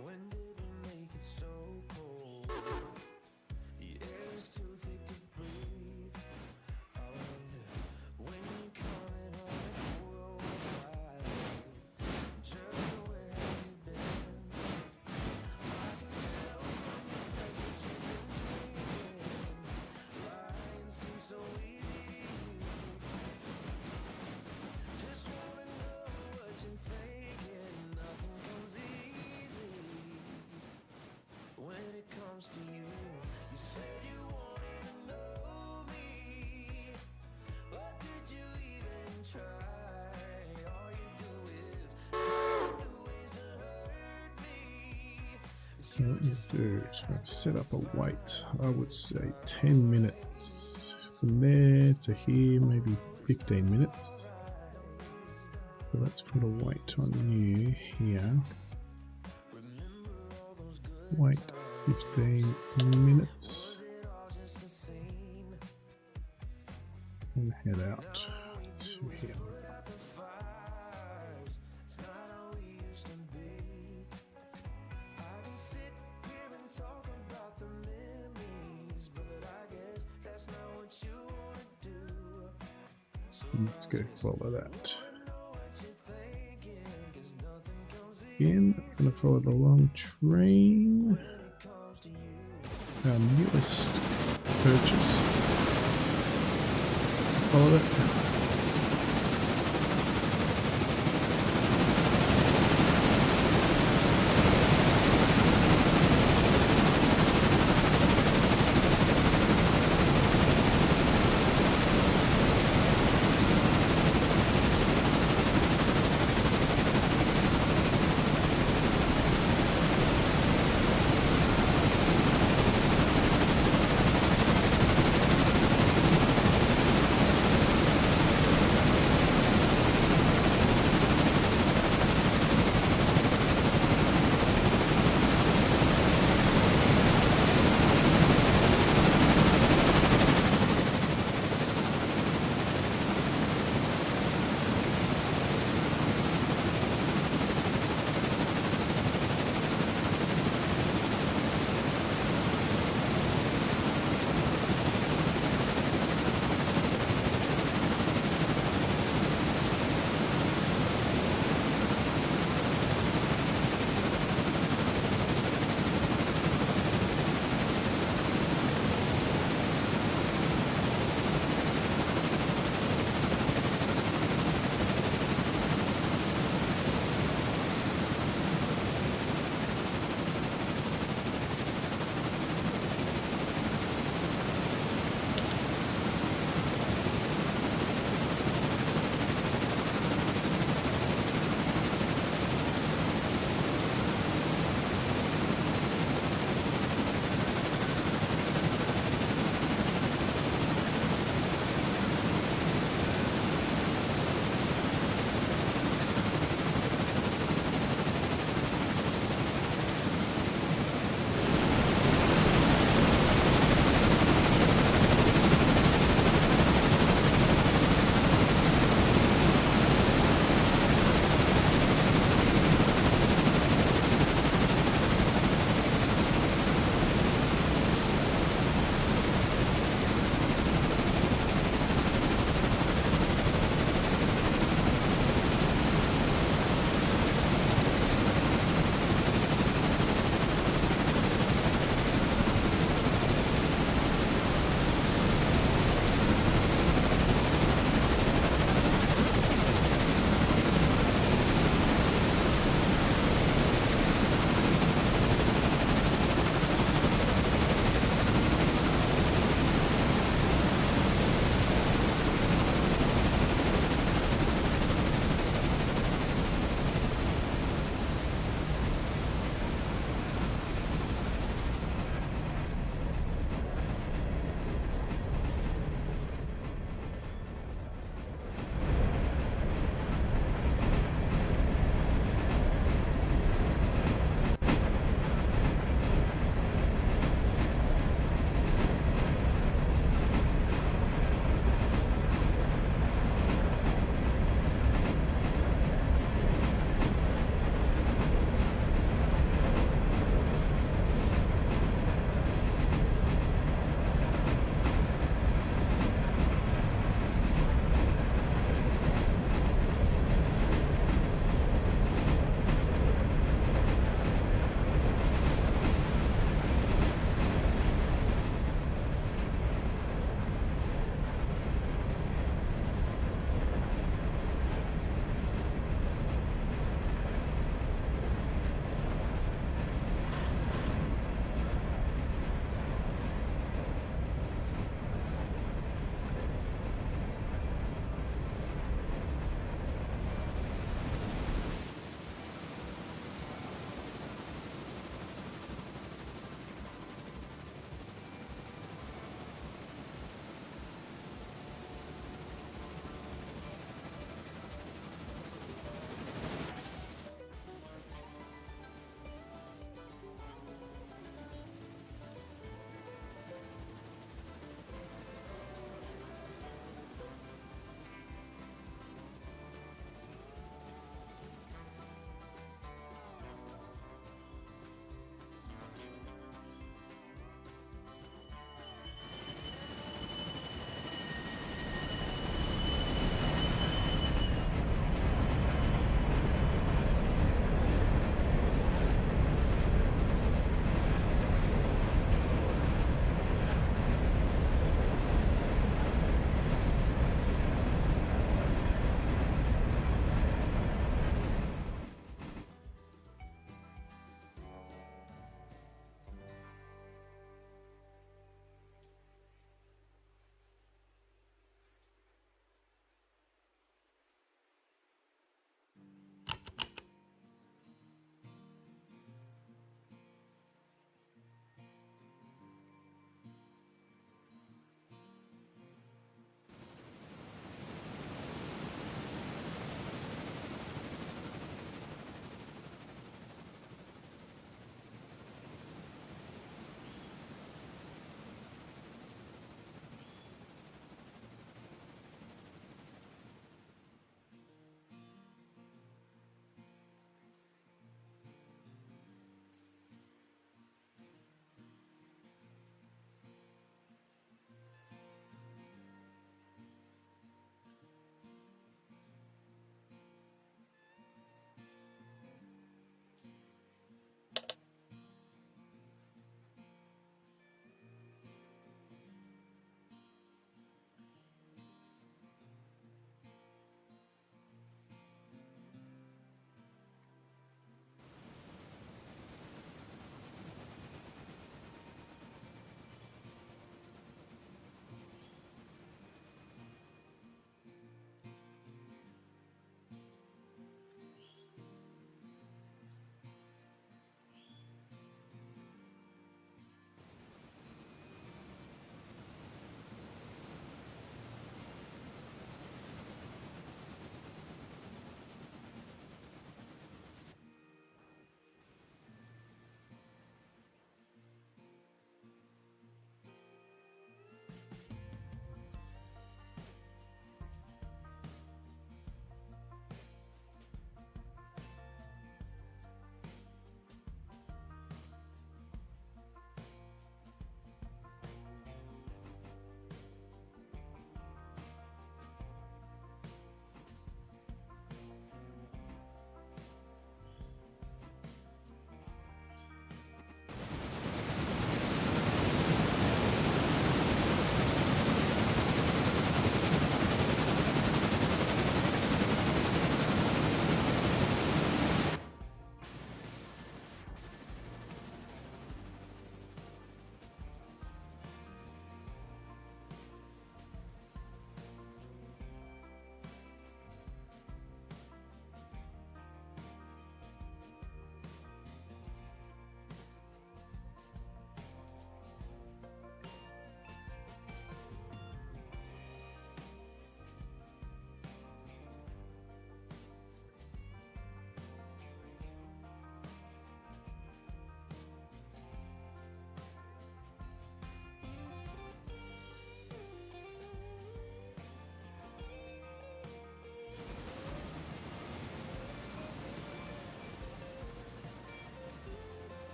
When did we make it so cold? The air is too thick to breathe. I wonder when you're coming home at 4:05. Just where have you been? I can tell from the night that you've been dreaming. Lying seems so easy. Just wanna know what you're thinking. Nothing comes easy. When it comes to you, you said you wanted to know me, but did you even try? All you do is find new ways to hurt me. So what you do is we're going to set up a wait. I would say 10 minutes. From there to here, maybe 15 minutes. So let's put a wait on you here. Wait 15 minutes. And head out to here. Let's go follow that. Again, I'm going to follow the long train. Our newest purchase. Follow it.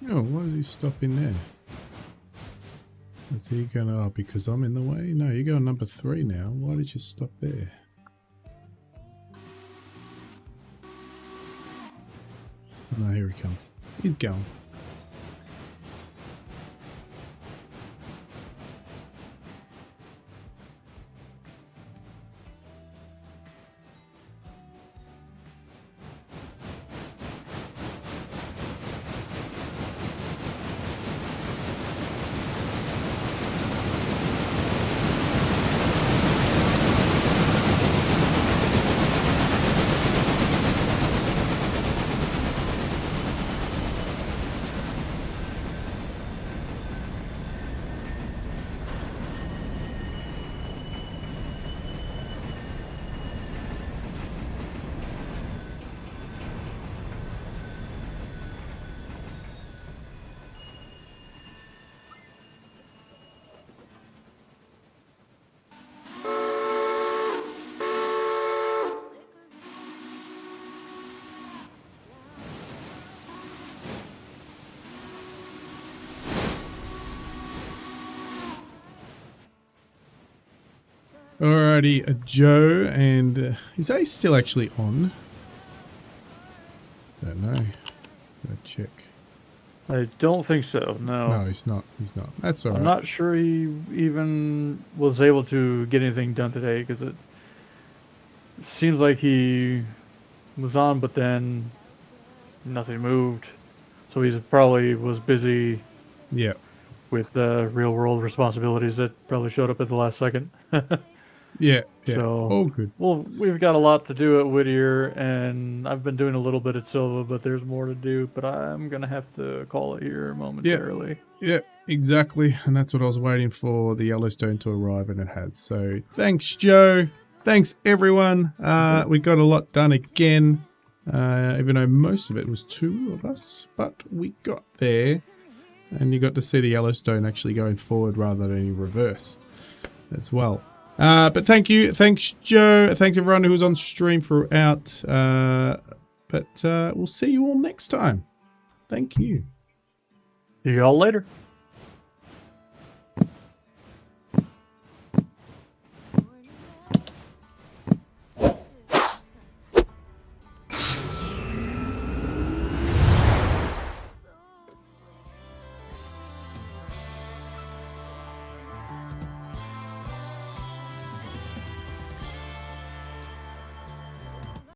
Oh, why is he stopping there? Is he going to... Oh, because I'm in the way? No, you're going number 3 now. Why did you stop there? No, here he comes. He's going. Alrighty, Joe, and is Ace still actually on? Don't know. Gotta check. I don't think so. No. No, he's not. He's not. That's alright. I'm not sure he even was able to get anything done today because it seems like he was on, but then nothing moved. So he probably was busy Yeah. with real world responsibilities that probably showed up at the last second. Yeah. Yeah. So, all good. well, we've got a lot to do at Whittier, and I've been doing a little bit at Silva, but there's more to do. But I'm going to have to call it here momentarily. Yeah, exactly. And that's what I was waiting for, the Yellowstone to arrive, and it has. So thanks, Joe. Thanks, everyone. We got a lot done again, even though most of it was 2 of us. But we got there, and you got to see the Yellowstone actually going forward rather than in reverse as well. But thank you. Thanks, Joe. Thanks, everyone who was on stream throughout. But we'll see you all next time. Thank you. See y'all later.